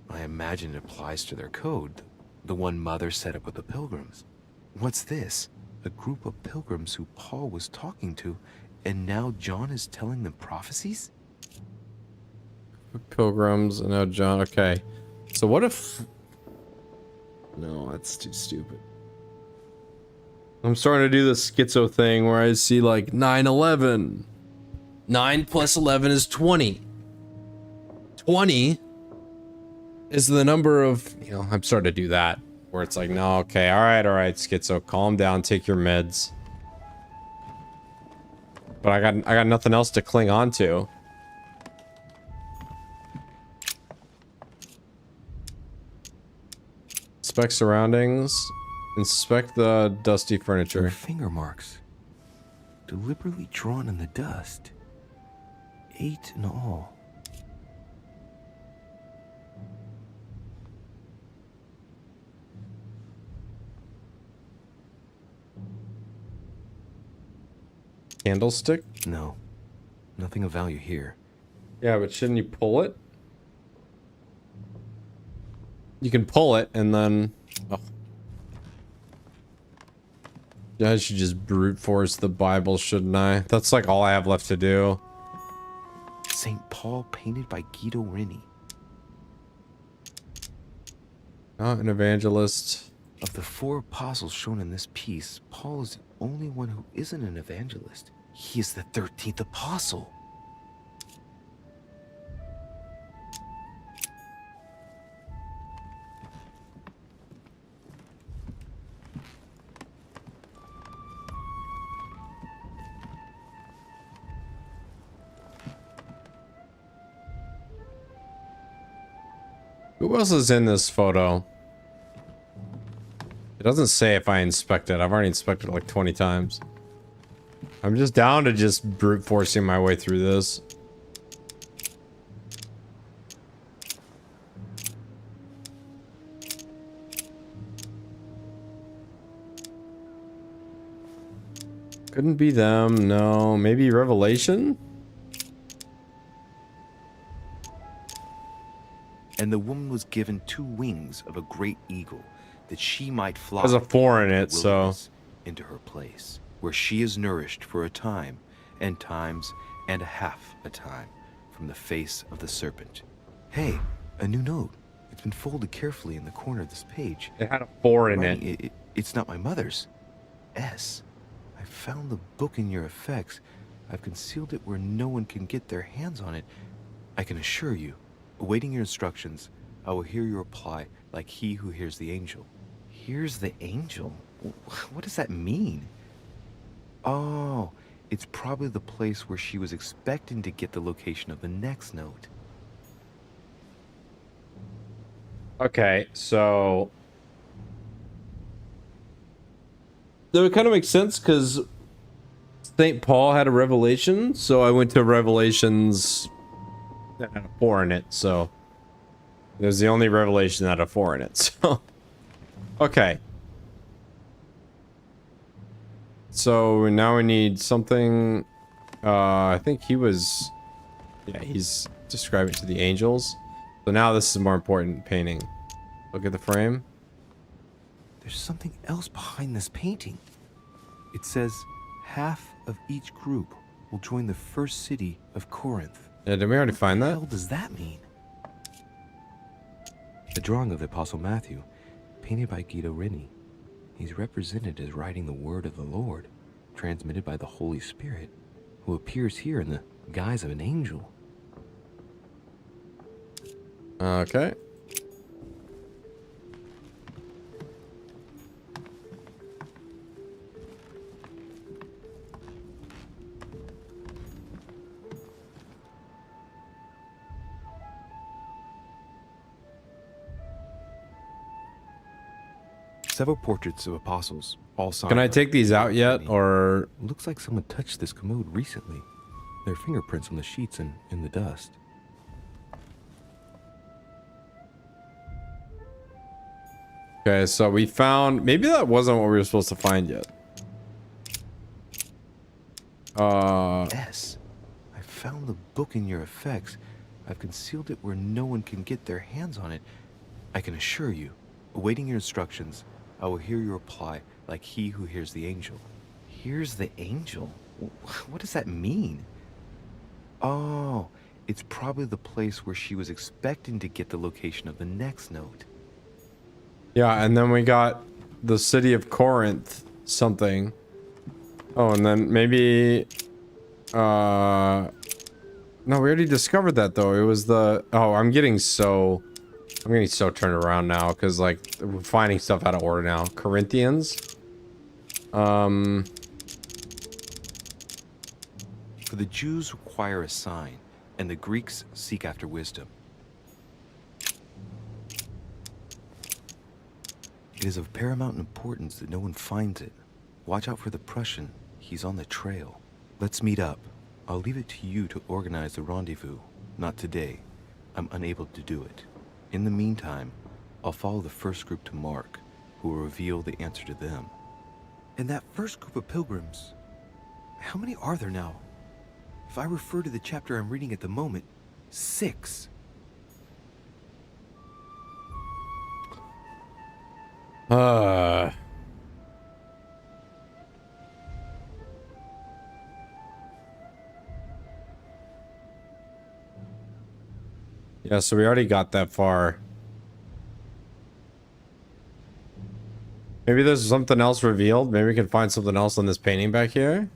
I imagine it applies to their code, the one Mother set up with the pilgrims. What's this? A group of pilgrims who Paul was talking to, and now John is telling them prophecies? Pilgrims, and now John. Okay. So what if... No, that's too stupid. I'm starting to do the schizo thing where I see like 9/11. 9 plus 11 is 20. 20 is the number of, you know, I'm starting to do that. Where it's like, no, okay, all right, schizo, calm down, take your meds. But I got nothing else to cling on to. Inspect surroundings. Inspect the dusty furniture. Their finger marks. Deliberately drawn in the dust. 8 in all. Candlestick? No. Nothing of value here. Yeah, but shouldn't you pull it? You can pull it and then... Oh. I should just brute force the Bible, shouldn't I? That's like all I have left to do. St. Paul painted by Guido Reni. Not an evangelist. Of the 4 apostles shown in this piece, Paul is the only one who isn't an evangelist. He is the 13th apostle. Who else is in this photo? It doesn't say if I inspect it. I've already inspected it like 20 times. I'm just down to just brute forcing my way through this. Couldn't be them. No, maybe Revelation? And the woman was given 2 wings of a great eagle, that she might fly. There's a 4 in the it, so wilderness into her place, where she is nourished for a time, and times, and a half a time, from the face of the serpent. Hey, a new note. It's been folded carefully in the corner of this page. it had a 4 in it. Writing, it's not my mother's. S. I found the book in your effects. I've concealed it where no one can get their hands on it. I can assure you, awaiting your instructions, I will hear your reply like he who hears the angel. Hears the angel? What does that mean? Oh, it's probably the place where she was expecting to get the location of the next note. Okay, so that would kind of make sense because St. Paul had a revelation, so I went to Revelations that had a 4 in it, so it was the only revelation that had a 4 in it, so okay. So now we need something, I think he was, yeah, he's describing to the angels. So now this is a more important painting. Look at the frame. There's something else behind this painting. It says, half of each group will join the first city of Corinth. Yeah, did we already find that? What the hell does that mean? A drawing of the Apostle Matthew, painted by Guido Reni. He's represented as writing the word of the Lord, transmitted by the Holy Spirit, who appears here in the guise of an angel. Okay. Several portraits of apostles, all signed. Can I by take these out yet, Reni. or? Looks like someone touched this commode recently. There are fingerprints on the sheets and in the dust. Okay, so we found, maybe that wasn't what we were supposed to find yet. S. I found the book in your effects. I've concealed it where no one can get their hands on it. I can assure you, awaiting your instructions, I will hear your reply like he who hears the angel. Hears the angel? What does that mean? Oh, it's probably the place where she was expecting to get the location of the next note. Yeah, and then we got the city of Corinth something. Oh, and then maybe no, we already discovered that though. It was the, oh, I'm getting so turned around now because like we're finding stuff out of order now. Corinthians. For the Jews require a sign, and the Greeks seek after wisdom. It is of paramount importance that no one finds it. Watch out for the Prussian. He's on the trail. Let's meet up. I'll leave it to you to organize the rendezvous. Not today. I'm unable to do it. In the meantime, I'll follow the first group to Mark, who will reveal the answer to them. And that first group of pilgrims, how many are there now? If I refer to the chapter I'm reading at the moment, 6. Yeah, so we already got that far. Maybe there's something else revealed. Maybe we can find something else on this painting back here.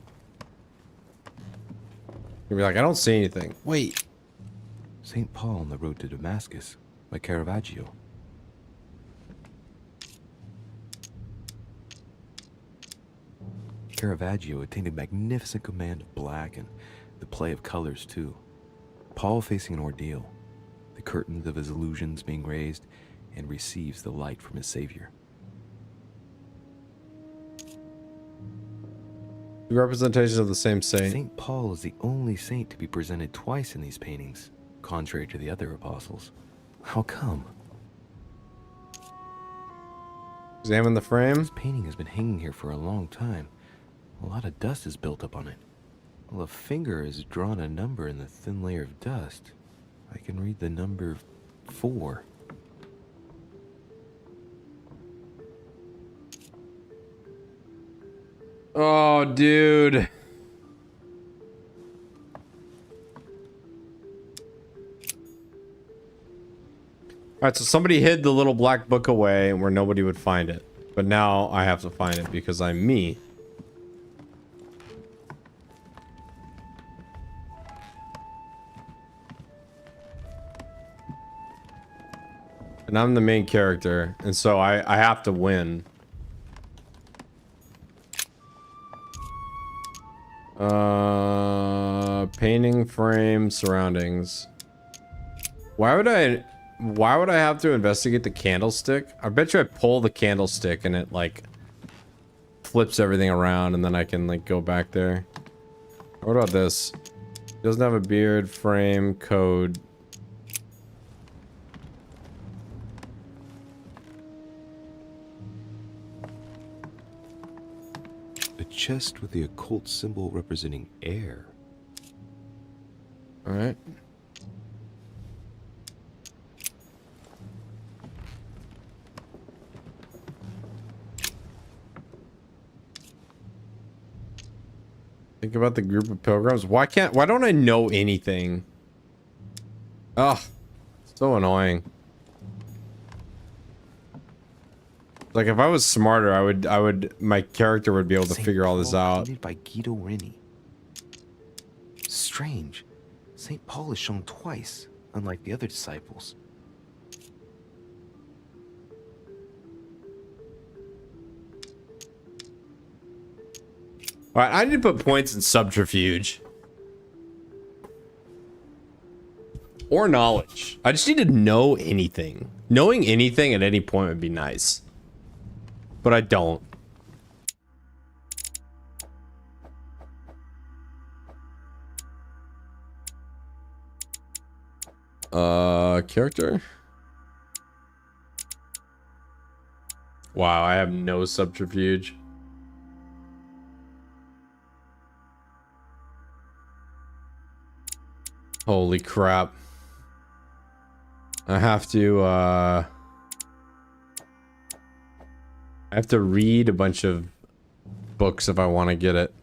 You'll be like, I don't see anything. Wait. St. Paul on the road to Damascus by Caravaggio. Caravaggio attained a magnificent command of black and the play of colors too. Paul facing an ordeal, the curtains of his illusions being raised, and receives the light from his Savior. The representations of the same saint. St. Paul is the only saint to be presented twice in these paintings, contrary to the other apostles. How come? Examine the frame. This painting has been hanging here for a long time. A lot of dust is built up on it. Well, a finger has drawn a number in the thin layer of dust. I can read the number 4. Oh, dude. Alright, so somebody hid the little black book away where nobody would find it. But now I have to find it because I'm me. And I'm the main character, and so I have to win. Painting frame surroundings. Why would I have to investigate the candlestick? I bet you I pull the candlestick and it like flips everything around and then I can like go back there. What about this? Doesn't have a beard, frame, code. A chest with the occult symbol representing air. All right. Think about the group of pilgrims. Why don't I know anything? Ugh. So annoying. Like if I was smarter, my character would be able to figure all this out. Painted by Guido Reni. Strange. St. Paul is shown twice, unlike the other disciples. All right, I need to put points in subterfuge. Or knowledge. I just need to know anything. Knowing anything at any point would be nice. But I don't. Character? Wow, I have no subterfuge. Holy crap. I have to read a bunch of books if I want to get it.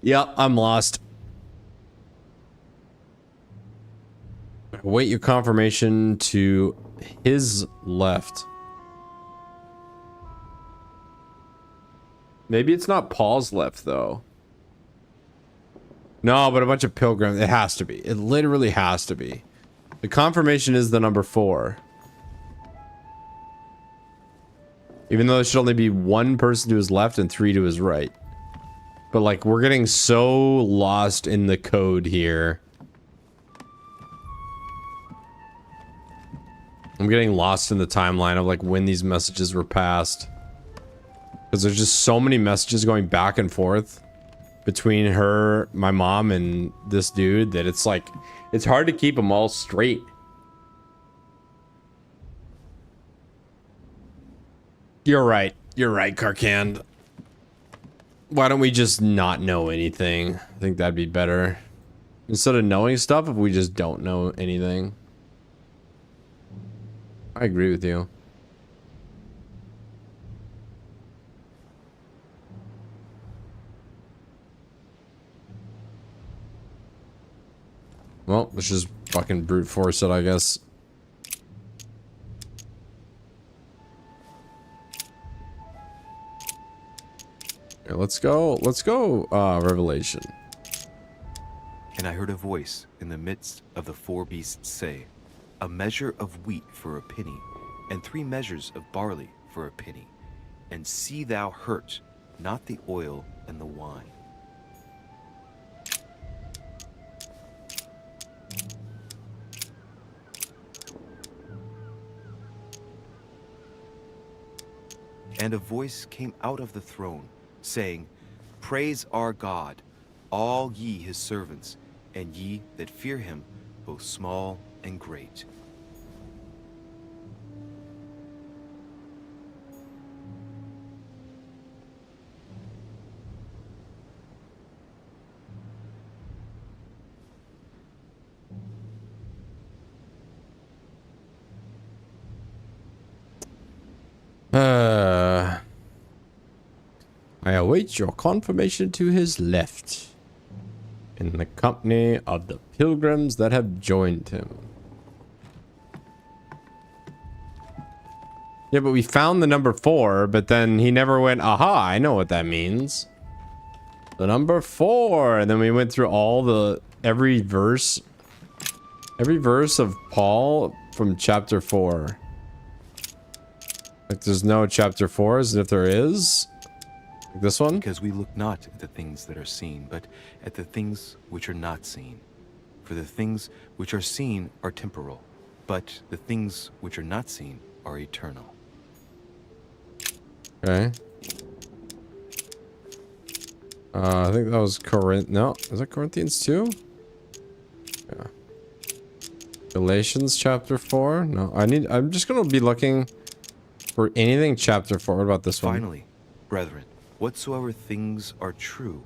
Yep, I'm lost. Wait your confirmation to his left. Maybe it's not Paul's left, though. No, but a bunch of pilgrims. It has to be. It literally has to be. The confirmation is the number 4. Even though there should only be 1 person to his left and 3 to his right. But, like, we're getting so lost in the code here. I'm getting lost in the timeline of, like, when these messages were passed. Because there's just so many messages going back and forth between her, my mom, and this dude that it's like, it's hard to keep them all straight. You're right. You're right, Karkand. Why don't we just not know anything? I think that'd be better. Instead of knowing stuff, if we just don't know anything. I agree with you. Well, let's just fucking brute force it, I guess. Here, let's go, Revelation. And I heard a voice in the midst of the 4 beasts say, a measure of wheat for a penny, and 3 measures of barley for a penny. And see thou hurt not the oil and the wine. And a voice came out of the throne, saying, praise our God, all ye his servants, and ye that fear him, both small and great. I await your confirmation to his left, in the company of the pilgrims that have joined him. Yeah, but we found the number 4, but then he never went, aha, I know what that means. The number 4, and then we went through every verse of Paul from chapter 4. Like there's no chapter 4s, and if there is, like this one. Because we look not at the things that are seen, but at the things which are not seen. For the things which are seen are temporal, but the things which are not seen are eternal. Okay. I think that was No, is that Corinthians 2? Yeah. Galatians chapter 4? No, I'm just gonna be looking for anything chapter 4. What about this one? Finally, brethren, whatsoever things are true,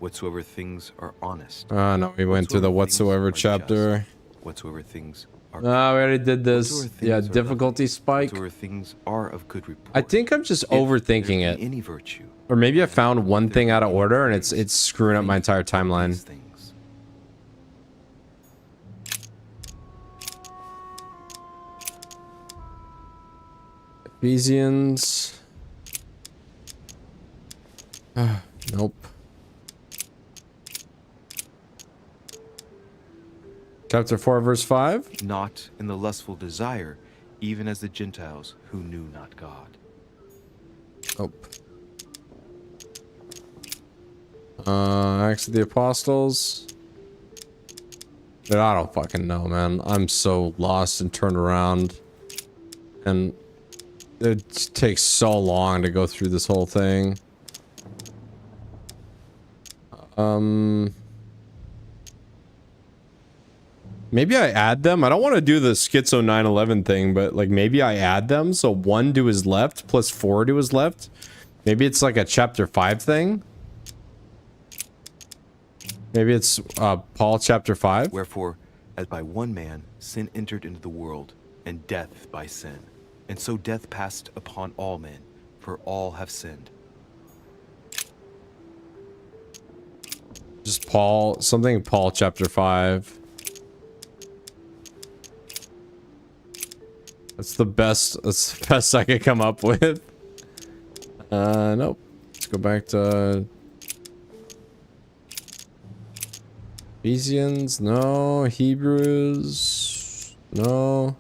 whatsoever things are honest. No, we went through the whatsoever chapter. Just, whatsoever things are we already did this. Yeah, difficulty spike. Whatsoever things are of good report. I think I'm just overthinking it. Any virtue. Or maybe I found one thing out of order and it's screwing up my entire timeline. Ephesians. Nope. Chapter 4, verse 5. Not in the lustful desire, even as the Gentiles who knew not God. Nope. Acts of the Apostles. But I don't fucking know, man. I'm so lost and turned around. And it takes so long to go through this whole thing. Maybe I add them. I don't want to do the schizo 911 thing, but like maybe I add them. So 1 to his left plus 4 to his left. Maybe it's like a chapter 5 thing. Maybe it's Paul chapter 5. Wherefore, as by one man sin entered into the world, and death by sin. And so death passed upon all men, for all have sinned. Just Paul, something Paul chapter 5. That's the best I could come up with. Nope. Let's go back to Ephesians, no. Hebrews, no.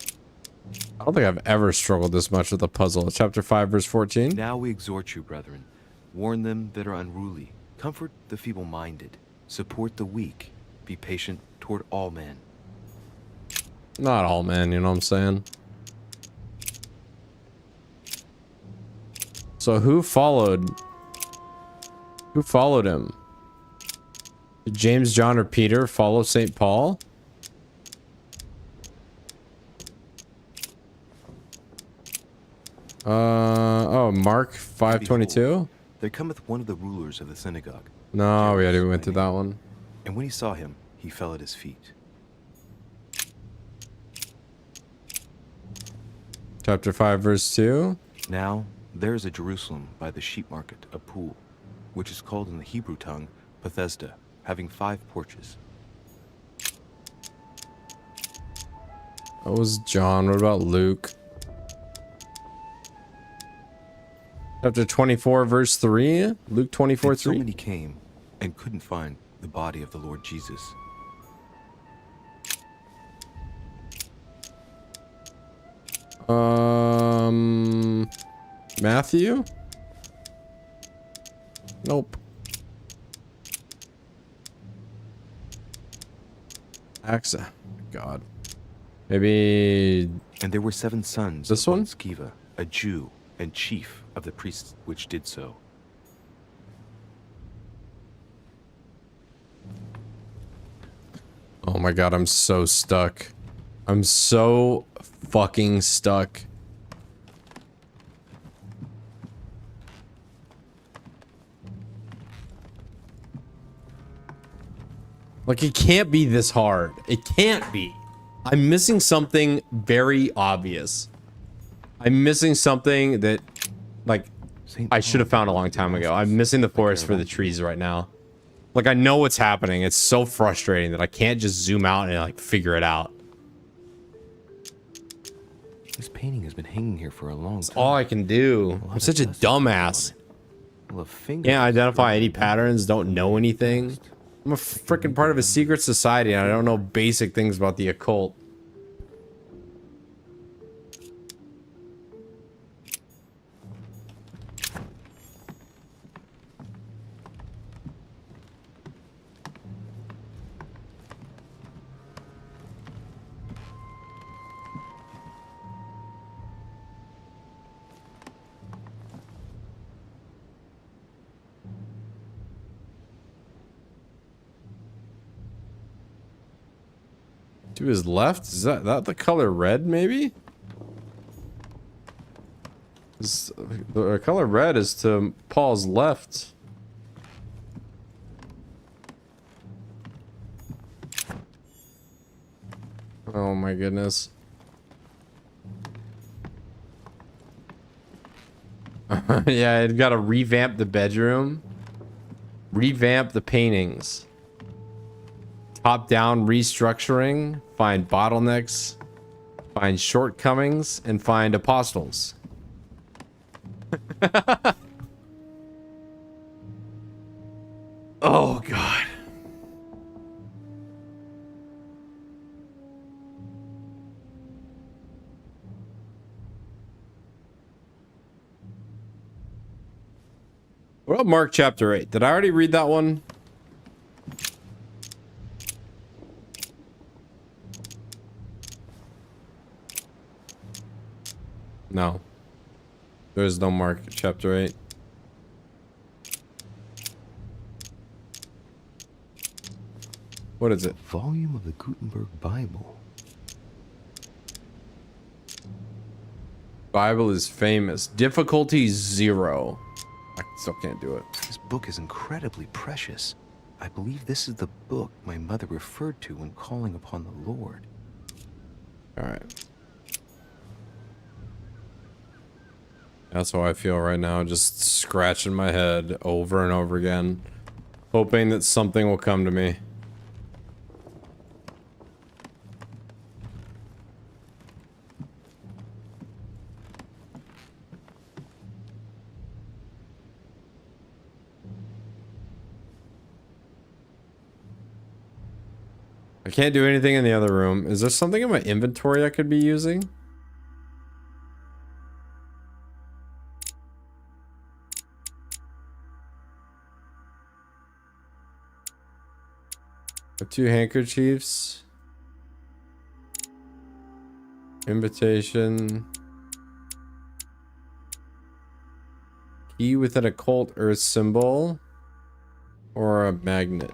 I don't think I've ever struggled this much with a puzzle. Chapter 5, verse 14. Now we exhort you, brethren, warn them that are unruly, comfort the feeble-minded, support the weak, be patient toward all men. Not all men, you know what I'm saying? So who followed? Who followed him? Did James, John, or Peter follow St. Paul? Oh, Mark 5:22. There cometh one of the rulers of the synagogue. No, we already went through that one. And when he saw him, he fell at his feet. Chapter 5, verse 2. Now there is at Jerusalem by the sheep market a pool, which is called in the Hebrew tongue Bethesda, having 5 porches. That was John. What about Luke? Chapter 24, verse 3. Luke 24, 3. So many came and couldn't find the body of the Lord Jesus. Matthew? Nope. Acts. God. Maybe. And there were 7 sons. This one? Sceva, a Jew and chief of the priests, which did so. Oh my God, I'm so stuck. I'm so fucking stuck. Like, it can't be this hard. It can't be. I'm missing something very obvious. I'm missing something that, like, I should have found a long time ago. I'm missing the forest for the trees right now. Like, I know what's happening. It's so frustrating that I can't just zoom out and, like, figure it out. This painting has been hanging here for a long time. That's all I can do. I'm such a dumbass. Can't identify any patterns, don't know anything. I'm a freaking part of a secret society and I don't know basic things about the occult. To his left? Is that the color red, maybe? The color red is to Paul's left. Oh my goodness. Yeah, I've got to revamp the bedroom. Revamp the paintings. Top-down restructuring, find bottlenecks, find shortcomings, and find apostles. Oh, God. What about Mark chapter 8? Did I already read that one? No. There is no Mark chapter 8. What is it? Volume of the Gutenberg Bible. Bible is famous. Difficulty 0. I still can't do it. This book is incredibly precious. I believe this is the book my mother referred to when calling upon the Lord. All right. That's how I feel right now, just scratching my head over and over again, hoping that something will come to me. I can't do anything in the other room. Is there something in my inventory I could be using? Two handkerchiefs. Invitation. Key with an occult earth symbol. Or a magnet.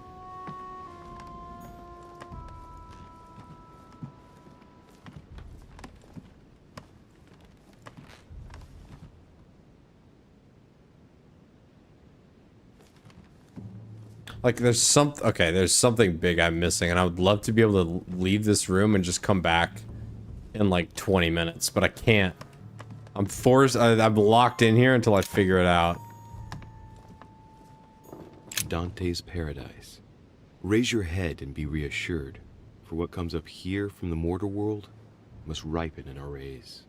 Like, there's something big I'm missing, and I would love to be able to leave this room and just come back in like 20 minutes, but I can't. I'm forced, I'm locked in here until I figure it out. Dante's Paradise. Raise your head and be reassured, for what comes up here from the mortal world must ripen in our rays.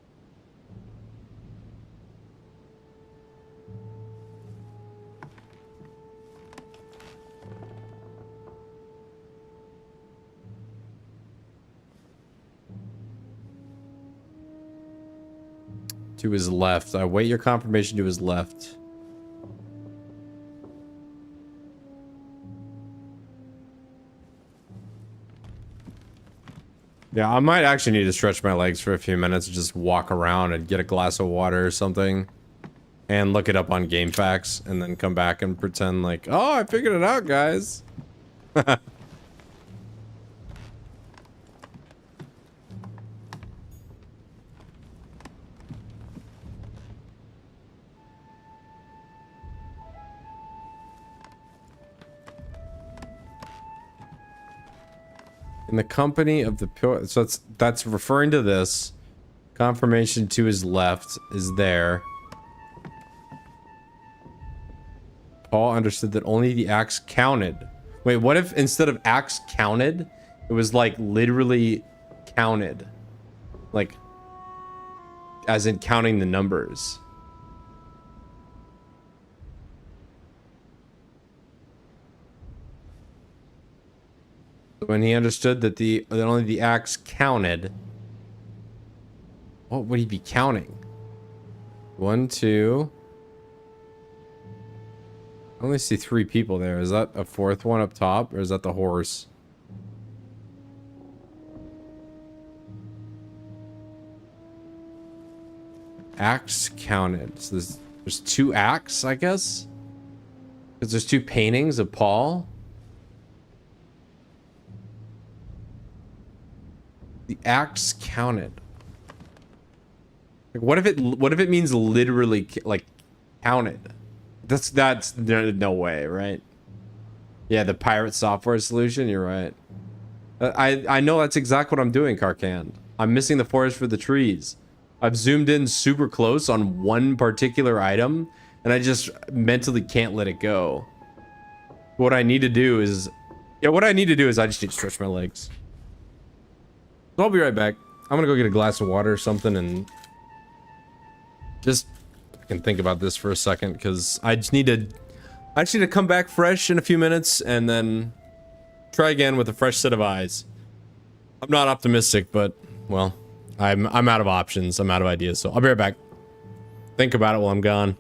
To his left. I wait your confirmation to his left. Yeah, I might actually need to stretch my legs for a few minutes, just walk around and get a glass of water or something. And look it up on GameFAQs, and then come back and pretend like, oh, I figured it out, guys. In the company of the pure, so that's referring to this. Confirmation to his left is there. Paul understood that only the axe counted. Wait, what if instead of axe counted, it was like literally counted? Like, as in counting the numbers. When he understood that that only the axe counted, what would he be counting? 1, 2. I only see 3 people there. Is that a 4th one up top, or is that the horse? Axe counted. So there's 2 axe, I guess? Because there's 2 paintings of Paul. The axe counted. Like, what if it means literally like counted? That's no way, right? Yeah, the pirate software solution. You're right. I know that's exactly what I'm doing, Karkand. I'm missing the forest for the trees. I've zoomed in super close on one particular item, and I just mentally can't let it go. What I need to do is, I just need to stretch my legs. So I'll be right back. I'm gonna go get a glass of water or something and just fucking think about this for a second, because I just need to come back fresh in a few minutes and then try again with a fresh set of eyes. I'm not optimistic, but well, I'm out of options. I'm out of ideas, so I'll be right back. Think about it while I'm gone.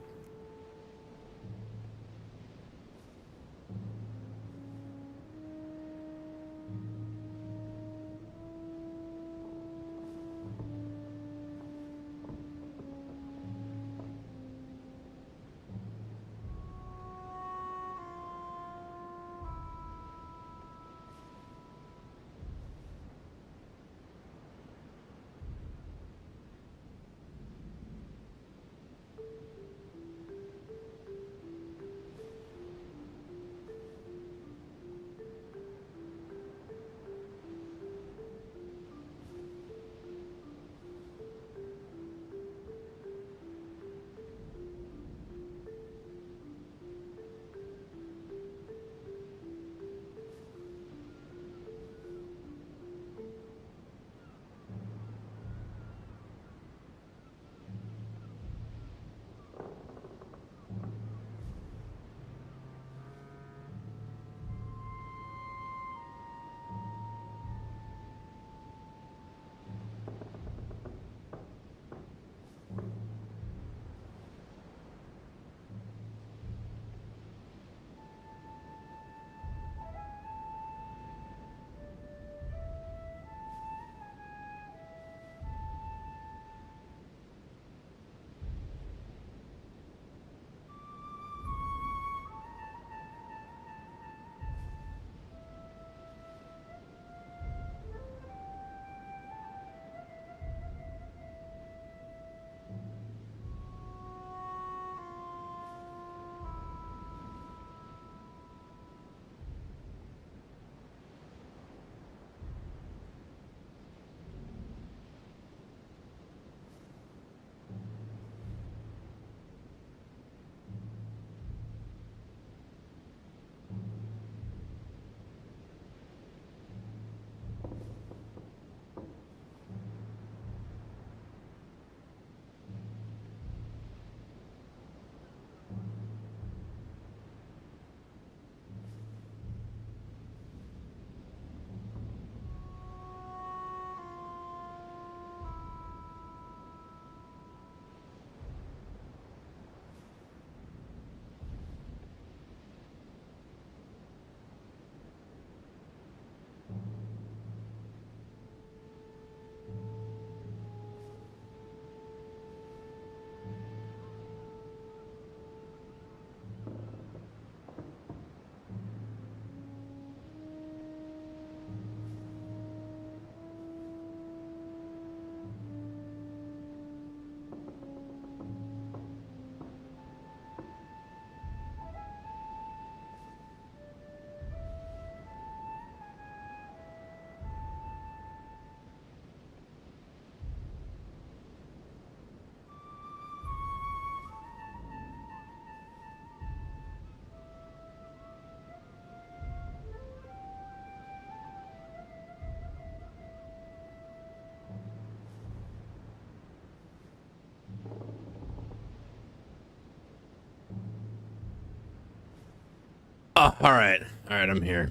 Oh, all right, I'm here.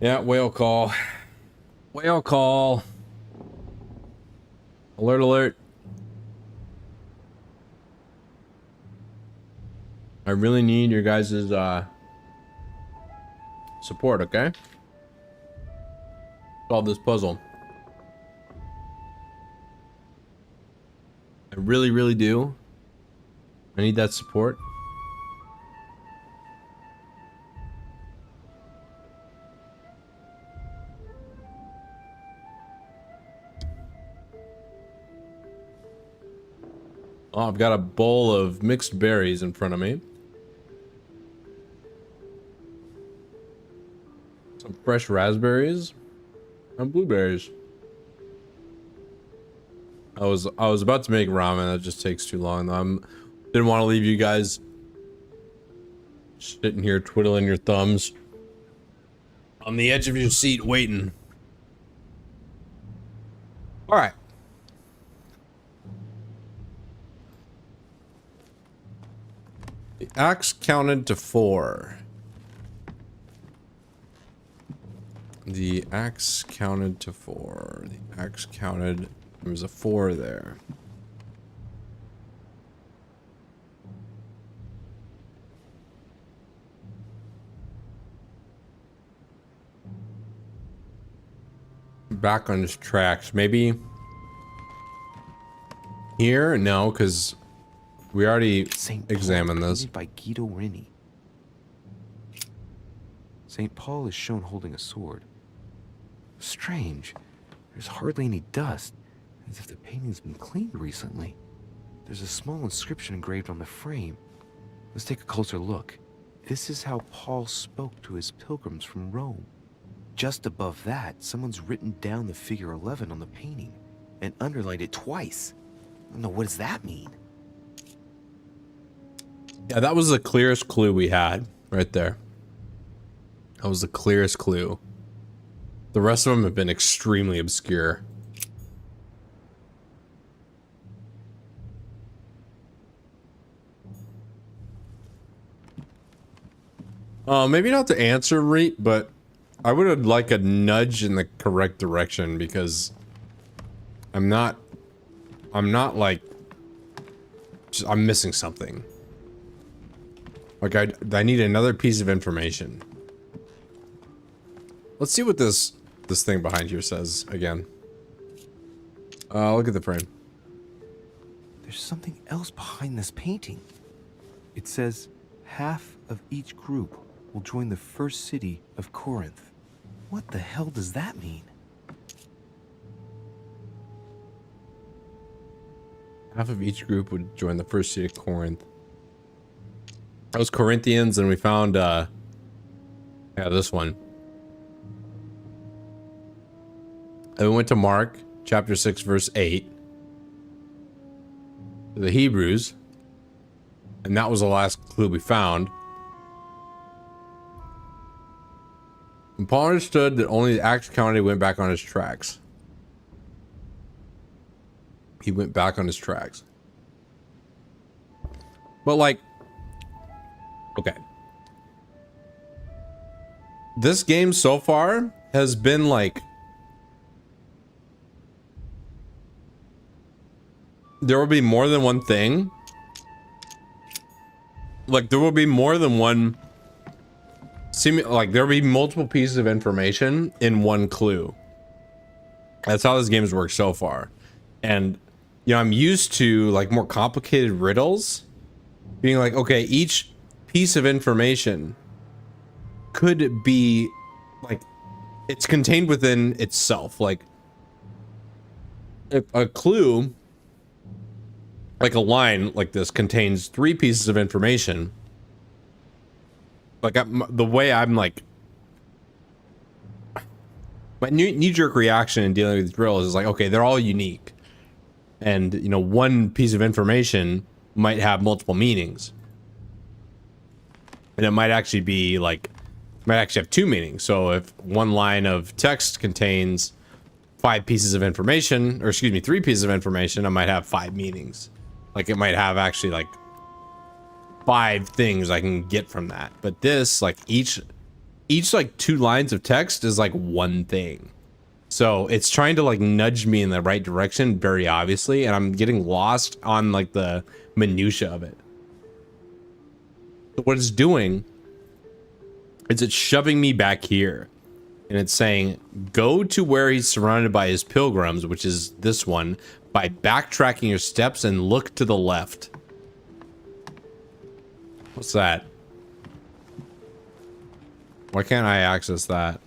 Yeah, whale call. Whale call. Alert, alert. I really need your guys' support, okay? Solve this puzzle. I really, really do. I need that support. Oh, I've got a bowl of mixed berries in front of me. Some fresh raspberries and blueberries. I was about to make ramen. That just takes too long though. Didn't want to leave you guys sitting here twiddling your thumbs on the edge of your seat waiting. All right. The axe counted to 4. The axe counted to 4. The axe counted. There was a 4 there. Back on his tracks. Maybe here? No, because we already examined this. By Guido Rini. St. Paul is shown holding a sword. Strange. There's hardly any dust, as if the painting's been cleaned recently. There's a small inscription engraved on the frame. Let's take a closer look. This is how Paul spoke to his pilgrims from Rome. Just above that, someone's written down the figure 11 on the painting and underlined it twice. I don't know, what does that mean? Yeah, that was the clearest clue we had right there. That was the clearest clue. The rest of them have been extremely obscure. Maybe not the answer rate, but I would like a nudge in the correct direction because I'm not like, I'm missing something. Like I need another piece of information. Let's see what this thing behind here says again. Look at the frame. There's something else behind this painting. It says half of each group will join the first city of Corinth. What the hell does that mean? Half of each group would join the first city of Corinth. That was Corinthians, and we found yeah, this one. And we went to Mark chapter 6 verse 8, the Hebrews, and that was the last clue we found. And Paul understood that only the axe counted. Went back on his tracks. He went back on his tracks. But like, okay. This game so far has been like, there will be more than one thing. Like there will be more than one. Like there will be multiple pieces of information in one clue. That's how this game's worked so far. And you know, I'm used to like more complicated riddles being like, okay, each piece of information could be like, it's contained within itself. Like if a clue, like a line like this, contains 3 pieces of information, like the way I'm like, my knee-jerk reaction in dealing with these riddles is like, okay, they're all unique, and you know, one piece of information might have multiple meanings, and it might actually be like, might actually have 2 meanings. So if one line of text contains 5 pieces of information, or excuse me, 3 pieces of information, I might have 5 meanings. Like it might have actually like 5 things I can get from that. But this, like each like 2 lines of text is like 1 thing. So it's trying to like nudge me in the right direction, very obviously, and I'm getting lost on like the minutia of it. So what it's doing is it's shoving me back here. And it's saying, go to where he's surrounded by his pilgrims, which is this one, by backtracking your steps and look to the left. What's that? Why can't I access that?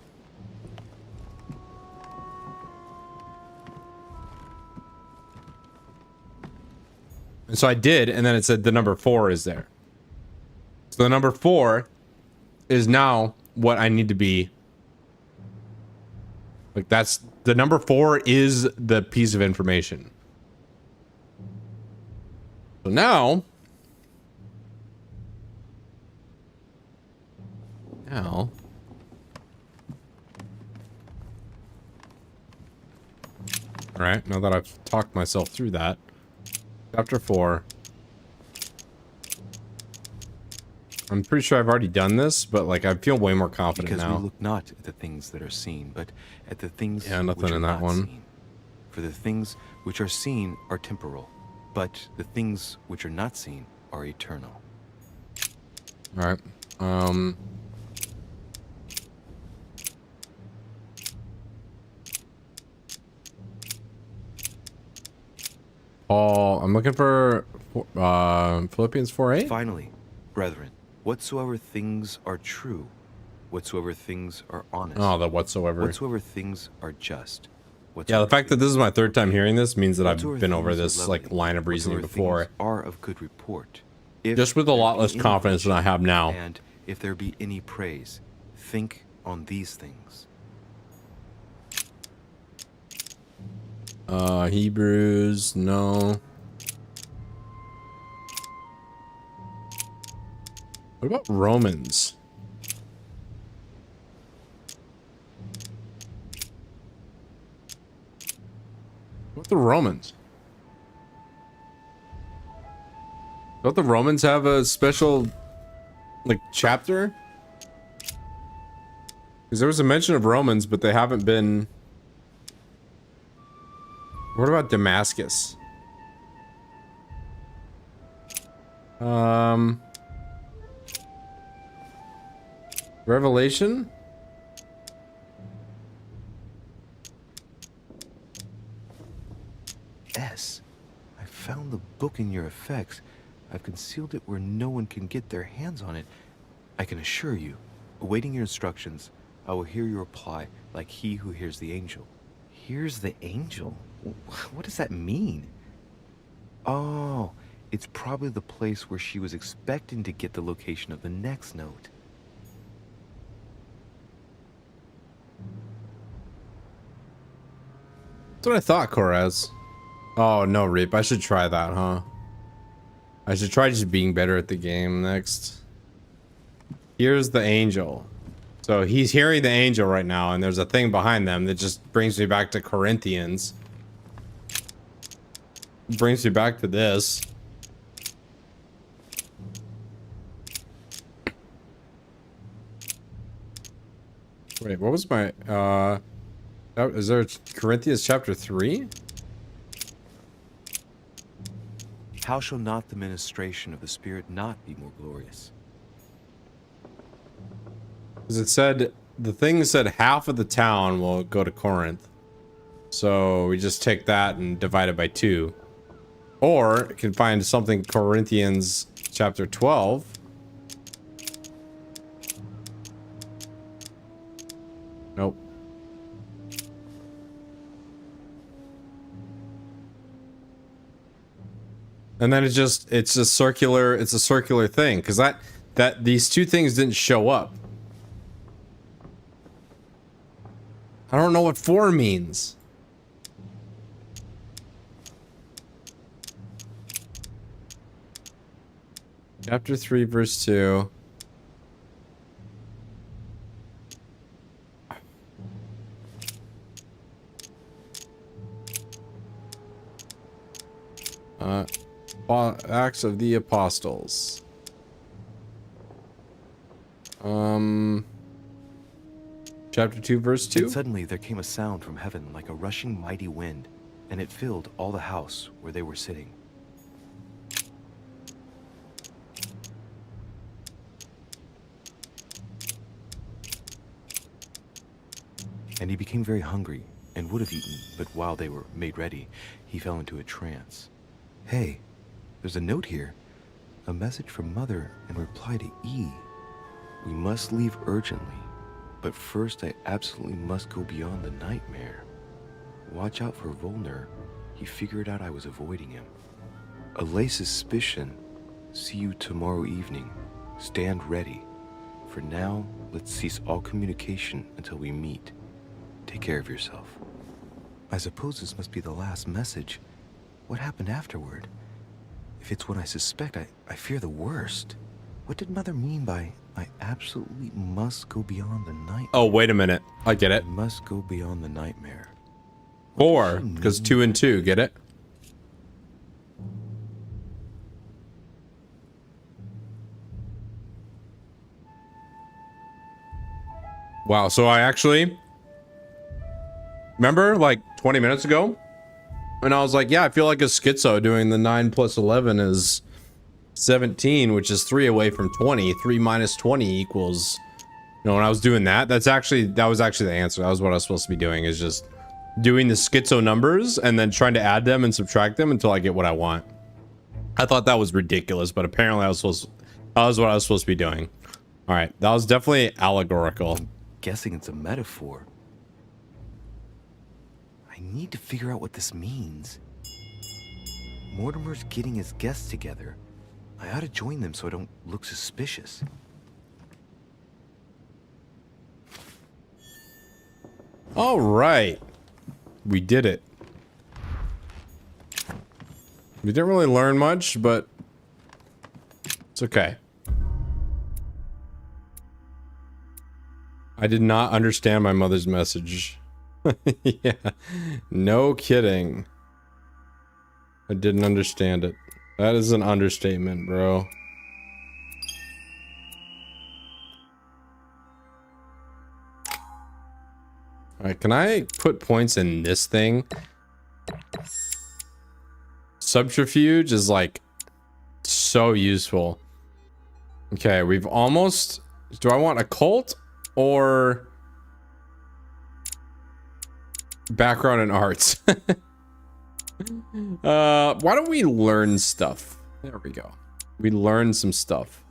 And so I did, and then it said the number 4 is there. So the number 4 is now what I need to be. Like that's the number 4 is the piece of information. So now. All right, now that I've talked myself through that. Chapter 4. I'm pretty sure I've already done this, but like I feel way more confident because now. We look not at the things that are seen, but at the things nothing which are in that not one. seen. For the things which are seen are temporal, but the things which are not seen are eternal. All right. Paul, I'm looking for Philippians 4:8. Finally, brethren, whatsoever things are true, whatsoever things are honest. Oh, the whatsoever. Whatsoever things are just. Yeah, the fact that this is my 3rd time hearing this means that I've whatsoever been over things are this lovely, like line of reasoning whatsoever before. things are of good report. If Just with a lot there be less any confidence than I virtue, have now. And if there be any praise, think on these things. Hebrews, no. What about Romans? What the Romans? Don't the Romans have a special, like, chapter? Because there was a mention of Romans, but they haven't been... What about Damascus? Revelation? S. I found the book in your effects. I've concealed it where no one can get their hands on it. I can assure you, awaiting your instructions, I will hear your reply like he who hears the angel. Hears the angel? What does that mean? Oh, it's probably the place where she was expecting to get the location of the next note. That's what I thought, Korez. Oh, no, Reap. I should try that, huh? I should try just being better at the game next. Here's the angel. So he's hearing the angel right now, and there's a thing behind them that just brings me back to Corinthians. Brings me back to this. Wait, what was my, is there Corinthians chapter 3? How shall not the ministration of the Spirit not be more glorious? Because it said, the thing said half of the town will go to Corinth. So we just take that and divide it by 2. Or you can find something Corinthians chapter 12. Nope. And then it's a circular thing, because that these 2 things didn't show up. I don't know what 4 means. Chapter 3, verse 2. Acts of the Apostles. Chapter 2, verse 2. And suddenly there came a sound from heaven like a rushing mighty wind, and it filled all the house where they were sitting. And he became very hungry, and would have eaten, but while they were made ready, he fell into a trance. Hey, there's a note here. A message from Mother in reply to E. We must leave urgently, but first I absolutely must go beyond the nightmare. Watch out for Volner. He figured out I was avoiding him. Allay suspicion. See you tomorrow evening. Stand ready. For now, let's cease all communication until we meet. Take care of yourself. I suppose this must be the last message. What happened afterward? If it's what I suspect, I fear the worst. What did Mother mean by, I absolutely must go beyond the nightmare? Oh, wait a minute. I get it. I must go beyond the nightmare. 4, because 2 and 2, get it? Wow, so I actually... Remember, like, 20 minutes ago? And I was like, yeah, I feel like a schizo doing the 9 plus 11 is 17, which is 3 away from 20. 3 minus 20 equals... You know, when I was doing that, that was actually the answer. That was what I was supposed to be doing, is just doing the schizo numbers and then trying to add them and subtract them until I get what I want. I thought that was ridiculous, but apparently that was what I was supposed to be doing. All right, that was definitely allegorical. I'm guessing it's a metaphor. I need to figure out what this means. Mortimer's getting his guests together. I ought to join them so I don't look suspicious. All right, we did it. We didn't really learn much, but it's okay. I did not understand my mother's message. Yeah, no kidding. I didn't understand it. That is an understatement, bro. All right, can I put points in this thing? Subterfuge is like so useful. Okay, we've almost... Do I want occult or background in arts? Why don't we learn stuff? There we go. We learn some stuff.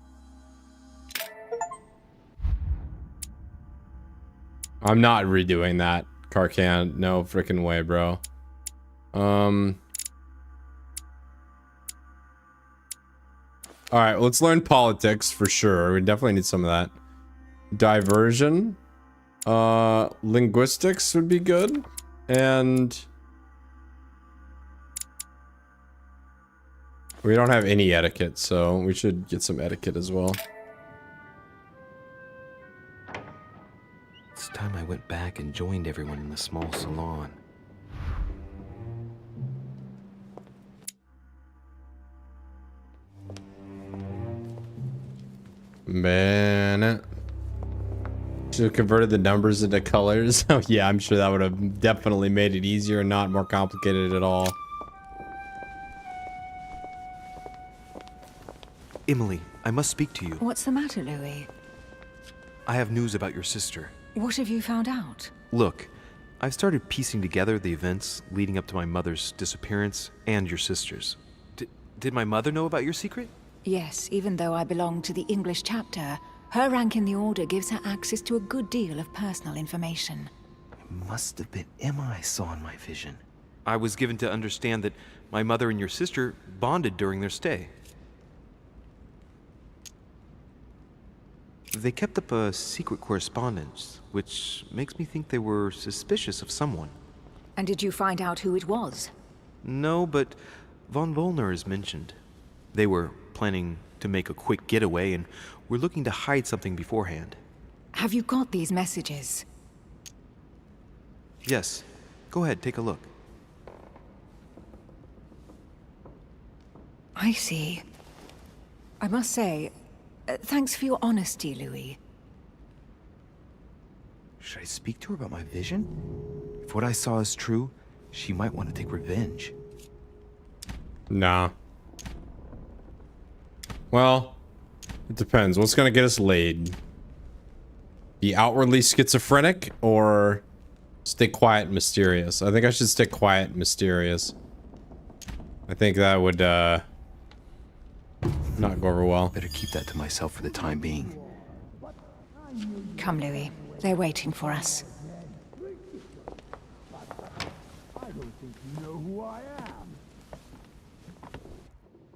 I'm not redoing that, Karkan. No freaking way, bro. All right, let's learn politics for sure. We definitely need some of that. Diversion. Linguistics would be good. And we don't have any etiquette, so we should get some etiquette as well. It's time I went back and joined everyone in the small salon. Man, should have converted the numbers into colors. Oh yeah, I'm sure that would have definitely made it easier and not more complicated at all. Emily, I must speak to you. What's the matter, Louis? I have news about your sister. What have you found out? Look, I've started piecing together the events leading up to my mother's disappearance and your sister's. Did my mother know about your secret? Yes, even though I belong to the English chapter, her rank in the Order gives her access to a good deal of personal information. It must have been Emma I saw in my vision. I was given to understand that my mother and your sister bonded during their stay. They kept up a secret correspondence, which makes me think they were suspicious of someone. And did you find out who it was? No, but von Volner is mentioned. They were planning to make a quick getaway and were looking to hide something beforehand. Have you got these messages? Yes. Go ahead, take a look. I see. I must say, thanks for your honesty, Louis. Should I speak to her about my vision? If what I saw is true, she might want to take revenge. Nah. Well, it depends. What's gonna get us laid? Be outwardly schizophrenic or stay quiet and mysterious? I think I should stay quiet and mysterious. I think that would not go over well. Better keep that to myself for the time being. Come, Louis. They're waiting for us.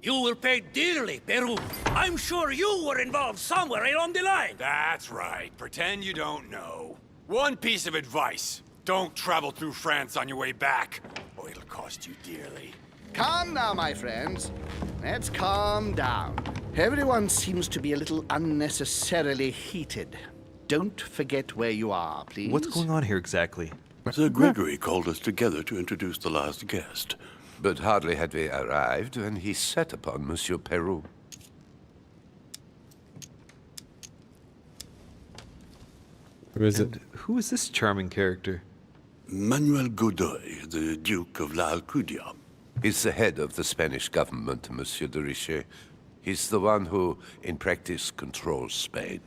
You will pay dearly, Peru. I'm sure you were involved somewhere along the line. That's right. Pretend you don't know. One piece of advice. Don't travel through France on your way back, or it'll cost you dearly. Calm now, my friends. Let's calm down. Everyone seems to be a little unnecessarily heated. Don't forget where you are, please. What's going on here exactly? Sir Gregory called us together to introduce the last guest. But hardly had we arrived when he set upon Monsieur Peru. Who is it? And who is this charming character? Manuel Godoy, the Duke of La Alcudia. He's the head of the Spanish government, Monsieur de Richet. He's the one who, in practice, controls Spain.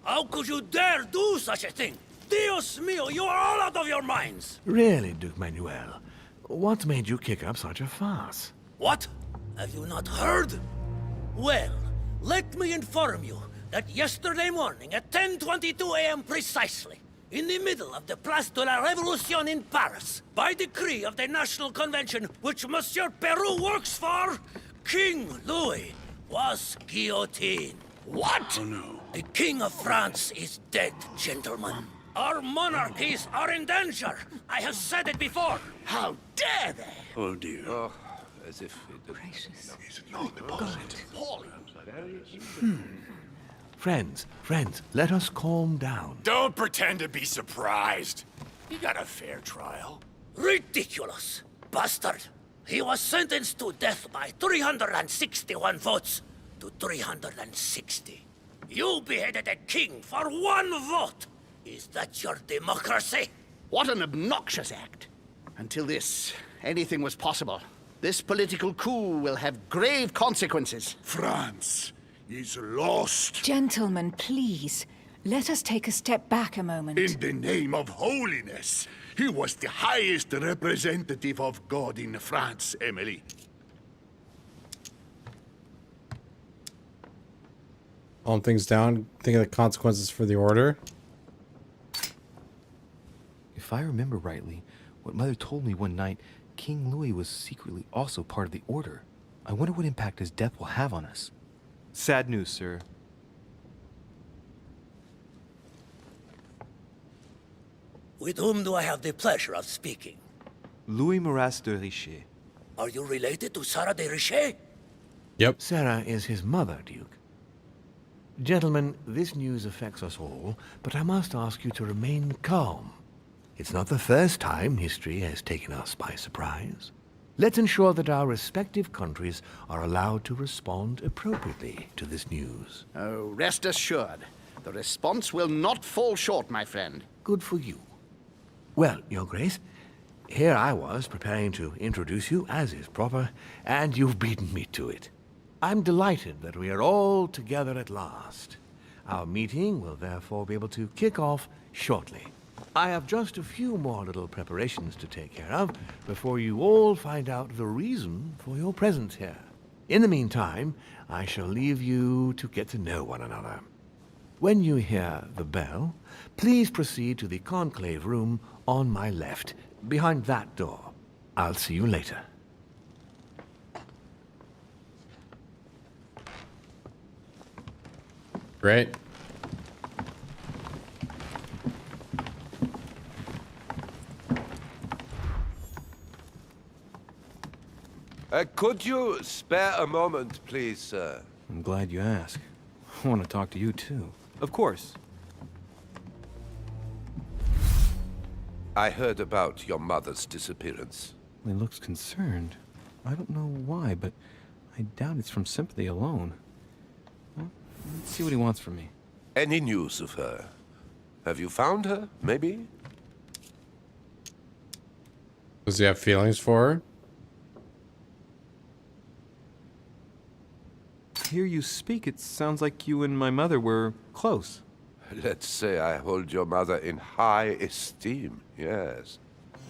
How could you dare do such a thing? Dios mío, you are all out of your minds! Really, Duke Manuel? What made you kick up such a fuss? What? Have you not heard? Well, let me inform you that yesterday morning at 10:22 a.m. precisely, in the middle of the Place de la Révolution in Paris, by decree of the National Convention which Monsieur Peru works for, King Louis was guillotined. What? Oh, no. The King of France is dead, gentlemen. Our monarchies are in danger. I have said it before. How dare they? Oh, dear. Oh, as if it... Gracious. Friends, let us calm down. Don't pretend to be surprised. He got a fair trial. Ridiculous. Bastard. He was sentenced to death by 361 votes to 360. You beheaded a king for one vote. Is that your democracy? What an obnoxious act. Until this, anything was possible. This political coup will have grave consequences. France is lost. Gentlemen, please. Let us take a step back a moment. In the name of holiness. He was the highest representative of God in France, Emily. Calm things down. Think of the consequences for the order. If I remember rightly, what Mother told me one night, King Louis was secretly also part of the Order. I wonder what impact his death will have on us. Sad news, sir. With whom do I have the pleasure of speaking? Louis Maras de Richet. Are you related to Sarah de Richet? Yep. Sarah is his mother, Duke. Gentlemen, this news affects us all, but I must ask you to remain calm. It's not the first time history has taken us by surprise. Let's ensure that our respective countries are allowed to respond appropriately to this news. Oh, rest assured. The response will not fall short, my friend. Good for you. Well, Your Grace, here I was preparing to introduce you as is proper, and you've beaten me to it. I'm delighted that we are all together at last. Our meeting will therefore be able to kick off shortly. I have just a few more little preparations to take care of before you all find out the reason for your presence here. In the meantime, I shall leave you to get to know one another. When you hear the bell, please proceed to the conclave room on my left, behind that door. I'll see you later. Great. Could you spare a moment, please, sir? I'm glad you asked. I want to talk to you, too. Of course. I heard about your mother's disappearance. He looks concerned. I don't know why, but I doubt it's from sympathy alone. Well, let's see what he wants from me. Any news of her? Have you found her, maybe? Does he have feelings for her? Hear you speak, it sounds like you and my mother were close. Let's say I hold your mother in high esteem, yes.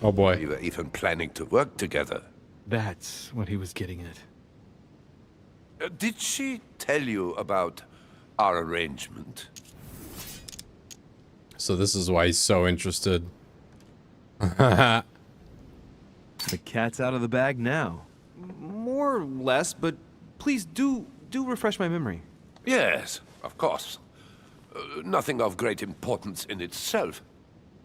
Oh boy. We were even planning to work together. That's what he was getting at. Did she tell you about our arrangement? So this is why he's so interested. The cat's out of the bag now. More or less, but please do refresh my memory. Yes, of course. Nothing of great importance in itself.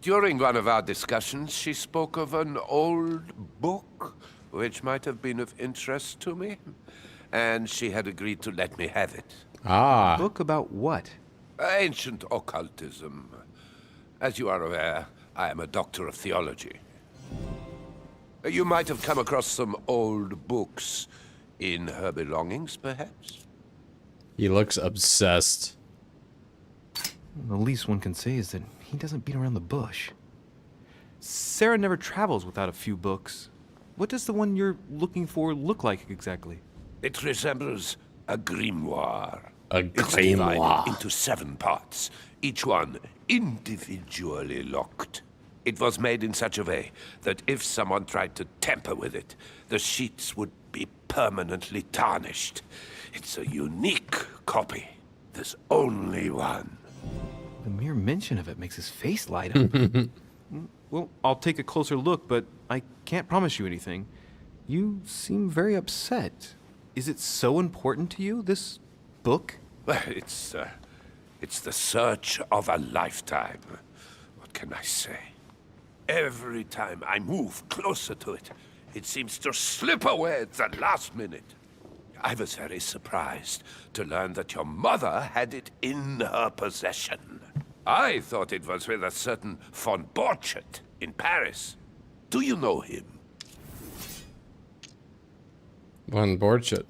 During one of our discussions, she spoke of an old book, which might have been of interest to me, and she had agreed to let me have it. Ah. Book about what? Ancient occultism. As you are aware, I am a doctor of theology. You might have come across some old books in her belongings, perhaps? He looks obsessed. The least one can say is that he doesn't beat around the bush. Sarah never travels without a few books. What does the one you're looking for look like exactly? It resembles a grimoire. A It's grimoire. divided into 7 parts, each one individually locked. It was made in such a way that if someone tried to tamper with it, the sheets would be permanently tarnished. It's a unique copy. There's only one. The mere mention of it makes his face light up. Well, I'll take a closer look, but I can't promise you anything. You seem very upset. Is it so important to you, this book? Well, it's the search of a lifetime. What can I say? Every time I move closer to it, it seems to slip away at the last minute. I was very surprised to learn that your mother had it in her possession. I thought it was with a certain von Borchet in Paris. Do you know him? Von Borchet.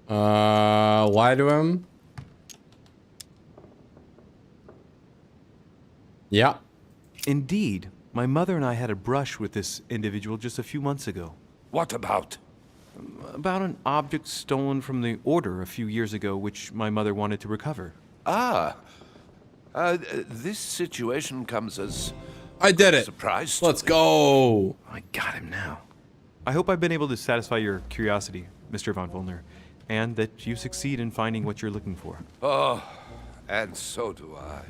Lie to him? Yeah. Indeed. My mother and I had a brush with this individual just a few months ago. What about? About an object stolen from the Order a few years ago, which my mother wanted to recover. Ah. This situation comes as I did it. surprise. Let's go. I got him now. I hope I've been able to satisfy your curiosity, Mr. von Volner, and that you succeed in finding what you're looking for. Oh, and so do I.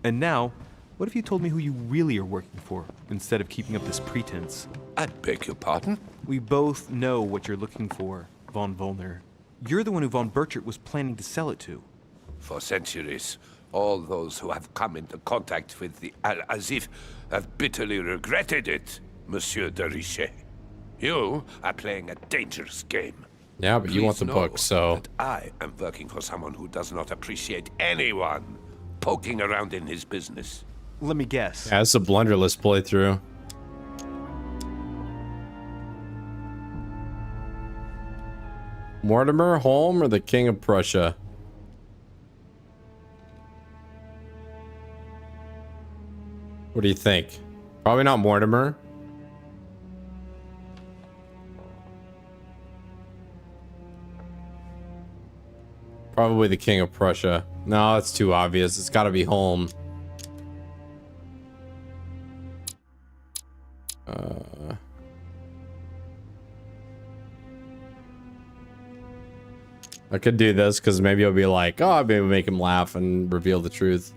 And now, what if you told me who you really are working for, instead of keeping up this pretense? I beg your pardon? We both know what you're looking for, von Volner. You're the one who von Burchert was planning to sell it to. For centuries, all those who have come into contact with the Al-Azif have bitterly regretted it, Monsieur de Richet. You are playing a dangerous game. Yeah, but you want the Please book, know so... that I am working for someone who does not appreciate anyone poking around in his business. Let me guess. Yeah, it's a blunderless playthrough. Mortimer, Holm, or the King of Prussia? What do you think? Probably not Mortimer. Probably the King of Prussia. No, it's too obvious. It's gotta be Holm. I could do this because maybe I'll be like, oh, maybe make him laugh and reveal the truth.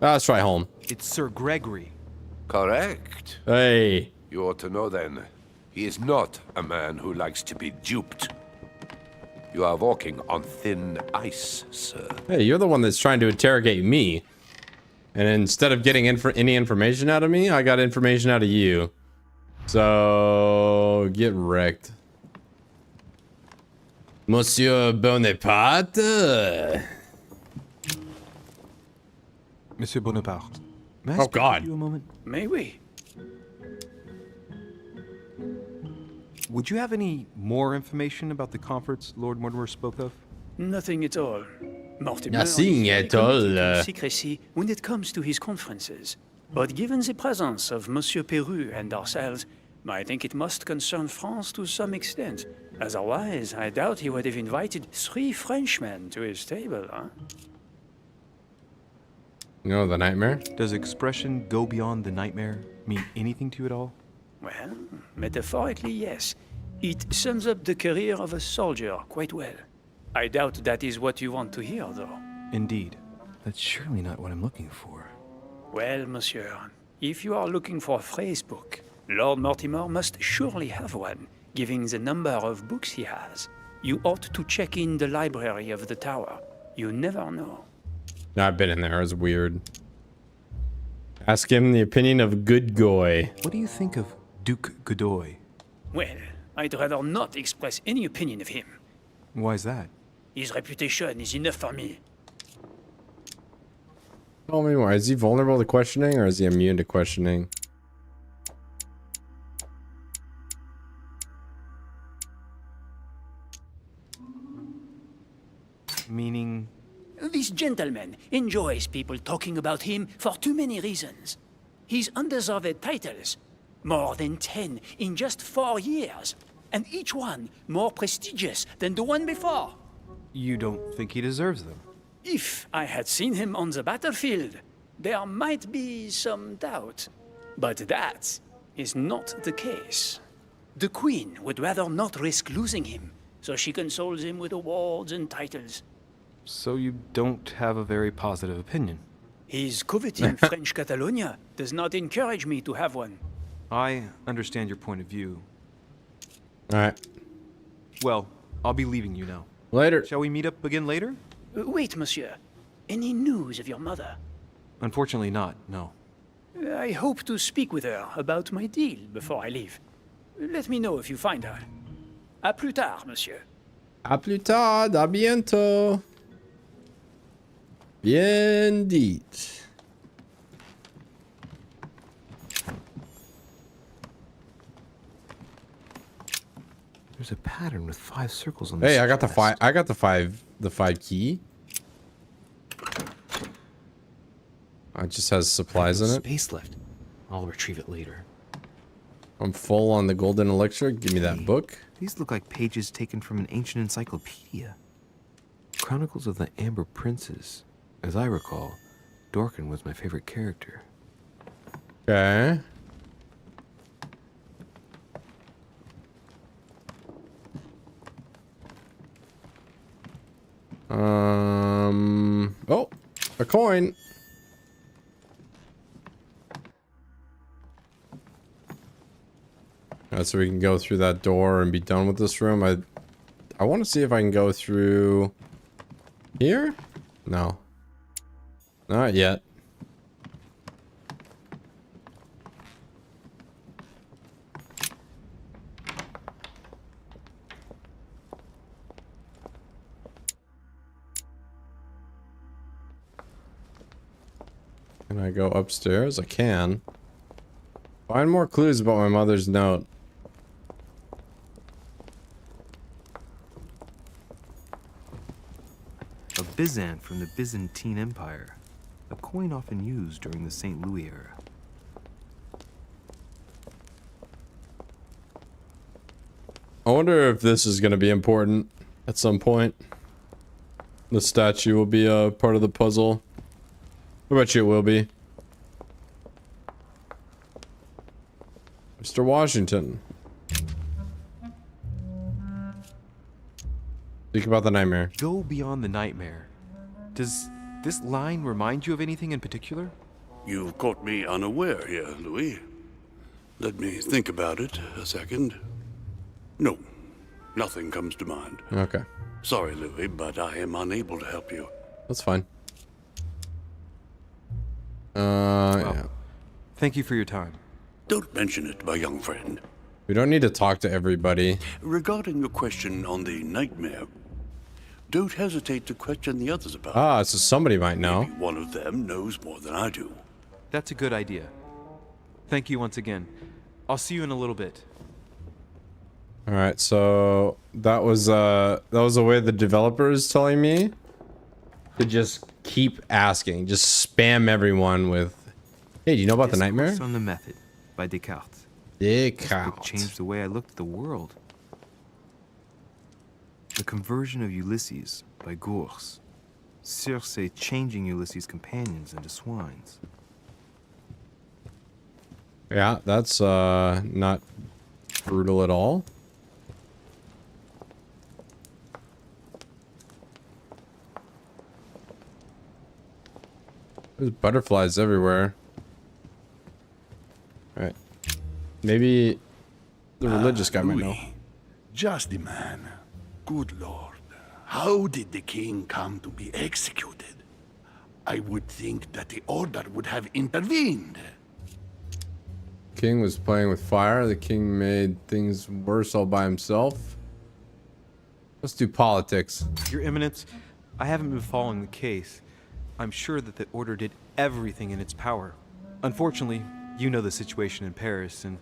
Let's try Holm. It's Sir Gregory. Correct. Hey. You ought to know then. He is not a man who likes to be duped. You are walking on thin ice, sir. Hey, you're the one that's trying to interrogate me. And instead of getting any information out of me, I got information out of you. So, get wrecked. Monsieur Bonaparte? Monsieur Bonaparte. May I Oh, speak God. with you a moment? May we? Would you have any more information about the conference Lord Mortimer spoke of? Nothing at all. Mortimer Nothing is very at all, committed to secrecy when it comes to his conferences. But given the presence of Monsieur Peru and ourselves, I think it must concern France to some extent. Otherwise, I doubt he would have invited 3 Frenchmen to his table, huh? You know the nightmare? Does expression "go beyond the nightmare" mean anything to you at all? Well, metaphorically, yes. It sums up the career of a soldier quite well. I doubt that is what you want to hear, though. Indeed. That's surely not what I'm looking for. Well, monsieur, if you are looking for a phrase book, Lord Mortimer must surely have one, given the number of books he has. You ought to check in the library of the tower. You never know. No, I've been in there. It was weird. Ask him the opinion of Good Goy. What do you think of Duke Godoy? Well, I'd rather not express any opinion of him. Why is that? His reputation is enough for me. Tell me more. Is he vulnerable to questioning or is he immune to questioning? Meaning? This gentleman enjoys people talking about him for too many reasons. His undeserved titles, more than 10 in just 4 years, and each one more prestigious than the one before. You don't think he deserves them? If I had seen him on the battlefield, there might be some doubt. But that is not the case. The Queen would rather not risk losing him, so she consoles him with awards and titles. So you don't have a very positive opinion? His coveting French Catalonia does not encourage me to have one. I understand your point of view. Alright. Well, I'll be leaving you now. Later. Shall we meet up again later? Wait, monsieur. Any news of your mother? Unfortunately not, no. I hope to speak with her about my deal before I leave. Let me know if you find her. À plus tard, monsieur. À plus tard. À bientôt. Bien dit. There's a pattern with 5 circles on the Hey, I got the 5. I got the 5 key. It just has supplies in it. Space left. I'll retrieve it later. I'm full on the golden elixir. Give me that book. These look like pages taken from an ancient encyclopedia. Chronicles of the Amber Princes. As I recall, Dorkin was my favorite character. Okay. Oh, a coin. So we can go through that door and be done with this room. I want to see if I can go through here. No, not yet. Can I go upstairs? I can. Find more clues about my mother's note. A Byzant from the Byzantine Empire. A coin often used during the St. Louis era. I wonder if this is going to be important at some point. The statue will be a part of the puzzle. I bet you it will be. Mr. Washington. Think about the nightmare. Go beyond the nightmare. Does this line remind you of anything in particular? You've caught me unaware here, Louis. Let me think about it a second. No, nothing comes to mind. Okay. Sorry, Louis, but I am unable to help you. That's fine. Yeah. Thank you for your time. Don't mention it, my young friend. We don't need to talk to everybody. Regarding your question on the nightmare, don't hesitate to question the others about it. Ah, so somebody might know. Maybe one of them knows more than I do. That's a good idea. Thank you once again. I'll see you in a little bit. All right, so that was the way the developer is telling me. to just keep asking, just spam everyone with, hey, do you know about the nightmare? Discourse on the Method by Descartes. Descartes. This book changed the way I looked at the world. The Conversion of Ulysses by Gurs. Circe changing Ulysses' companions into swines. Yeah, that's not brutal at all. There's butterflies everywhere. Alright. Maybe the religious guy might know. Louis, just the man. Good Lord. How did the king come to be executed? I would think that the order would have intervened. King was playing with fire. The king made things worse all by himself. Let's do politics. Your Eminence, I haven't been following the case. I'm sure that the Order did everything in its power. Unfortunately, you know the situation in Paris, and,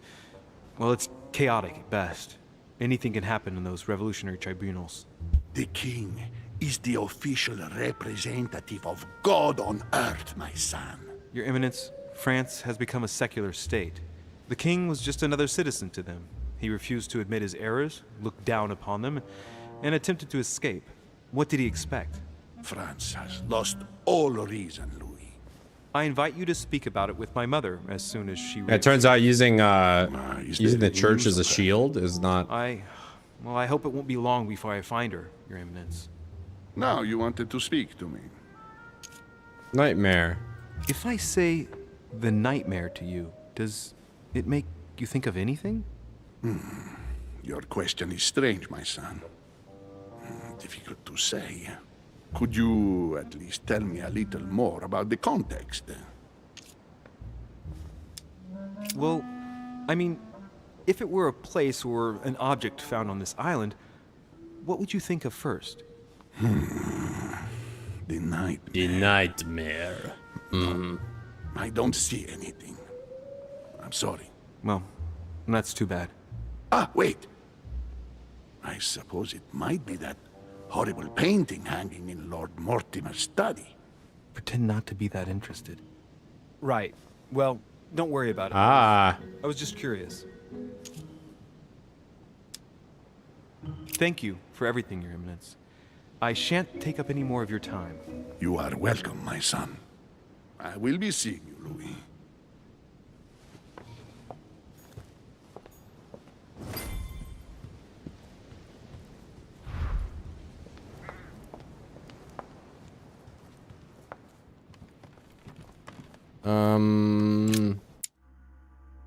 well, it's chaotic at best. Anything can happen in those revolutionary tribunals. The king is the official representative of God on earth, my son. Your Eminence, France has become a secular state. The king was just another citizen to them. He refused to admit his errors, looked down upon them, and attempted to escape. What did he expect? France has lost all reason, Louis. I invite you to speak about it with my mother as soon as she... Yeah, it turns out using the church as a shield is not... Well, I hope it won't be long before I find her, Your Eminence. Now you wanted to speak to me. Nightmare. If I say the nightmare to you, does it make you think of anything? Your question is strange, my son. Difficult to say. Could you at least tell me a little more about the context? Well, I mean, if it were a place or an object found on this island, what would you think of first? The nightmare. The nightmare. I don't see anything. I'm sorry. Well, that's too bad. Ah, wait. I suppose it might be that horrible painting hanging in Lord Mortimer's study. Pretend not to be that interested. Right. Well, don't worry about it. Ah. I was just curious. Thank you for everything, Your Eminence. I shan't take up any more of your time. You are welcome, my son. I will be seeing you, Louis.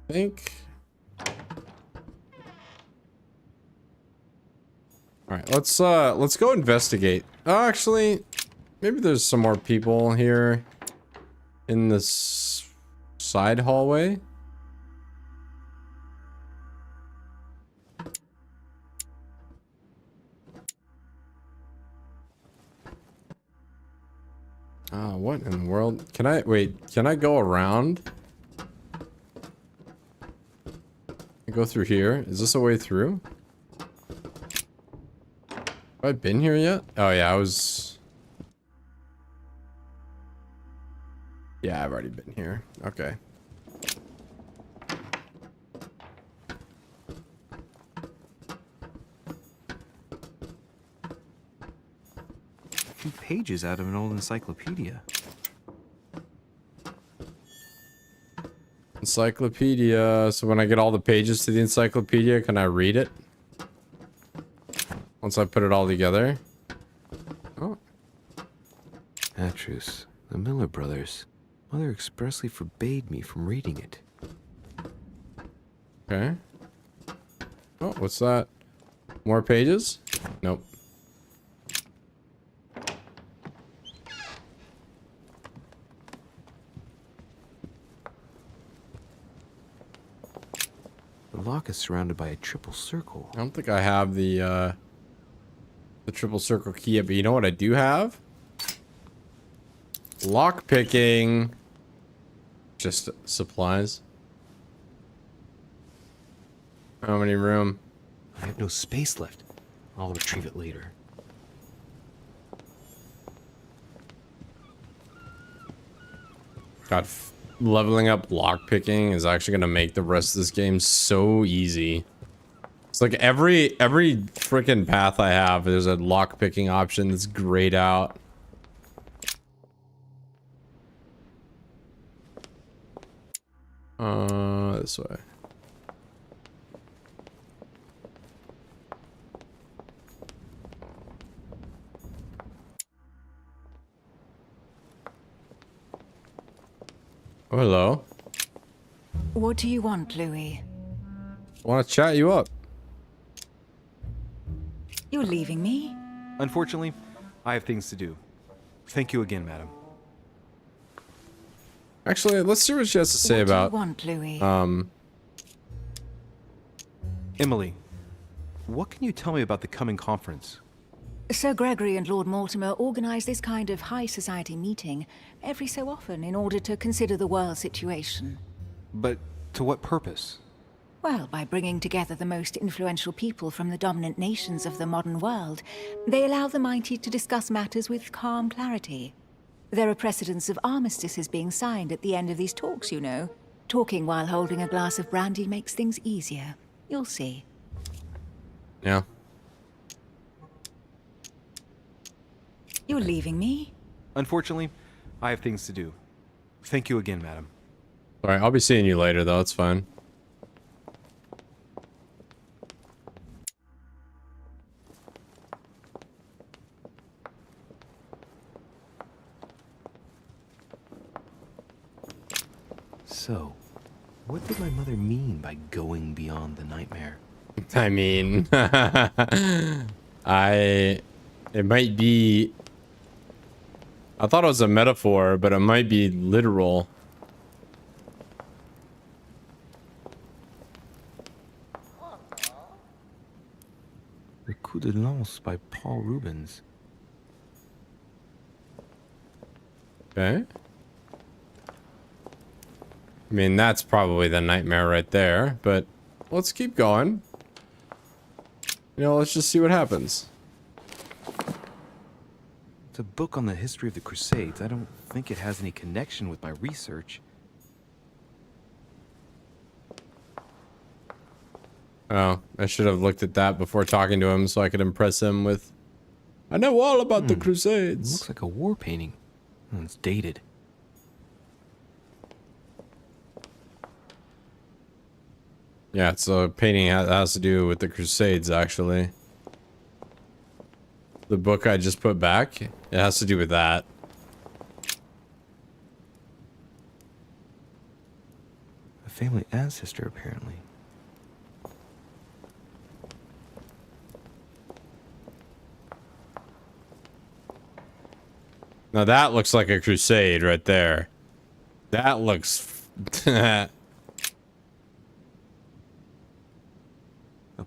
I think. All right, let's go investigate. Oh, actually, maybe there's some more people here in this side hallway. What in the world? Can I wait? Can I go around? Go through here? Is this a way through? Have I been here yet? Oh yeah, I was... Yeah, I've already been here. Okay. A few pages out of an old encyclopedia. Encyclopedia. So when I get all the pages to the encyclopedia, can I read it? Once I put it all together. Oh. Atrus, the Miller brothers. Mother expressly forbade me from reading it. Okay. Oh, what's that? More pages? Nope. The lock is surrounded by a triple circle. I don't think I have the triple circle key yet, but you know what I do have? Lock picking. Just supplies. How many room? I have no space left. I'll retrieve it later. God, leveling up lockpicking is actually gonna make the rest of this game so easy. It's like every freaking path I have, there's a lockpicking option that's grayed out. This way. Oh, hello. What do you want, Louis? I want to chat you up. You're leaving me? Unfortunately, I have things to do. Thank you again, madam. Actually, let's see what she has to say What do you about want, Louis? Emily, what can you tell me about the coming conference? Sir Gregory and Lord Mortimer organize this kind of high society meeting every so often in order to consider the world situation. But to what purpose? Well, by bringing together the most influential people from the dominant nations of the modern world, they allow the mighty to discuss matters with calm clarity. There are precedents of armistices being signed at the end of these talks, you know. Talking while holding a glass of brandy makes things easier. You'll see. Yeah. You're leaving me? Unfortunately, I have things to do. Thank you again, madam. Alright, I'll be seeing you later, though. It's fine. So, what did my mother mean by going beyond the nightmare? I mean, it might be, I thought it was a metaphor, but it might be literal. Le Coup de Lance by Paul Rubens. Okay. I mean, that's probably the nightmare right there, but let's keep going. You know, let's just see what happens. It's a book on the history of the Crusades. I don't think it has any connection with my research. Oh, I should have looked at that before talking to him so I could impress him with, I know all about the Crusades. It looks like a war painting. It's dated. Yeah, it's a painting that has to do with the Crusades, actually. The book I just put back, it has to do with that. A family ancestor, apparently. Now that looks like a crusade right there. That looks... A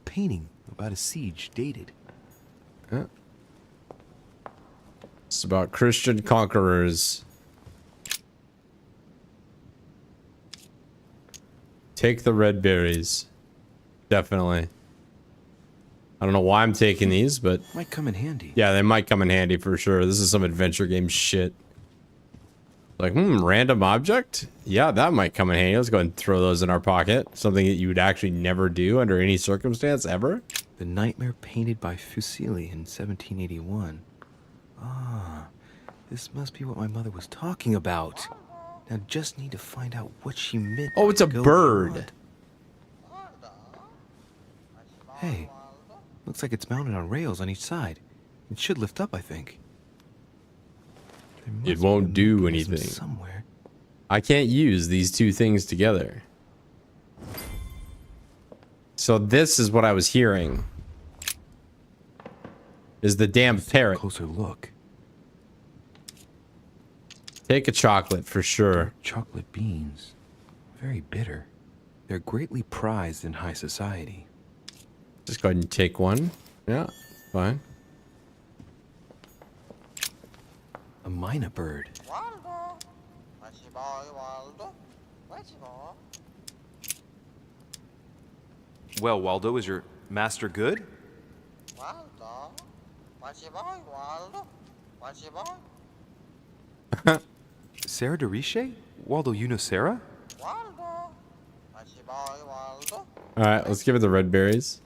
painting about a siege, dated. Yeah. It's about Christian conquerors. Take the red berries. Definitely. I don't know why I'm taking these, but... Might come in handy. Yeah, they might come in handy for sure. This is some adventure game shit. Like, random object? Yeah, that might come in handy. Let's go ahead and throw those in our pocket. Something that you would actually never do under any circumstance, ever. The Nightmare painted by Fuseli in 1781. Ah, this must be what my mother was talking about. Now just need to find out what she meant. Oh, it's a bird. Hey, looks like it's mounted on rails on each side. It should lift up, I think. It won't do anything. Somewhere. I can't use these two things together. So this is what I was hearing. Is the damn parrot. Closer look. Take a chocolate for sure. Chocolate beans. Very bitter. They're greatly prized in high society. Just go ahead and take one. Yeah, fine. A mynah bird. Well, Waldo, is your master good? Sarah de Riche? Waldo, you know Sarah? Alright, let's give it the red berries.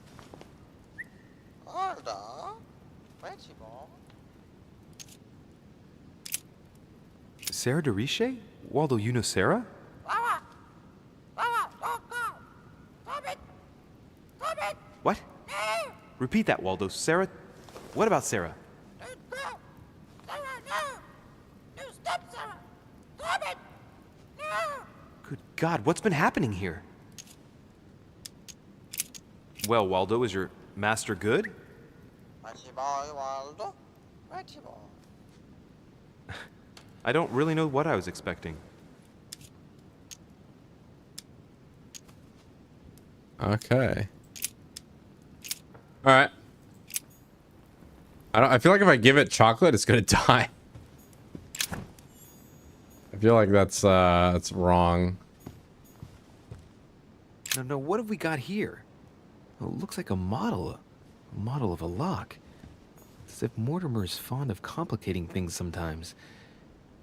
Sarah Deriche? Waldo, you know Sarah? What? Repeat that, Waldo. Sarah? What about Sarah? Good God, what's been happening here? Well, Waldo, is your master good? I don't really know what I was expecting. Okay. All right. I feel like if I give it chocolate, it's gonna die. I feel like that's wrong. No, what have we got here? Oh, it looks like a model of a lock. It's as if Mortimer is fond of complicating things sometimes.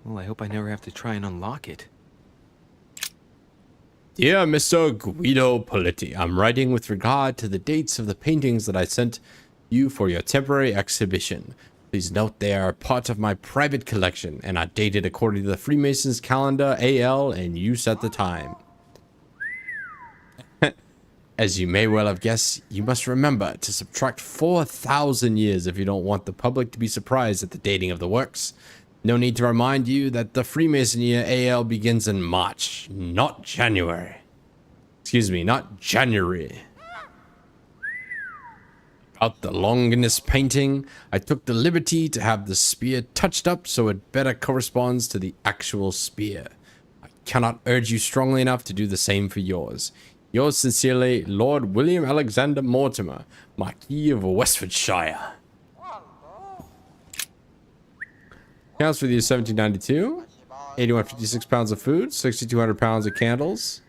Well, I hope I never have to try and unlock it. Dear Mr. Guido Politi, I'm writing with regard to the dates of the paintings that I sent you for your temporary exhibition. Please note they are part of my private collection and are dated according to the Freemasons calendar AL and you set the time. As you may well have guessed, you must remember to subtract 4,000 years if you don't want the public to be surprised at the dating of the works. No need to remind you that the Freemason year AL begins in March, not January. Excuse me, not January. About the Longinus painting, I took the liberty to have the spear touched up so it better corresponds to the actual spear. I cannot urge you strongly enough to do the same for yours. Yours sincerely, Lord William Alexander Mortimer, Marquis of Westfordshire. Counts for the year 1792. 8156 pounds of food, 6,200 pounds of candles,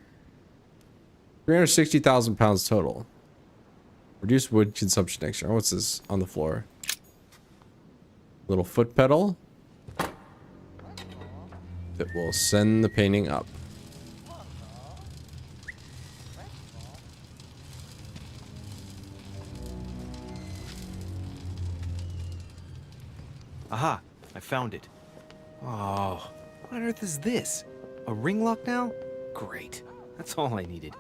360,000 pounds total. Reduce wood consumption next year. Oh, what's this on the floor? Little foot pedal that will send the painting up. Aha! I found it. Oh, what on earth is this? A ring lock now? Great. That's all I needed.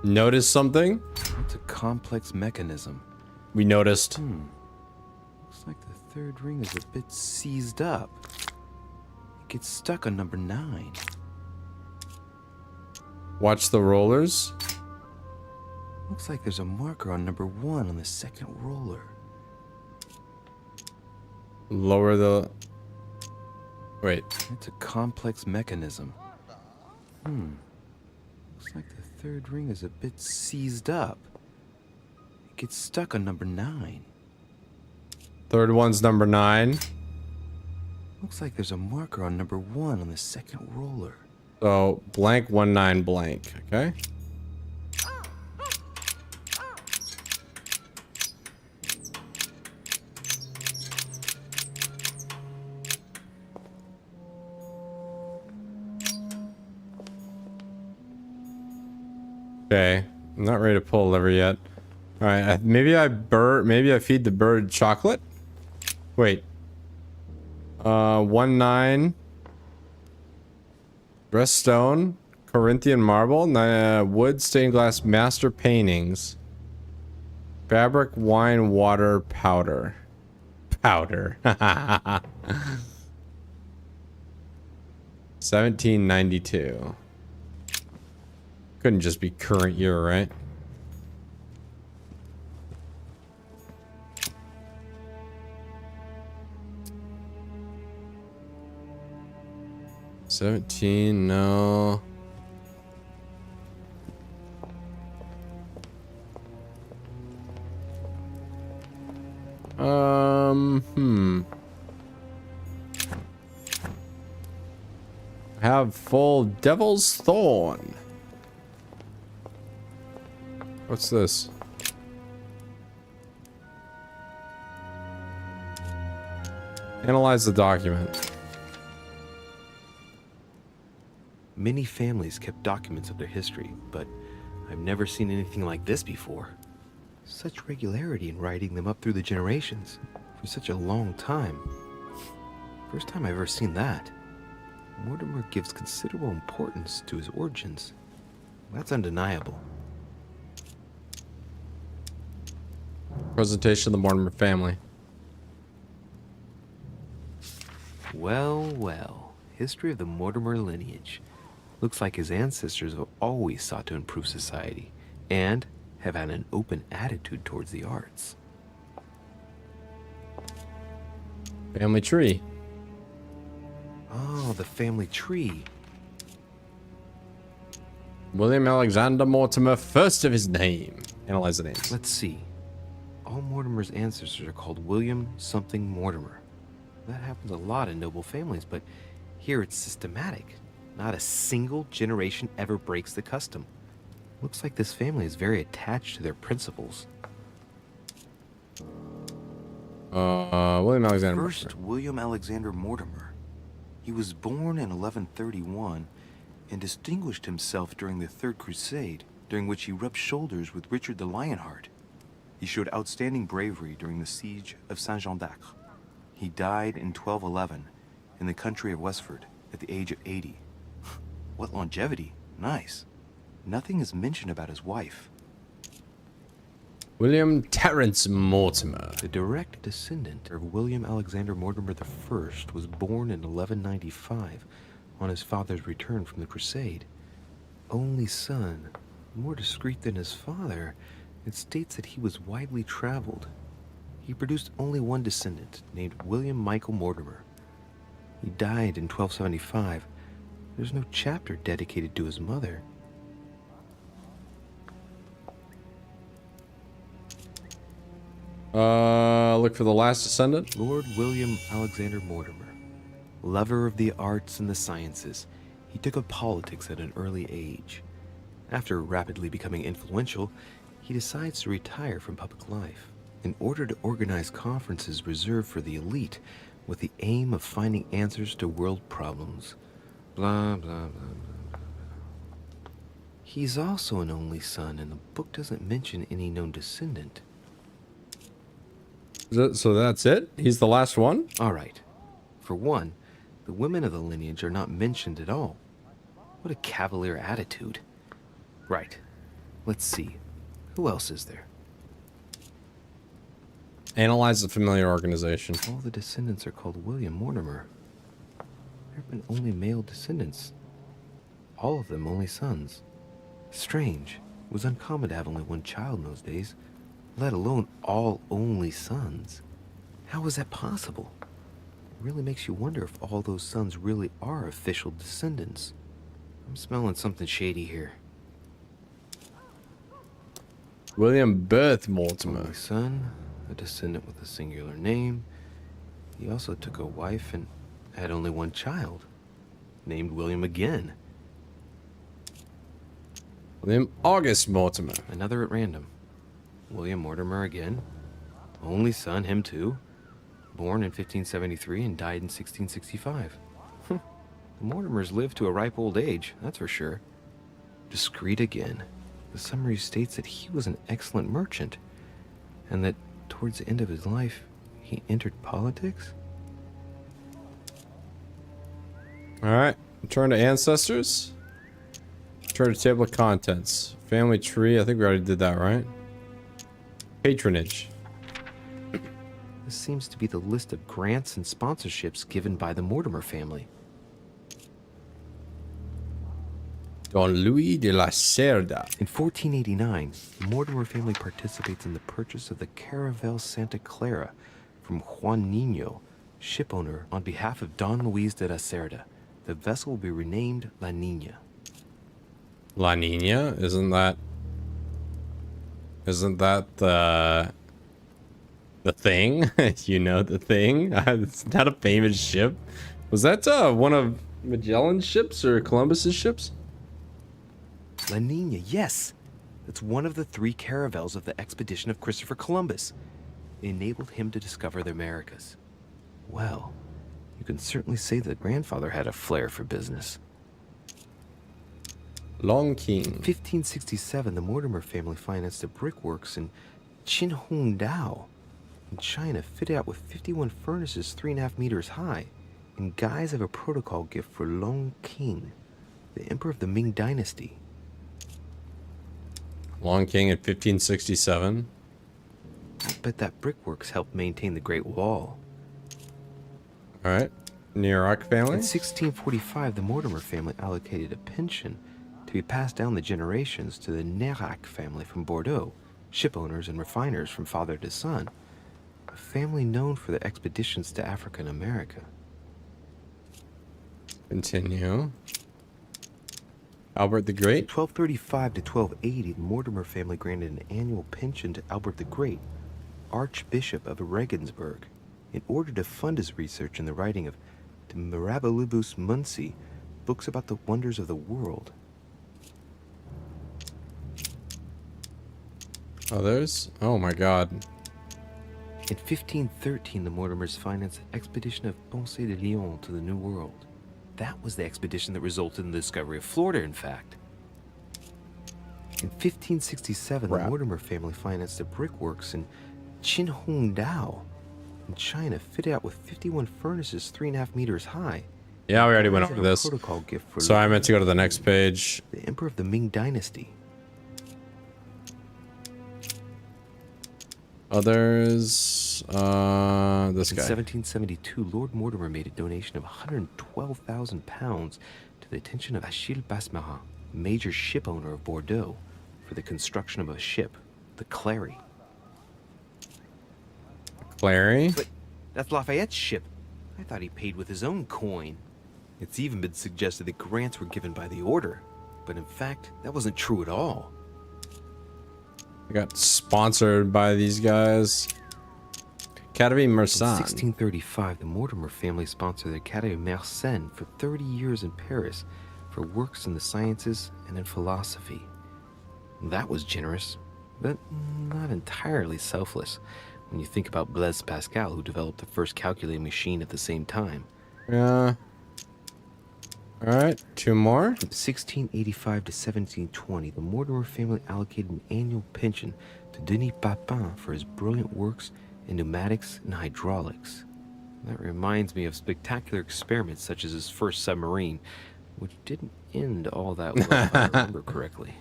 Notice something? It's a complex mechanism. We noticed. Looks like the third ring is a bit seized up. It gets stuck on number 9. Watch the rollers. Looks like there's a marker on number 1 on the second roller. Lower the... Wait. It's a complex mechanism. Looks like the third ring is a bit seized up. It gets stuck on number 9. Third one's number 9. Looks like there's a marker on number 1 on the second roller. So, blank 19 blank, okay? Okay, I'm not ready to pull a lever yet. All right, maybe I feed the bird chocolate. Wait. 19. Dressed stone, Corinthian marble, wood, stained glass, master paintings, fabric, wine, water, powder. Powder. 1792. Couldn't just be current year, right? $17, no. Have full Devil's Thorn. What's this? Analyze the document. Many families kept documents of their history, but I've never seen anything like this before. Such regularity in writing them up through the generations for such a long time. First time I've ever seen that. Mortimer gives considerable importance to his origins. That's undeniable. Presentation of the Mortimer family. Well, well. History of the Mortimer lineage. Looks like his ancestors have always sought to improve society and have had an open attitude towards the arts. Family tree. Oh, the family tree. William Alexander Mortimer, first of his name. Analyze the names. Let's see. All Mortimer's ancestors are called William something Mortimer. That happens a lot in noble families, but here it's systematic. Not a single generation ever breaks the custom. Looks like this family is very attached to their principles. William Alexander First, Mortimer. William Alexander Mortimer. He was born in 1131 and distinguished himself during the Third Crusade, during which he rubbed shoulders with Richard the Lionheart. He showed outstanding bravery during the siege of Saint-Jean d'Acre. He died in 1211 in the country of Westford at the age of 80. What longevity. Nice. Nothing is mentioned about his wife. William Terence Mortimer. The direct descendant of William Alexander Mortimer I was born in 1195 on his father's return from the crusade. Only son, more discreet than his father, it states that he was widely traveled. He produced only one descendant, named William Michael Mortimer. He died in 1275. There's no chapter dedicated to his mother. Look for the last descendant. Lord William Alexander Mortimer. Lover of the arts and the sciences, he took up politics at an early age. After rapidly becoming influential, he decides to retire from public life in order to organize conferences reserved for the elite with the aim of finding answers to world problems. Blah, blah, blah, blah, blah. He's also an only son, and the book doesn't mention any known descendant. So that's it? He's the last one? All right. For one, the women of the lineage are not mentioned at all. What a cavalier attitude. Right. Let's see. Who else is there? Analyze the familiar organization. All the descendants are called William Mortimer. There have been only male descendants. All of them only sons. Strange. It was uncommon to have only one child in those days, let alone all only sons. How is that possible? It really makes you wonder if all those sons really are official descendants. I'm smelling something shady here. William Birth Mortimer. Only son, a descendant with a singular name. He also took a wife and had only one child, named William again. William August Mortimer. Another at random. William Mortimer again. Only son, him too. Born in 1573 and died in 1665. The Mortimers lived to a ripe old age, that's for sure. Discreet again. The summary states that he was an excellent merchant, and that towards the end of his life, he entered politics? Alright. Return to ancestors. Return to table of contents. Family tree. I think we already did that, right? Patronage. This seems to be the list of grants and sponsorships given by the Mortimer family. Don Louis de la Cerda. In 1489, the Mortimer family participates in the purchase of the Caravel Santa Clara from Juan Niño, shipowner, on behalf of Don Luis de la Cerda. The vessel will be renamed La Niña. La Nina? Isn't that the thing? You know the thing? It's not a famous ship. Was that one of Magellan's ships or Columbus's ships? La Niña, yes! It's one of the 3 caravels of the expedition of Christopher Columbus. It enabled him to discover the Americas. Well, you can certainly say that grandfather had a flair for business. Long King. In 1567, the Mortimer family financed a brickworks in Qinhuangdao in China, fitted out with 51 furnaces 3.5 meters high, in guise of a protocol gift for Long King, the emperor of the Ming Dynasty. Long King in 1567. I bet that brickworks helped maintain the Great Wall. All right. Nerac family. In 1645, the Mortimer family allocated a pension to be passed down the generations to the Nerac family from Bordeaux, ship owners and refiners from father to son, a family known for their expeditions to Africa and America. Continue. Albert the Great. 1235 to 1280, the Mortimer family granted an annual pension to Albert the Great, Archbishop of Regensburg, in order to fund his research in the writing of De Mirabilibus Munci, books about the wonders of the world. Others? Oh my god. In 1513, the Mortimers financed the expedition of Ponce de Leon to the New World. That was the expedition that resulted in the discovery of Florida, in fact. In 1567, the Mortimer family financed the brickworks in Qinhuangdao in China, fitted out with 51 furnaces 3.5 meters high. Yeah, we already went over this. Protocol gift for So I meant to go to the next page. The emperor of the Ming Dynasty. Others, this guy. In 1772, Lord Mortimer made a donation of 112,000 pounds to the attention of Achille Basmarin, a major ship owner of Bordeaux, for the construction of a ship, the Clary. Clary? But that's Lafayette's ship. I thought he paid with his own coin. It's even been suggested that grants were given by the order, but in fact, that wasn't true at all. I got sponsored by these guys. Academy Mersenne. In 1635, the Mortimer family sponsored the Academy Mersenne for 30 years in Paris for works in the sciences and in philosophy. That was generous, but not entirely selfless when you think about Blaise Pascal, who developed the first calculating machine at the same time. Yeah. All right, 2 more. From 1685 to 1720, the Mortimer family allocated an annual pension to Denis Papin for his brilliant works in pneumatics and hydraulics. That reminds me of spectacular experiments such as his first submarine, which didn't end all that well, if I remember correctly.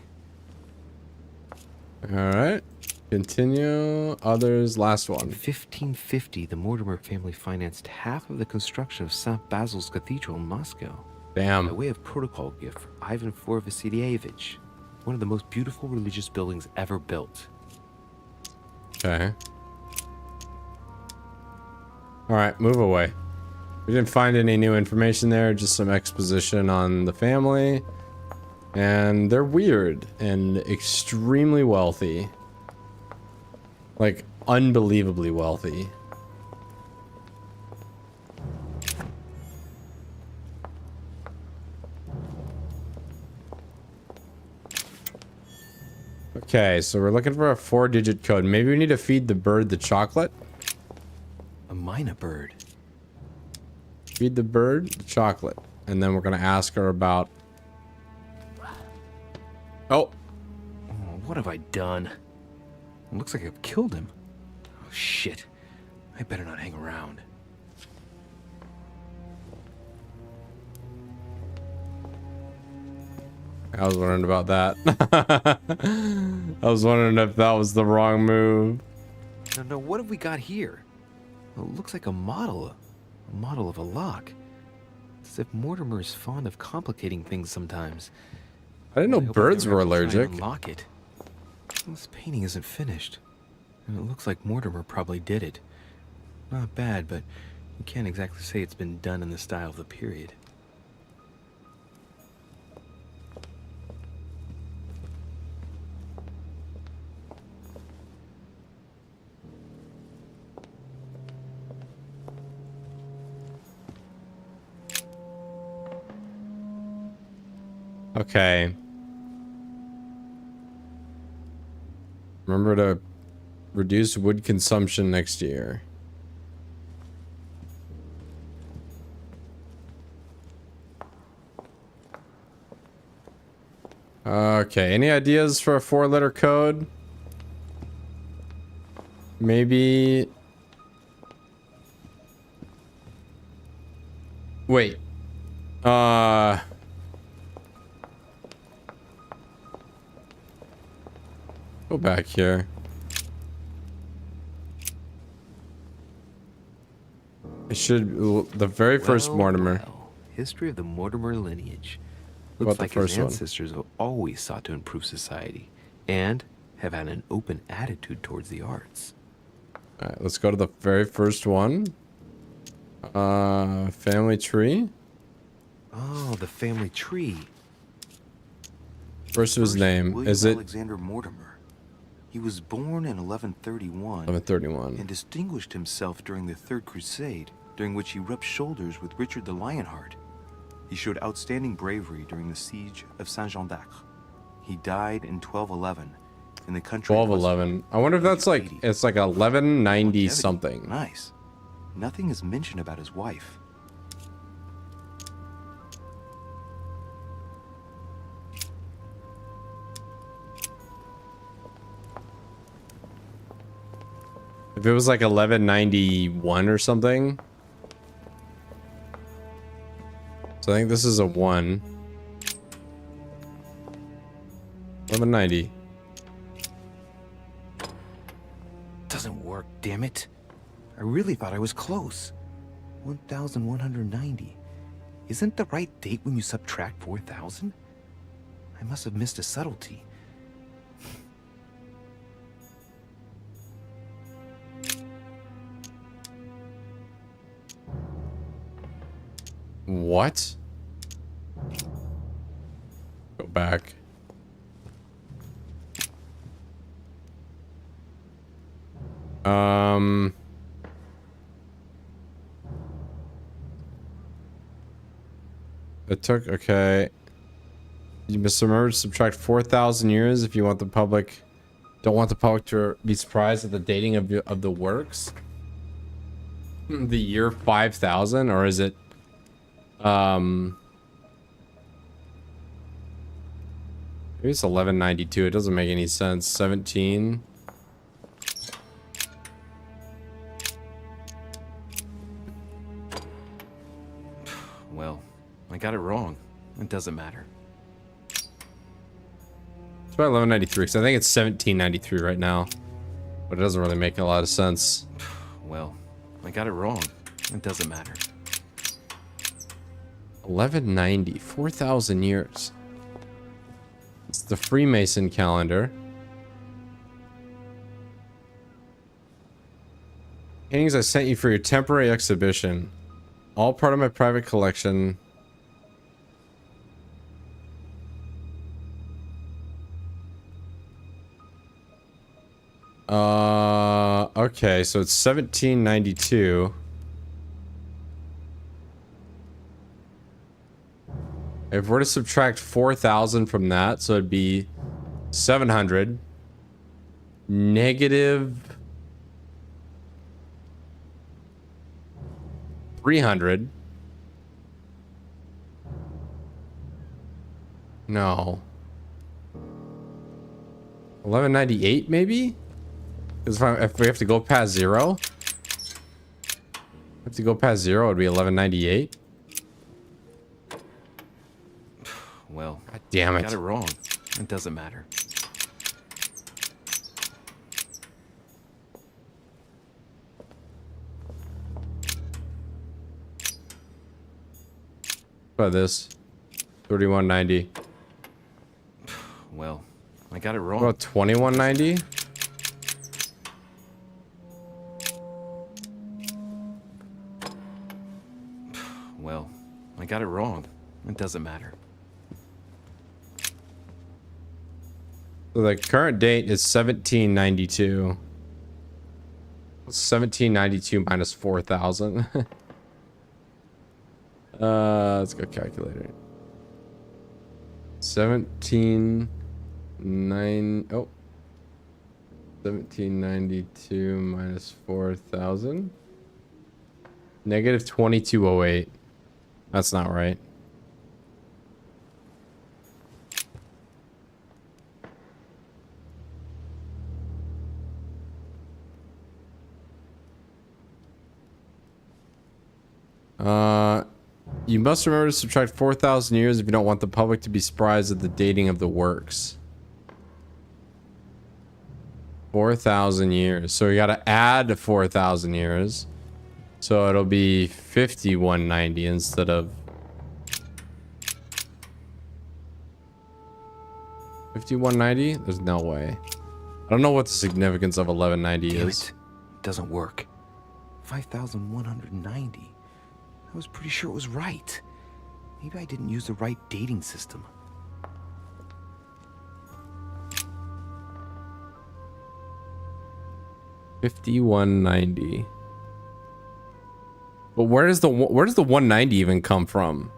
All right, continue. Others, last one. In 1550, the Mortimer family financed half of the construction of St. Basil's Cathedral in Moscow. Damn. By way of protocol gift for Ivan IV Vasilievich, one of the most beautiful religious buildings ever built. Okay. All right, move away. We didn't find any new information there, just some exposition on the family. And they're weird and extremely wealthy. Like, unbelievably wealthy. Okay, so we're looking for a 4-digit code. Maybe we need to feed the bird the chocolate. A mina bird. Feed the bird the chocolate. And then we're going to ask her about... Oh. What have I done? It looks like I've killed him. Oh, shit. I better not hang around. I was wondering about that. I was wondering if that was the wrong move. No, what have we got here? Well, it looks like a model of a lock. It's as if Mortimer is fond of complicating things sometimes. I didn't know birds were Try and allergic. unlock it. This painting isn't finished, and it looks like Mortimer probably did it. Not bad, but you can't exactly say it's been done in the style of the period. Okay. Remember to reduce wood consumption next year. Okay, any ideas for a 4-letter code? Maybe... Wait. Go back here. It should... The very first Mortimer. Well, history of the Mortimer lineage. What Looks about like the first his one? ancestors have always sought to improve society and have had an open attitude towards the arts. Alright, let's go to the very first one. Family tree. Oh, the family tree. First of his name. William Is it Alexander Mortimer. He was born in 1131 1131? and distinguished himself during the Third Crusade, during which he rubbed shoulders with Richard the Lionheart. He showed outstanding bravery during the siege of Saint-Jean d'Acre. He died in 1211 in the country. 1211. I wonder if that's like, it's like 1190 something. Nice. Nothing is mentioned about his wife. If it was like 1191 or something. So I think this is a 1. 1190. Doesn't work, damn it. I really thought I was close. 1190. Isn't the right date when you subtract 4,000? I must have missed a subtlety. What? Go back. It took, okay. You must remember to subtract 4,000 years if you want the public, don't want the public to be surprised at the dating of the works. The year 5,000, or is it, maybe it's 1192. It doesn't make any sense. 17. Well, I got it wrong. It doesn't matter. It's about 1193, because I think it's 1793 right now. But it doesn't really make a lot of sense. Well, I got it wrong. It doesn't matter. 1190, 4,000 years. It's the Freemason calendar. Paintings I sent you for your temporary exhibition. All part of my private collection. Okay, so it's 1792. If we're to subtract 4,000 from that, so it'd be 700. Negative 300. No. 1198 maybe? Because if we have to go past 0, have to go past 0, it'd be 1198. Well, God damn it. I got it wrong. It doesn't matter. What about this? 3190. Well, I got it wrong. What about 2190? Well, I got it wrong. It doesn't matter. So the current date is 1792. 1792 minus 4,000. Let's go calculator. 17 9 oh 1792 minus 4,000. Negative 2208. That's not right. You must remember to subtract 4,000 years if you don't want the public to be surprised at the dating of the works. 4,000 years. So we gotta add 4,000 years. So it'll be 5190 instead of 5190? There's no way. I don't know what the significance of 1190 is. It doesn't work. 5,190. I was pretty sure it was right. Maybe I didn't use the right dating system. $51.90. But where does the 190 even come from?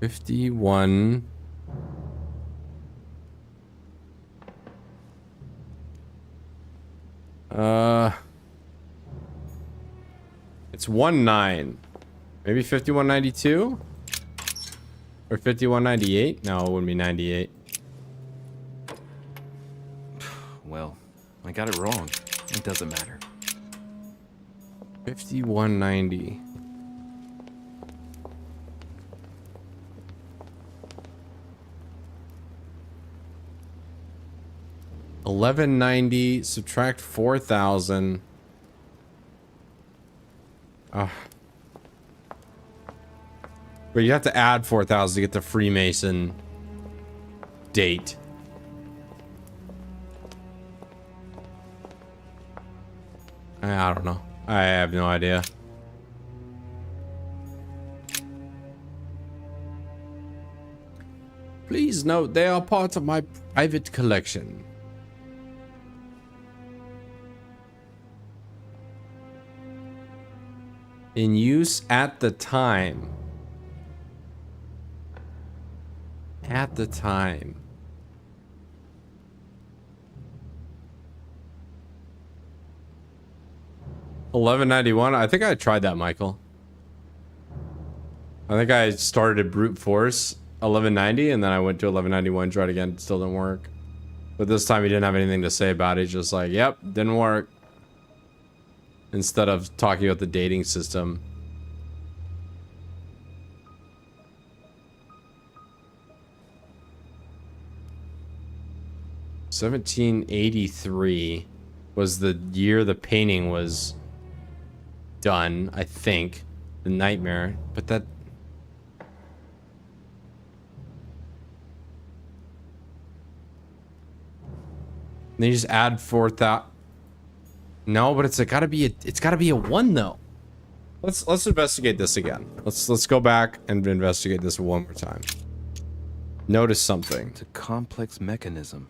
$51. It's 19. Maybe 5192? Or 5198? No, it wouldn't be 98. Well, I got it wrong. It doesn't matter. 5190. $1190 subtract 4,000. But you have to add 4,000 to get the Freemason date. I don't know. I have no idea. Please note they are part of my private collection. In use at the time. At the time. $1191. I think I tried that, Michael. I think I started at brute force 1190 and then I went to 1191, tried again, it still didn't work. But this time he didn't have anything to say about it. He's just like, yep, didn't work. Instead of talking about the dating system. $1783 was the year the painting was done, I think. The Nightmare, but that... Then you just add 4,000. No, but it's gotta be a 1 though. Let's investigate this again. Let's go back and investigate this one more time. Notice something. It's a complex mechanism.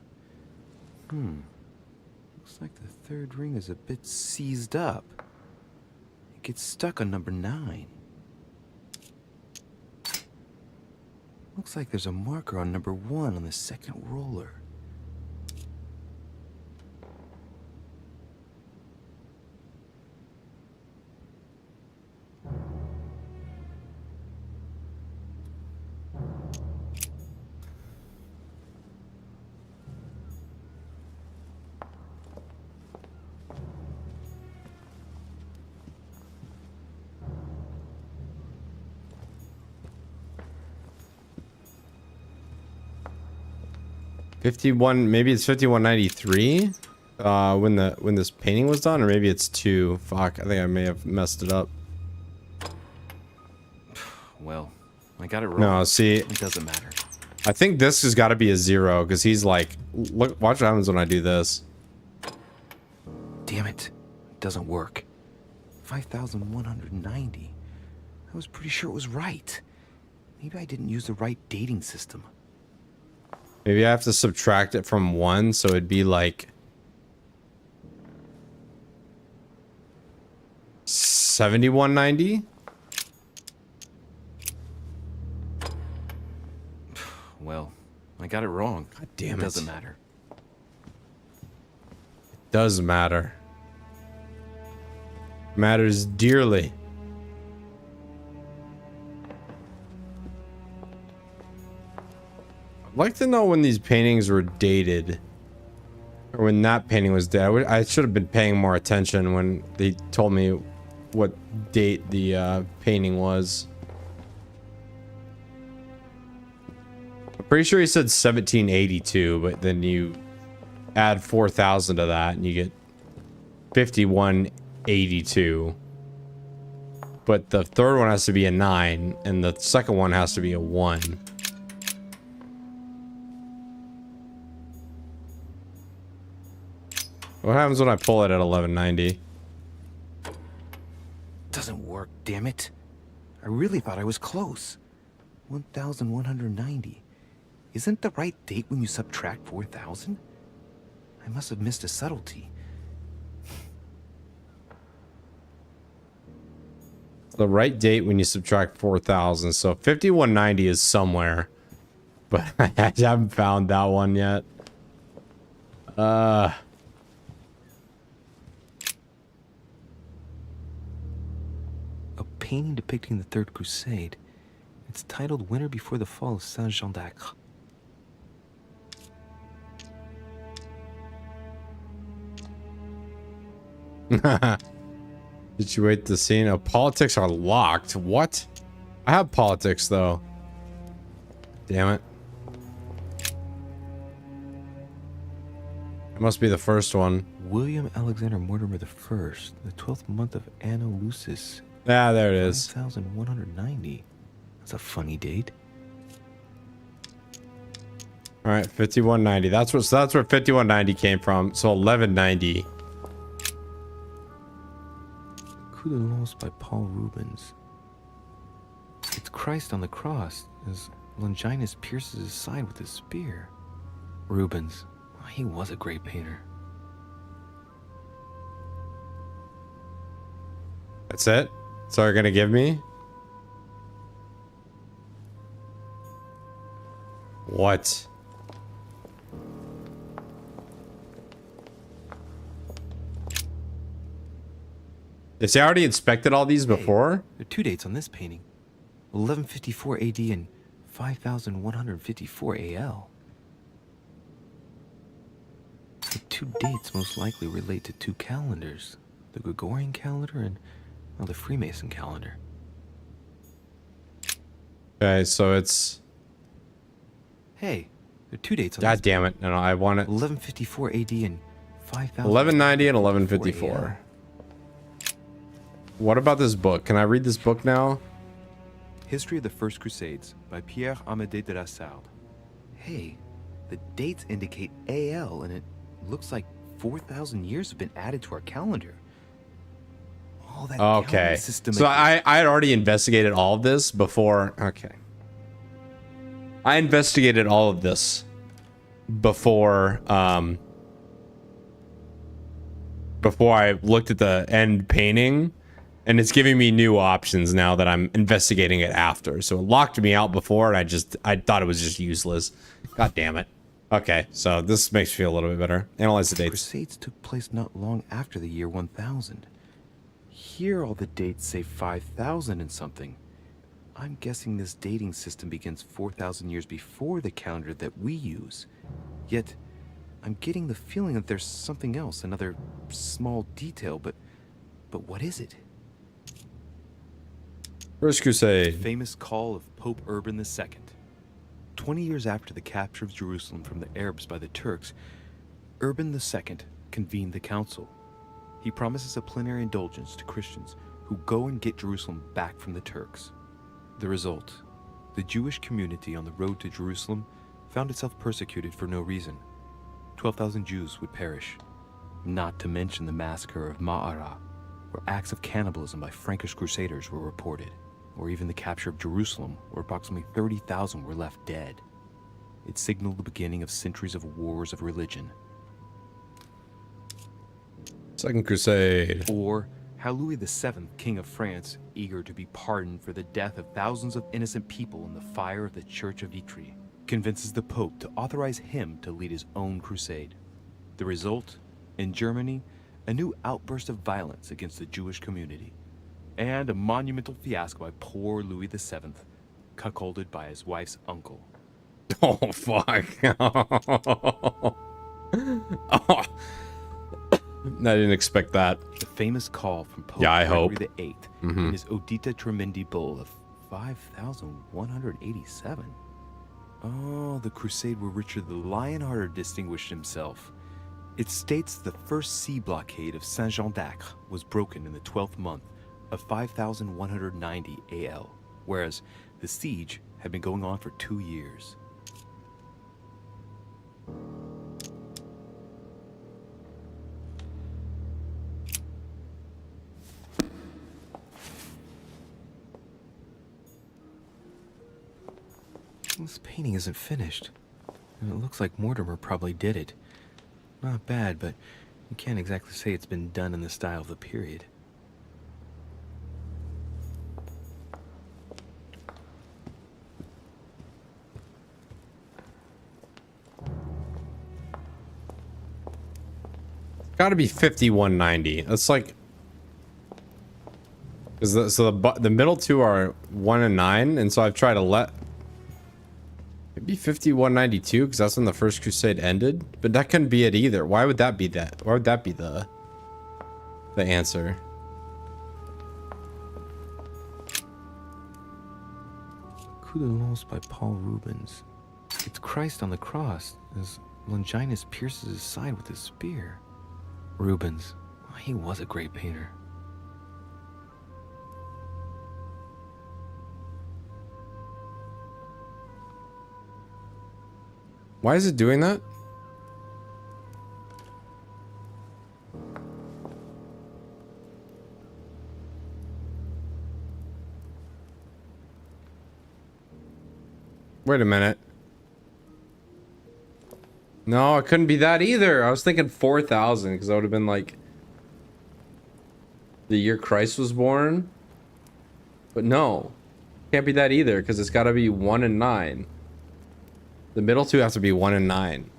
Looks like the third ring is a bit seized up. It gets stuck on number 9. Looks like there's a marker on number 1 on the second roller. Maybe it's 5193 when this painting was done, or maybe it's 2. Fuck, I think I may have messed it up. Well, I got it wrong. No, see, it doesn't matter. I think this has got to be a 0 because he's like, look, watch what happens when I do this. Damn it. It doesn't work. 5,190. I was pretty sure it was right. Maybe I didn't use the right dating system. Maybe I have to subtract it from 1, so it'd be like 7190. Well, I got it wrong. God damn it. Doesn't matter. Does matter. Matters dearly. I'd like to know when these paintings were dated. Or when that painting was dated. I should have been paying more attention when they told me what date the painting was. I'm pretty sure he said 1782, but then you add 4,000 to that and you get 5182. But the third one has to be a 9 and the second one has to be a 1. What happens when I pull it at 1190? Doesn't work, damn it. I really thought I was close. 1,190. Isn't the right date when you subtract 4,000? I must have missed a subtlety. The right date when you subtract 4,000. So 5190 is somewhere. But I haven't found that one yet. A painting depicting the Third Crusade. It's titled Winter Before the Fall of Saint-Jean d'Acre. Situate the scene. Oh, politics are locked. What? I have politics though. Damn it. It must be the first one. William Alexander Mortimer I, the 12th month of Anno Lucis. Ah, there it is. 5,190. That's a funny date. All right, 5190. That's where 5190 came from. So 1190. Coup de Lance by Paul Rubens. It's Christ on the cross as Longinus pierces his side with his spear. Rubens, he was a great painter. That's it? That's all you're gonna give me? What? Is he already inspected all these before? There are two dates on this painting. 1154 AD and 5154 AL. The two dates most likely relate to two calendars. The Gregorian calendar and the Freemason calendar. Okay, so it's... Hey, there are two dates on God this. damn it. No, I want it. 1154 AD and 5000. 1190 and 1154. What about this book? Can I read this book now? History of the First Crusades by Pierre Amédée de la Sarde. Hey, the dates indicate AL and it looks like 4,000 years have been added to our calendar. All that Okay. System So I had already investigated all of this before. Okay. I investigated all of this before before I looked at the end painting, and it's giving me new options now that I'm investigating it after. So it locked me out before, and I thought it was just useless. God damn it. Okay, so this makes me feel a little bit better. Analyze the dates. Crusades took place not long after the year 1000. Here all the dates say 5,000 and something. I'm guessing this dating system begins 4,000 years before the calendar that we use. Yet, I'm getting the feeling that there's something else, another small detail, but what is it? First Crusade. Famous call of Pope Urban II. 20 years after the capture of Jerusalem from the Arabs by the Turks, Urban II convened the council. He promises a plenary indulgence to Christians who go and get Jerusalem back from the Turks. The result, the Jewish community on the road to Jerusalem found itself persecuted for no reason. 12,000 Jews would perish, not to mention the massacre of Ma'ara, where acts of cannibalism by Frankish crusaders were reported, or even the capture of Jerusalem, where approximately 30,000 were left dead. It signaled the beginning of centuries of wars of religion. Second Crusade. Or how Louis VII, King of France, eager to be pardoned for the death of thousands of innocent people in the fire of the Church of Vitry, convinces the Pope to authorize him to lead his own crusade. The result? In Germany, a new outburst of violence against the Jewish community, and a monumental fiasco by poor Louis VII, cuckolded by his wife's uncle. Oh, fuck. Oh. I didn't expect that. The famous call from Pope Yeah, I Gregory hope. VIII Mhm. in his Audita Tremendi Bull of 5,187. Oh, the crusade where Richard the Lionhearted distinguished himself. It states the first sea blockade of Saint-Jean d'Acre was broken in the 12th month of 5,190 AL, whereas the siege had been going on for 2 years. This painting isn't finished, and it looks like Mortimer probably did it. Not bad, but you can't exactly say it's been done in the style of the period. Got to be 5190. That's like, so the middle two are 1 and 9, and so I've tried to let. Maybe 5192 because that's when the First Crusade ended, but that couldn't be it either. Why would that be that? Why would that be the answer? Coup de Lance by Paul Rubens. It's Christ on the cross as Longinus pierces his side with his spear. Rubens, he was a great painter. Why is it doing that? Wait a minute. No, it couldn't be that either. I was thinking 4,000 because that would have been like the year Christ was born. But no, can't be that either because it's got to be 1 and 9. The middle two have to be 1 and 9.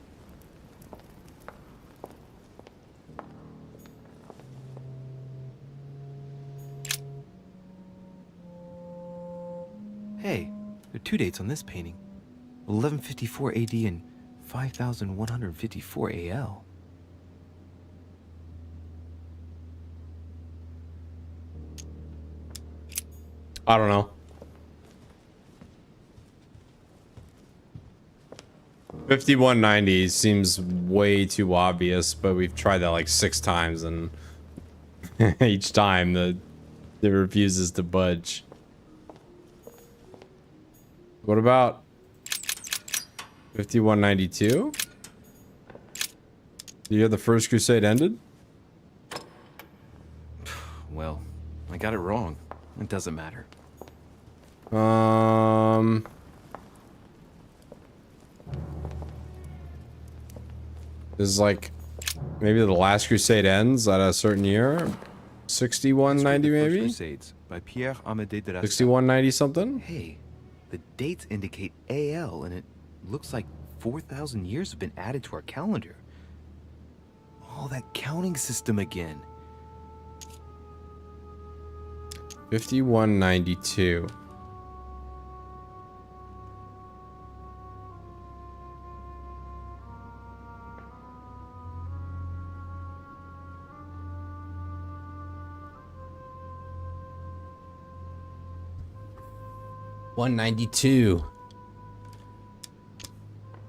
Hey, there are 2 dates on this painting. 1154 AD and 5154 AL. I don't know. 5190 seems way too obvious, but we've tried that like 6 times, and each time it refuses to budge. What about 5192? The year the First Crusade ended? Well, I got it wrong. It doesn't matter. This is like maybe the last crusade ends at a certain year. 6190 maybe? Crusades by Pierre Amédée de la 6190 something? Hey, the dates indicate AL, and it looks like 4,000 years have been added to our calendar. Oh, that counting system again. 5192. $192.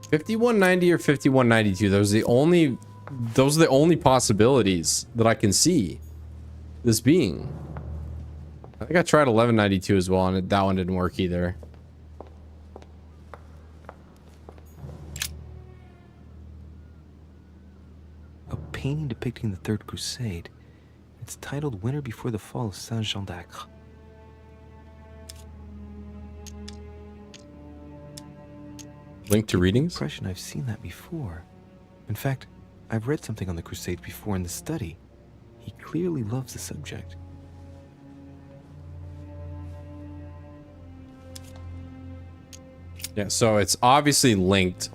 5190 or 5192. Those are the only possibilities that I can see this being. I think I tried 1192 as well, and that one didn't work either. A painting depicting the Third Crusade. It's titled Winter Before the Fall of Saint-Jean d'Acre. Link to readings? Impression I've seen that before. In fact, I've read something on the Crusades before in the study. He clearly loves the subject. Yeah, so it's obviously linked.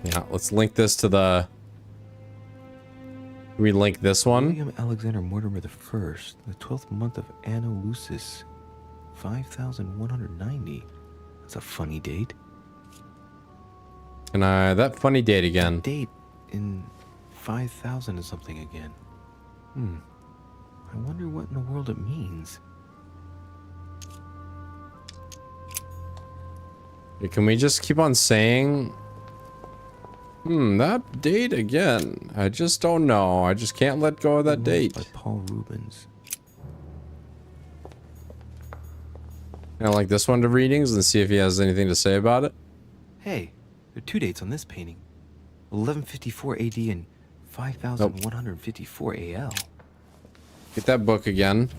Yeah, let's link this to the... We link this one. William Alexander Mortimer the First, the 12th month of Anno Lucis, 5,190. That's a funny date. And that funny date again. Date in 5,000 and something again. I wonder what in the world it means. Can we just keep on saying... that date again. I just don't know. I just can't let go of that date. By Paul Rubens. Can I like this one to readings and see if he has anything to say about it? Hey, there are two dates on this painting. 1154 AD and 5154 AL. Get that book again.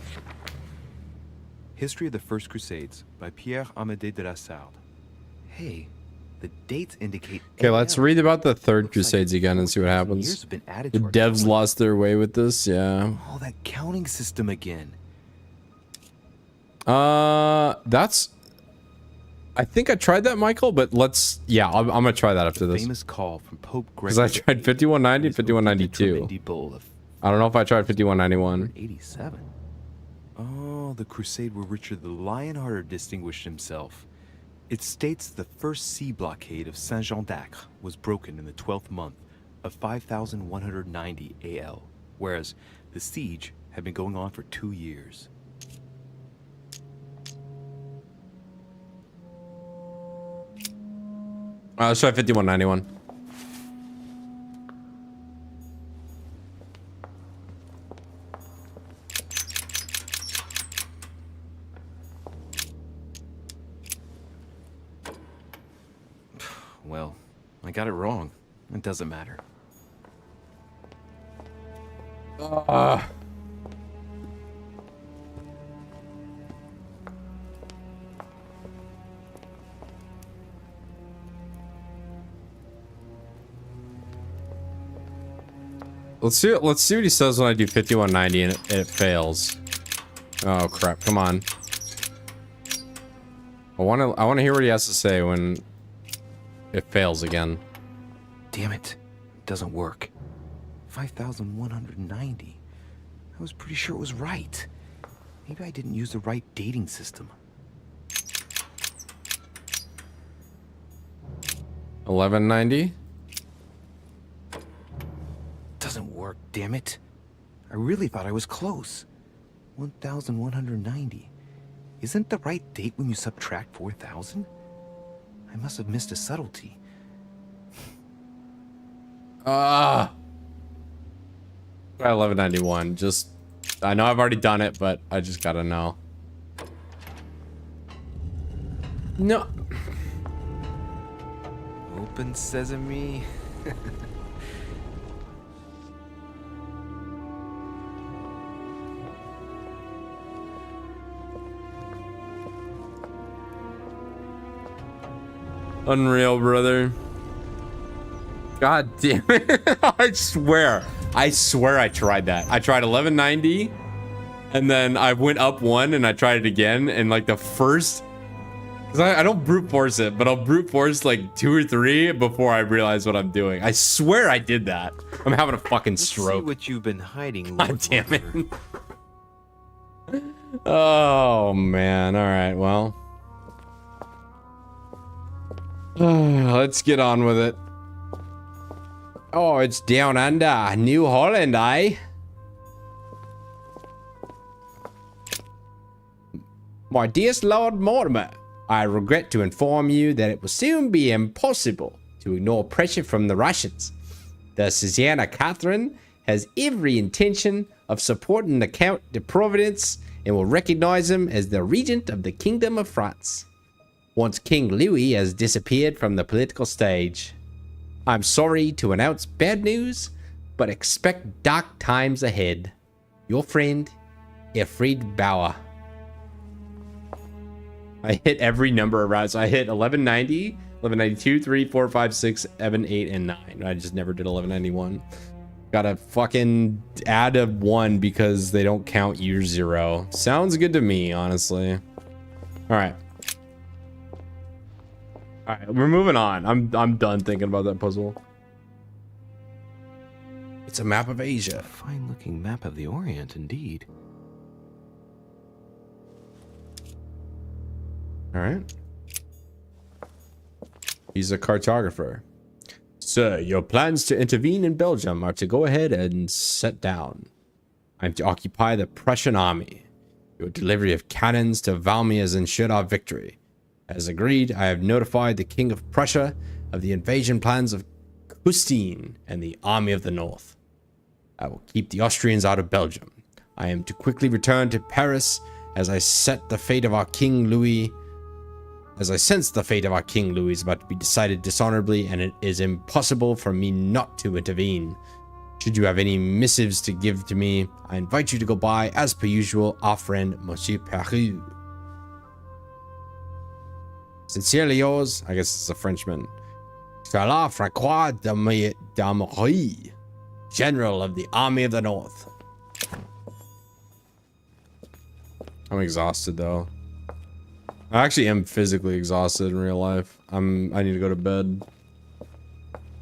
History of the First Crusades by Pierre Amédée de la Sarde. Hey, the dates indicate... Okay, let's read about the Third Crusades again and see what happens. The devs lost their way with this, yeah. Oh, that counting system again. That's... I think I tried that, Michael, but let's... Yeah, I'm gonna try that after this. Famous call from Pope Gregory. Because I tried 5190 and 5192. I don't know if I tried 5191. 87. Oh, the crusade where Richard the Lionhearted distinguished himself. It states the first sea blockade of Saint-Jean d'Acre was broken in the 12th month of 5190 AL, whereas the siege had been going on for 2 years. Let's try 5191. Well, I got it wrong. It doesn't matter. Let's see what he says when I do 5190 and it fails. Oh crap, come on. I wanna hear what he has to say when it fails again. Damn it. It doesn't work. 5,190. I was pretty sure it was right. Maybe I didn't use the right dating system. 1190? Doesn't work, damn it. I really thought I was close. 1,190. Isn't the right date when you subtract 4,000? I must have missed a subtlety. Try 1191. Just, I know I've already done it, but I just gotta know. No. Open sesame. Unreal, brother. God damn it. I swear I tried that. I tried 1190 and then I went up one and I tried it again, and like the first, because I don't brute force it, but I'll brute force like 2 or 3 before I realize what I'm doing. I swear I did that. I'm having a fucking stroke. Let's see what you've been hiding. God damn it. Oh man. All right, well. Let's get on with it. Oh, it's down under. New Holland, eh? My dearest Lord Mortimer, I regret to inform you that it will soon be impossible to ignore pressure from the Russians. The Susanna Catherine has every intention of supporting the Count de Providence and will recognize him as the regent of the Kingdom of France, once King Louis has disappeared from the political stage. I'm sorry to announce bad news, but expect dark times ahead. Your friend, Efried Bauer. I hit every number around, so I hit 1190, 1192, 3, 4, 5, 6, 7, 8, and 9. I just never did 1191. Gotta fucking add a 1 because they don't count year 0. Sounds good to me, honestly. Alright. All right, we're moving on. I'm done thinking about that puzzle. It's a map of Asia. Fine-looking map of the Orient, indeed. All right. He's a cartographer. Sir, your plans to intervene in Belgium are to go ahead and set down. I'm to occupy the Prussian army. Your delivery of cannons to Valmy has ensured our victory. As agreed, I have notified the King of Prussia of the invasion plans of Custine and the Army of the North. I will keep the Austrians out of Belgium. I am to quickly return to Paris as I sense the fate of our King Louis is about to be decided dishonorably, and it is impossible for me not to intervene. Should you have any missives to give to me, I invite you to go by, as per usual, our friend Monsieur Peru. Sincerely yours, I guess it's a Frenchman, Charles Francois d'Amery, General of the Army of the North. I'm exhausted though. I actually am physically exhausted in real life. I need to go to bed.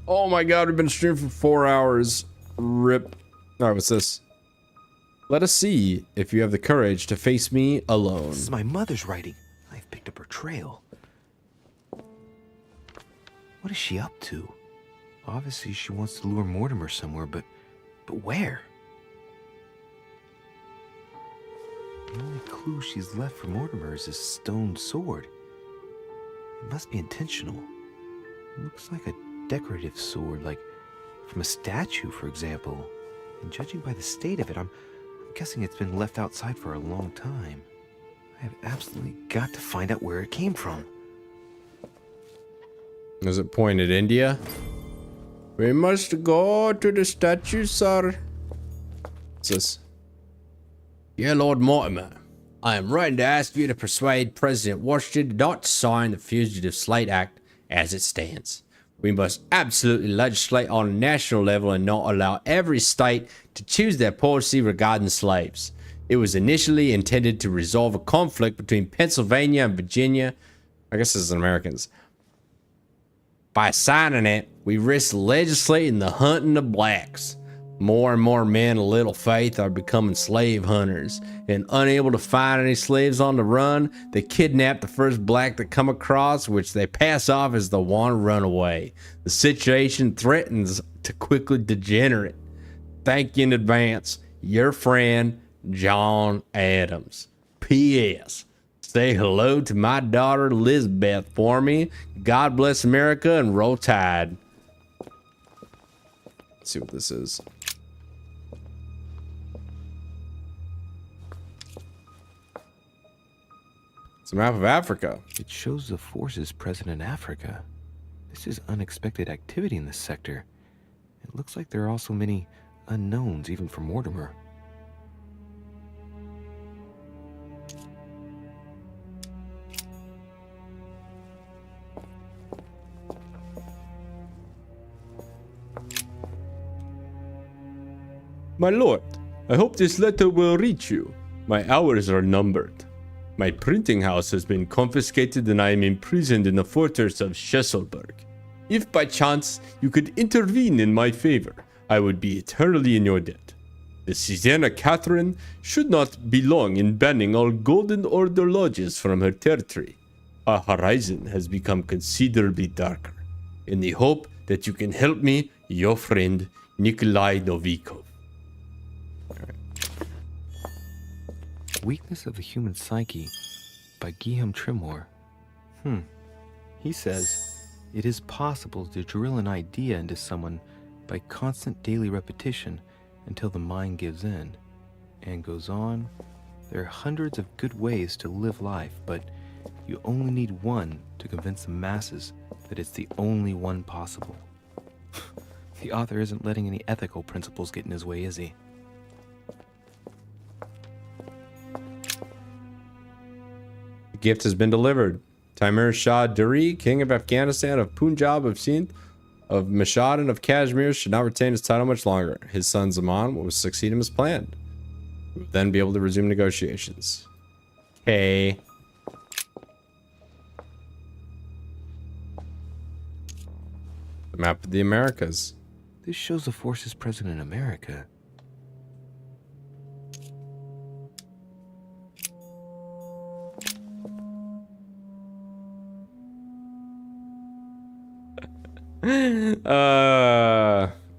Oh my god, we've been streaming for 4 hours. Rip. Alright, what's this? Let us see if you have the courage to face me alone. This is my mother's writing. I've picked up her trail. What is she up to? Obviously, she wants to lure Mortimer somewhere, but where? The only clue she's left for Mortimer is this stone sword. It must be intentional. It looks like a decorative sword, like from a statue, for example. And judging by the state of it, I'm guessing it's been left outside for a long time. I have absolutely got to find out where it came from. Does it point at India? We must go to the statue, sir. What's this? Dear Lord Mortimer, I am writing to ask you to persuade President Washington not to sign the Fugitive Slave Act as it stands. We must absolutely legislate on a national level and not allow every state to choose their policy regarding slaves. It was initially intended to resolve a conflict between Pennsylvania and Virginia, I guess this is Americans. By signing it, we risk legislating the hunting of blacks. More and more men of little faith are becoming slave hunters, and unable to find any slaves on the run, they kidnap the first black they come across, which they pass off as the one runaway. The situation threatens to quickly degenerate. Thank you in advance. Your friend, John Adams. P.S. Say hello to my daughter Elizabeth for me. God bless America and roll tide. Let's see what this is. It's a map of Africa. It shows the forces present in Africa. This is unexpected activity in this sector. It looks like there are also many unknowns, even for Mortimer. My lord, I hope this letter will reach you. My hours are numbered. My printing house has been confiscated and I am imprisoned in the fortress of Schesselberg. If by chance you could intervene in my favor, I would be eternally in your debt. The Susanna Catherine should not be long in banning all Golden Order lodges from her territory. Our horizon has become considerably darker. In the hope that you can help me, your friend, Nikolai Novikov. Weakness of the Human Psyche by Guillaume Tremor. He says, it is possible to drill an idea into someone by constant daily repetition until the mind gives in. And goes on, there are hundreds of good ways to live life, but you only need one to convince the masses that it's the only one possible. The author isn't letting any ethical principles get in his way, is he? Gift has been delivered. Timur Shah Duri, king of Afghanistan, of Punjab, of Sindh, of Mashhad, and of Kashmir, should not retain his title much longer. His son Zaman will succeed him as planned. We will then be able to resume negotiations. Okay. Map of the Americas. This shows the forces present in America. I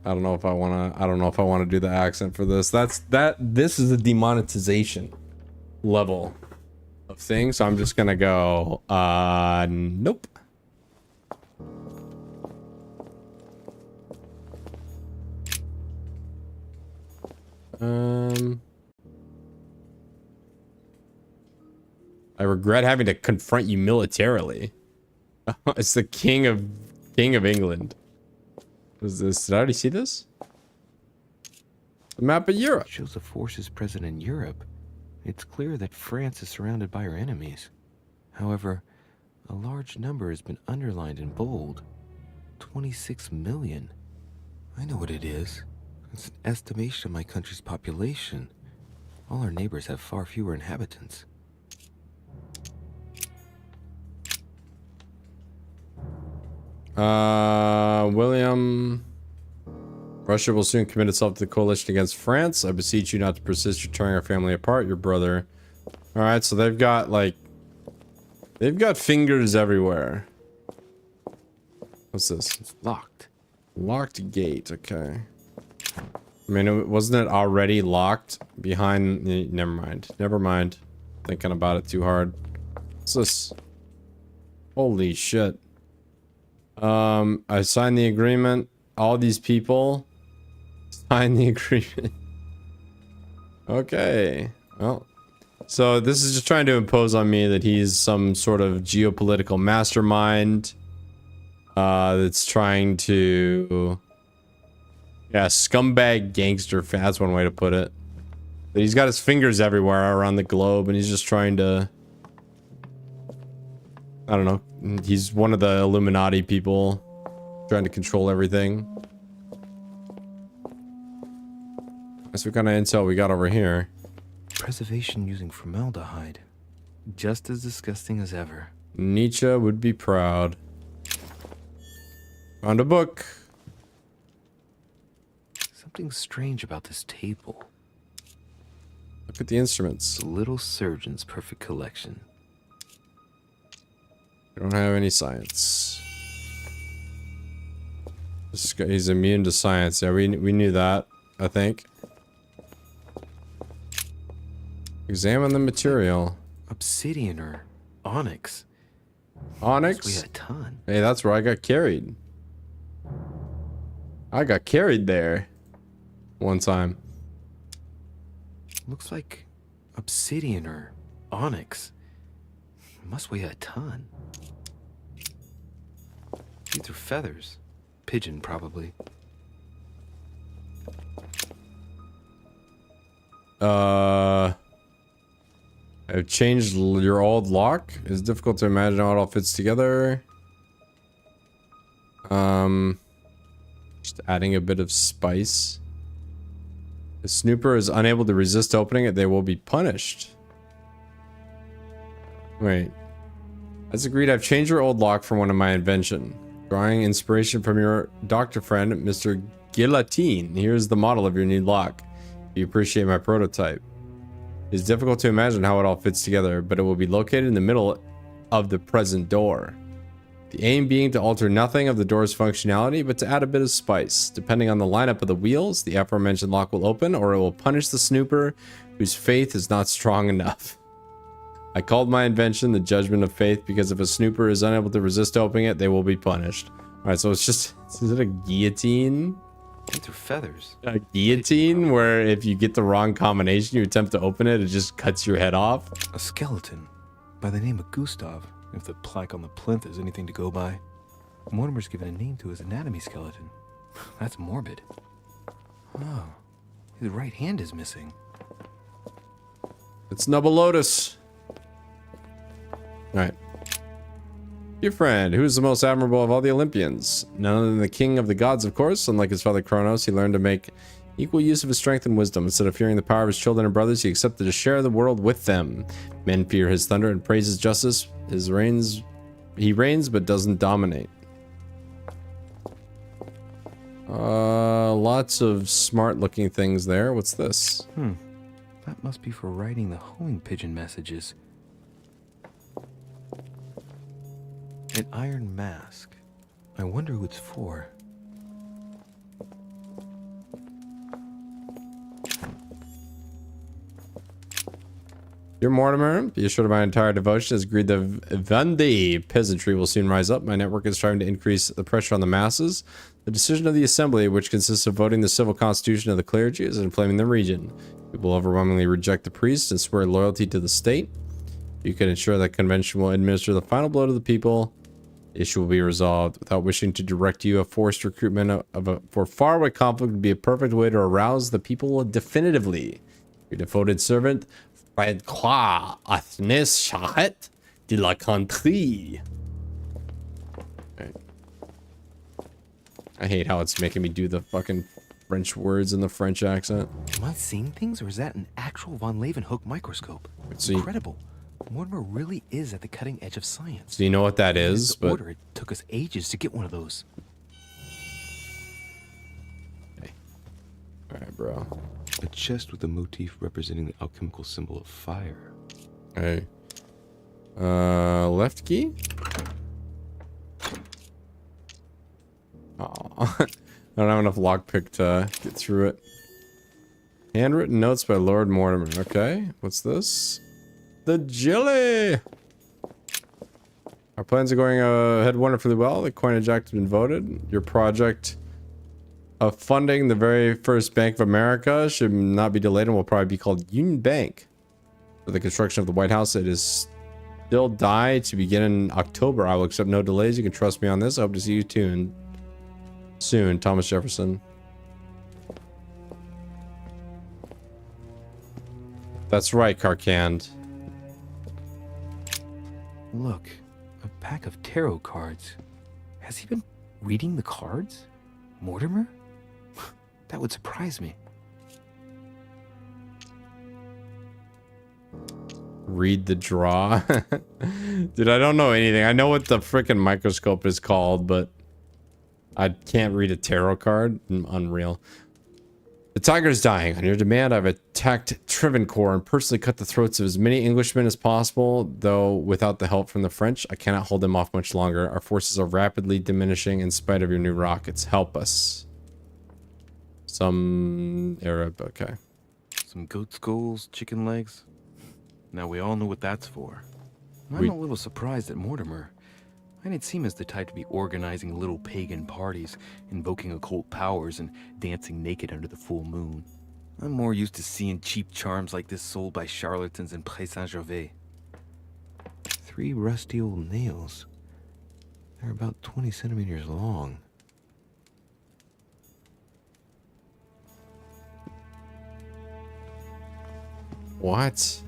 don't know if I want to do the accent for this. This is a demonetization level of thing, so I'm just gonna go nope. I regret having to confront you militarily. It's the King of England. Was this? Did I already see this? The map of Europe. It shows the forces present in Europe. It's clear that France is surrounded by her enemies. However, a large number has been underlined in bold. 26 million. I know what it is. It's an estimation of my country's population. All our neighbors have far fewer inhabitants. William. Russia will soon commit itself to the coalition against France. I beseech you not to persist. You're tearing our family apart. Your brother. Alright, so they've got, like... They've got fingers everywhere. What's this? It's locked. Locked gate, okay. I mean, wasn't it already locked behind... Never mind. Never mind. Thinking about it too hard. What's this? Holy shit. I signed the agreement. All these people signed the agreement. Okay. Well, so this is just trying to impose on me that he's some sort of geopolitical mastermind that's trying to... Yeah, scumbag gangster. That's one way to put it. That he's got his fingers everywhere around the globe and he's just trying to... I don't know. He's one of the Illuminati people trying to control everything. That's what kind of intel we got over here. Preservation using formaldehyde. Just as disgusting as ever. Nietzsche would be proud. Found a book. Something strange about this table. Look at the instruments. The little surgeon's perfect collection. We don't have any science. He's immune to science. Yeah, we knew that, I think. Examine the material. Obsidian or onyx. Onyx? We had a ton. Hey, that's where I got carried. I got carried there. One time. Looks like obsidian or onyx. It must weigh a ton. These are feathers. Pigeon, probably. I've changed your old lock. It's difficult to imagine how it all fits together. Just adding a bit of spice. If Snooper is unable to resist opening it, they will be punished. Wait. As agreed, I've changed your old lock for one of my invention. Drawing inspiration from your doctor friend, Mr. Guillotine. Here's the model of your new lock. You appreciate my prototype. It's difficult to imagine how it all fits together, but it will be located in the middle of the present door. The aim being to alter nothing of the door's functionality, but to add a bit of spice. Depending on the lineup of the wheels, the aforementioned lock will open, or it will punish the snooper whose faith is not strong enough. I called my invention the Judgment of Faith because if a snooper is unable to resist opening it, they will be punished. Alright, so it's just... Is it a guillotine? These are feathers. A guillotine where if you get the wrong combination, you attempt to open it, it just cuts your head off? A skeleton by the name of Gustav, if the plaque on the plinth is anything to go by. Mortimer's given a name to his anatomy skeleton. That's morbid. Oh, his right hand is missing. It's Nubalotus. Alright. Your friend, who is the most admirable of all the Olympians? None other than the king of the gods, of course. Unlike his father Kronos, he learned to make equal use of his strength and wisdom. Instead of fearing the power of his children and brothers, he accepted to share the world with them. Men fear his thunder and praise his justice. He reigns but doesn't dominate. Lots of smart looking things there. What's this? That must be for writing the homing pigeon messages. An iron mask. I wonder who it's for. Dear Mortimer, be assured my entire devotion has agreed the Vendee peasantry will soon rise up. My network is striving to increase the pressure on the masses. The decision of the Assembly, which consists of voting the civil constitution of the clergy, is inflaming the region. People overwhelmingly reject the priests and swear loyalty to the state. You can ensure that convention will administer the final blow to the people. The issue will be resolved. Without wishing to direct you, a forced recruitment for faraway conflict would be a perfect way to arouse the people definitively. Your devoted servant, Fred-Croix Athnes Charette de la Country. I hate how it's making me do the fucking French words in the French accent. Am I seeing things, or is that an actual von Leeuwenhoek microscope? It's So incredible. Mortimer really is at the cutting edge of science. So you know what that is, but Order, it took us ages to get one of those. alright, bro. A chest with a motif representing the alchemical symbol of fire. Hey. Left key? Oh, I don't have enough lockpick to get through it. Handwritten notes by Lord Mortimer. Okay, what's this? The jelly! Our plans are going ahead wonderfully well. The coinage act has been voted. Your project of funding the very first Bank of America should not be delayed and will probably be called Union Bank. For the construction of the White House, it is still die to begin in October. I will accept no delays. You can trust me on this. I hope to see you soon. Thomas Jefferson. That's right, Karkand. Look, a pack of tarot cards. Has he been reading the cards? Mortimer? That would surprise me. Read the draw. Dude, I don't know anything. I know what the freaking microscope is called, but I can't read a tarot card. Unreal. The tiger is dying. On your demand, I've attacked Travancore and personally cut the throats of as many Englishmen as possible, though without the help from the French, I cannot hold them off much longer. Our forces are rapidly diminishing in spite of your new rockets. Help us. Some Arab, okay. Some goat skulls, chicken legs. Now we all know what that's for. I'm We- a little surprised at Mortimer. I didn't seem as the type to be organizing little pagan parties, invoking occult powers, and dancing naked under the full moon. I'm more used to seeing cheap charms like this sold by charlatans in Pré Saint-Gervais. 3 rusty old nails. They're about 20 centimeters long. What?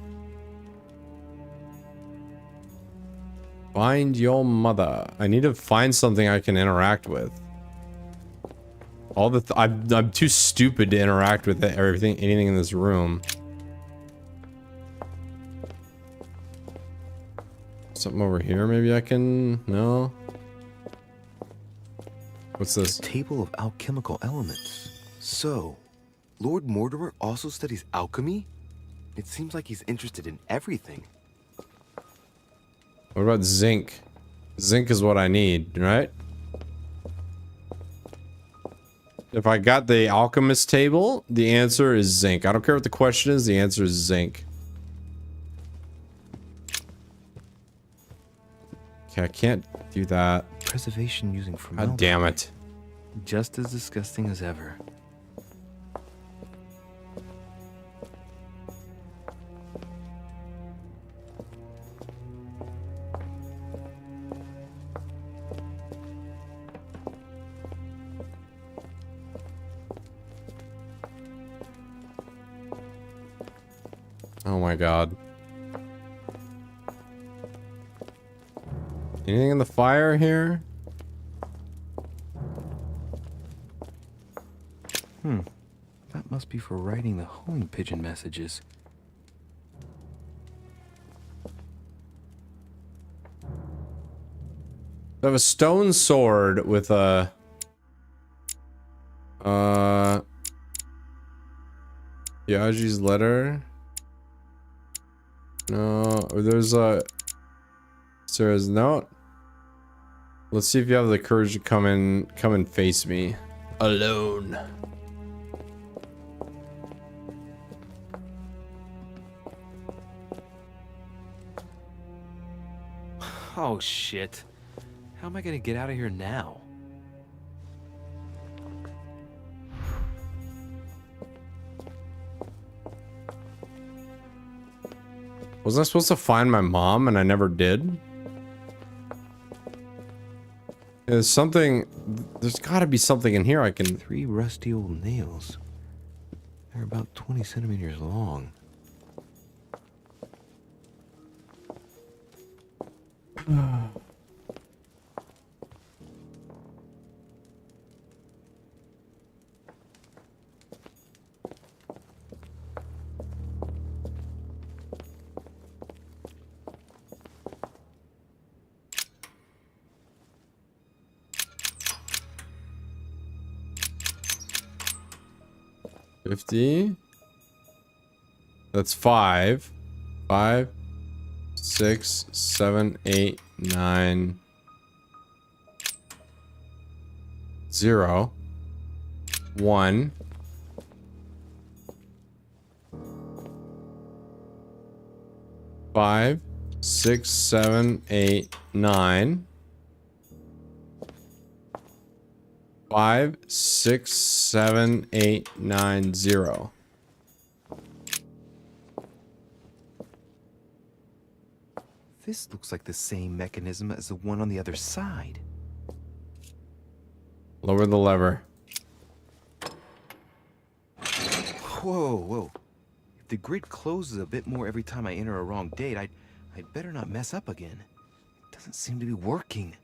Find your mother. I need to find something I can interact with. All the I'm too stupid to interact with anything in this room. Something over here maybe I can... No? What's this? Table of alchemical elements. So, Lord Mortimer also studies alchemy? It seems like he's interested in everything. What about zinc? Zinc is what I need, right? If I got the alchemist table, the answer is zinc. I don't care what the question is, the answer is zinc. Okay, I can't do that. Preservation using God formaldehyde. damn it. Just as disgusting as ever. Oh my god. Anything in the fire here? That must be for writing the homing pigeon messages. I have a stone sword with a... Yaji's letter. No, there's a Sarah's note. Let's see if you have the courage to come and face me alone. Oh shit. How am I gonna get out of here now? Wasn't I supposed to find my mom and I never did? There's something. There's gotta be something in here I can. 3 rusty old nails. They're about 20 centimeters long. $50. That's 5. 5, 6, 7, 8, 9, 0, 1. 5, 6, 7, 8, 9. 5, 6, 7, 8, 9, 0. This looks like the same mechanism as the one on the other side. Lower the lever. Whoa, whoa. If the grid closes a bit more every time I enter a wrong date, I'd better not mess up again. It doesn't seem to be working.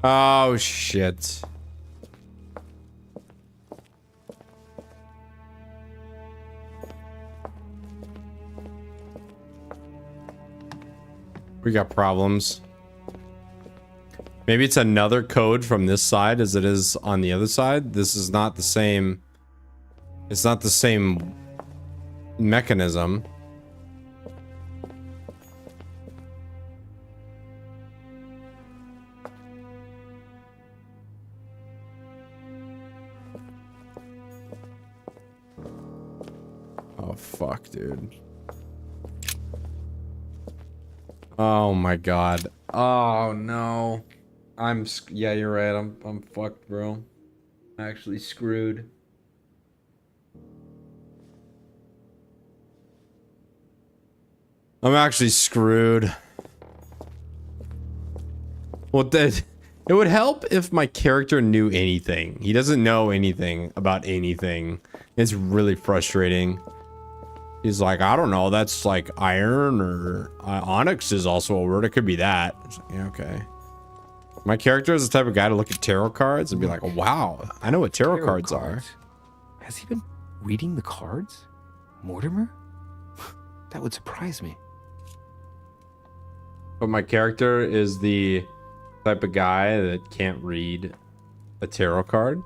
Oh, shit. We got problems. Maybe it's another code from this side as it is on the other side. This is not the same. It's not the same mechanism. Oh, fuck, dude. Oh my god. Oh no. Yeah, you're right. I'm fucked, bro. I'm actually screwed. I'm actually screwed. Well, it would help if my character knew anything. He doesn't know anything about anything. It's really frustrating. He's like, I don't know, that's like iron or onyx is also a word. It could be that. It's like, yeah, okay. My character is the type of guy to look at tarot cards and be like, wow, I know what tarot cards are. Has he been reading the cards? Mortimer? That would surprise me. But my character is the type of guy that can't read a tarot card.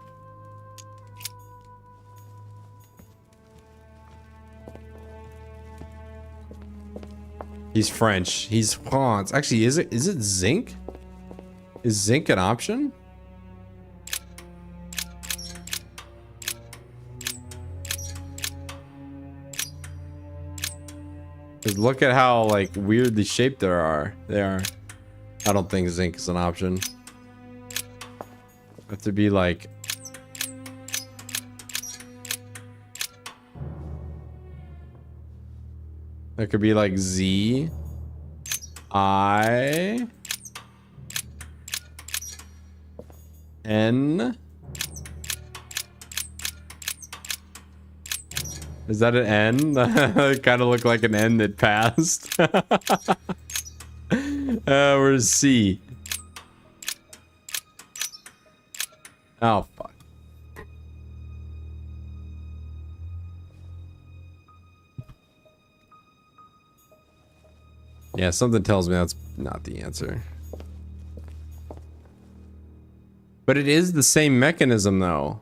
He's French. He's France. Actually, is it zinc? Is zinc an option? Cause look at how like weirdly shaped they are. I don't think zinc is an option. Have to be like. That could be like Z, I, N. Is that an N? It kind of looked like an N that passed. Where's C? Oh, fuck. Yeah, something tells me that's not the answer. But it is the same mechanism, though.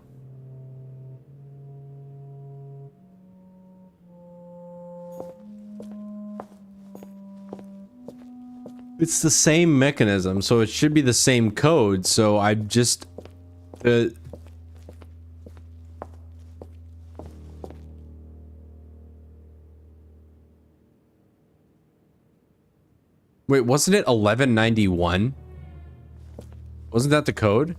It's the same mechanism, so it should be the same code. So I just... Wait, wasn't it 1191? Wasn't that the code?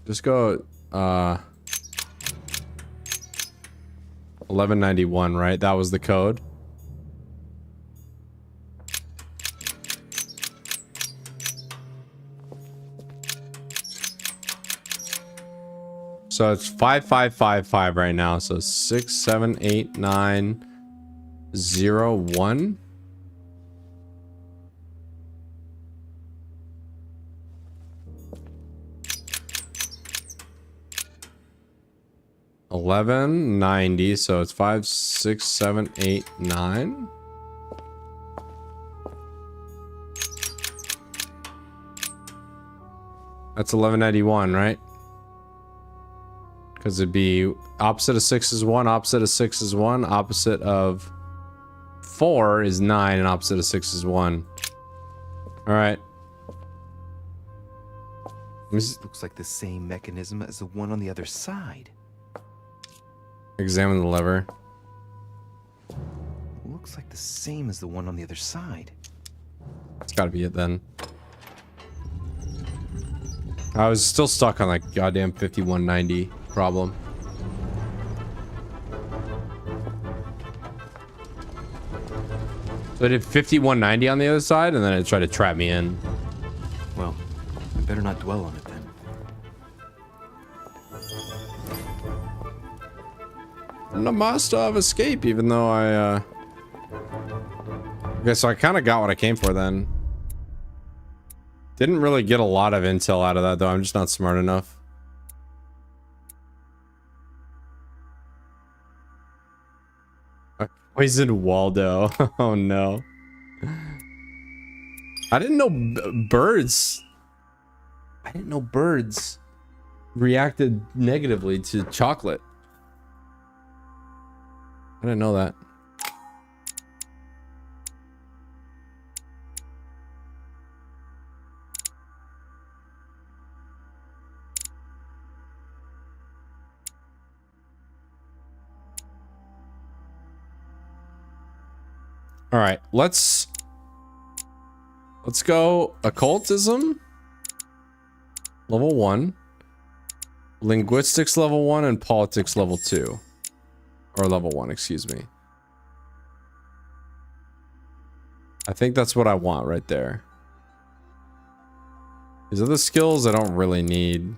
Just go, 1191, right? That was the code. So it's 5555 right now. So 678901. $11.90, so it's 5, 6, 7, 8, 9. That's 1191, right? Because it'd be opposite of 6 is 1, opposite of 6 is 1, opposite of 4 is 9, and opposite of 6 is 1. Alright. Looks like the same mechanism as the one on the other side. Examine the lever. Looks like the same as the one on the other side. It's gotta be it then. I was still stuck on like goddamn 5190 problem. So I did 5190 on the other side, and then it tried to trap me in. Well, I better not dwell on it then. I'm the master of escape, even though I, Okay, so I kind of got what I came for then. Didn't really get a lot of intel out of that, though. I'm just not smart enough. I poisoned Waldo. Oh, no. I didn't know birds... I didn't know birds reacted negatively to chocolate. I didn't know that. All right, let's go occultism level 1, linguistics level 1, and politics level 2. Or level 1, excuse me. I think that's what I want right there. These other skills I don't really need.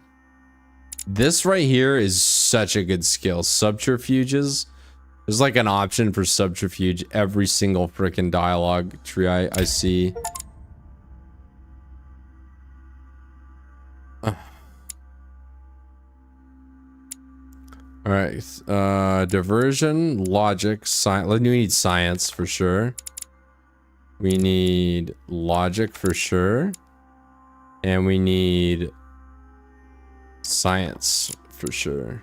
This right here is such a good skill. Subterfuges. There's like an option for subterfuge every single freaking dialogue tree I see. All right, diversion, logic, science. We need science for sure. We need logic for sure. And we need science for sure.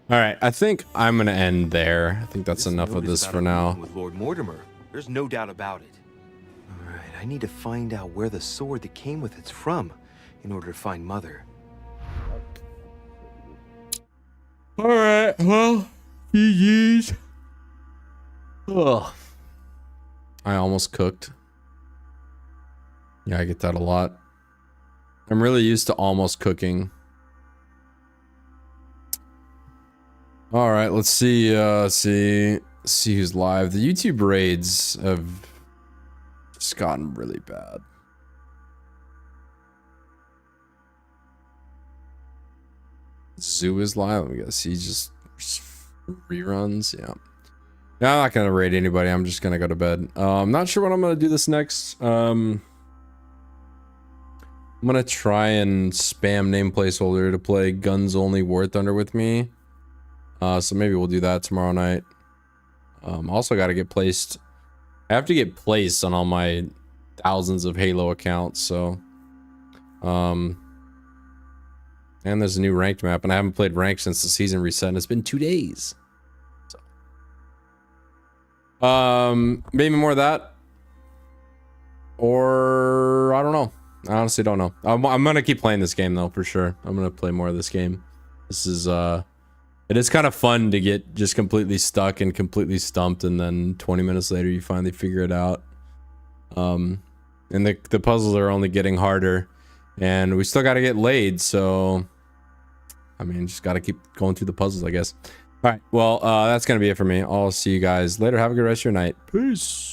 All right, I think I'm gonna end there. I think that's enough of this for now. With Lord Mortimer, there's no doubt about it. All right, I need to find out where the sword that came with it's from in order to find Mother. All right, well, GG's. Ugh. I almost cooked. Yeah, I get that a lot. I'm really used to almost cooking. All right, let's see. See who's live. The YouTube raids have just gotten really bad. Zoo is live. We gotta see just reruns. Yeah. Yeah, I'm not gonna raid anybody. I'm just gonna go to bed. I'm not sure what I'm gonna do this next. I'm gonna try and spam name placeholder to play Guns Only War Thunder with me. So maybe we'll do that tomorrow night. Also got to get placed. I have to get placed on all my thousands of Halo accounts. So, and there's a new ranked map, and I haven't played ranked since the season reset. And it's been 2 days. So, maybe more of that, or I don't know. I honestly don't know. I'm gonna keep playing this game though, for sure. I'm gonna play more of this game. This is it is kind of fun to get just completely stuck and completely stumped, and then 20 minutes later you finally figure it out. And the puzzles are only getting harder, and we still got to get laid. So, I mean, just got to keep going through the puzzles, I guess. All right. Well, that's gonna be it for me. I'll see you guys later. Have a good rest of your night. Peace.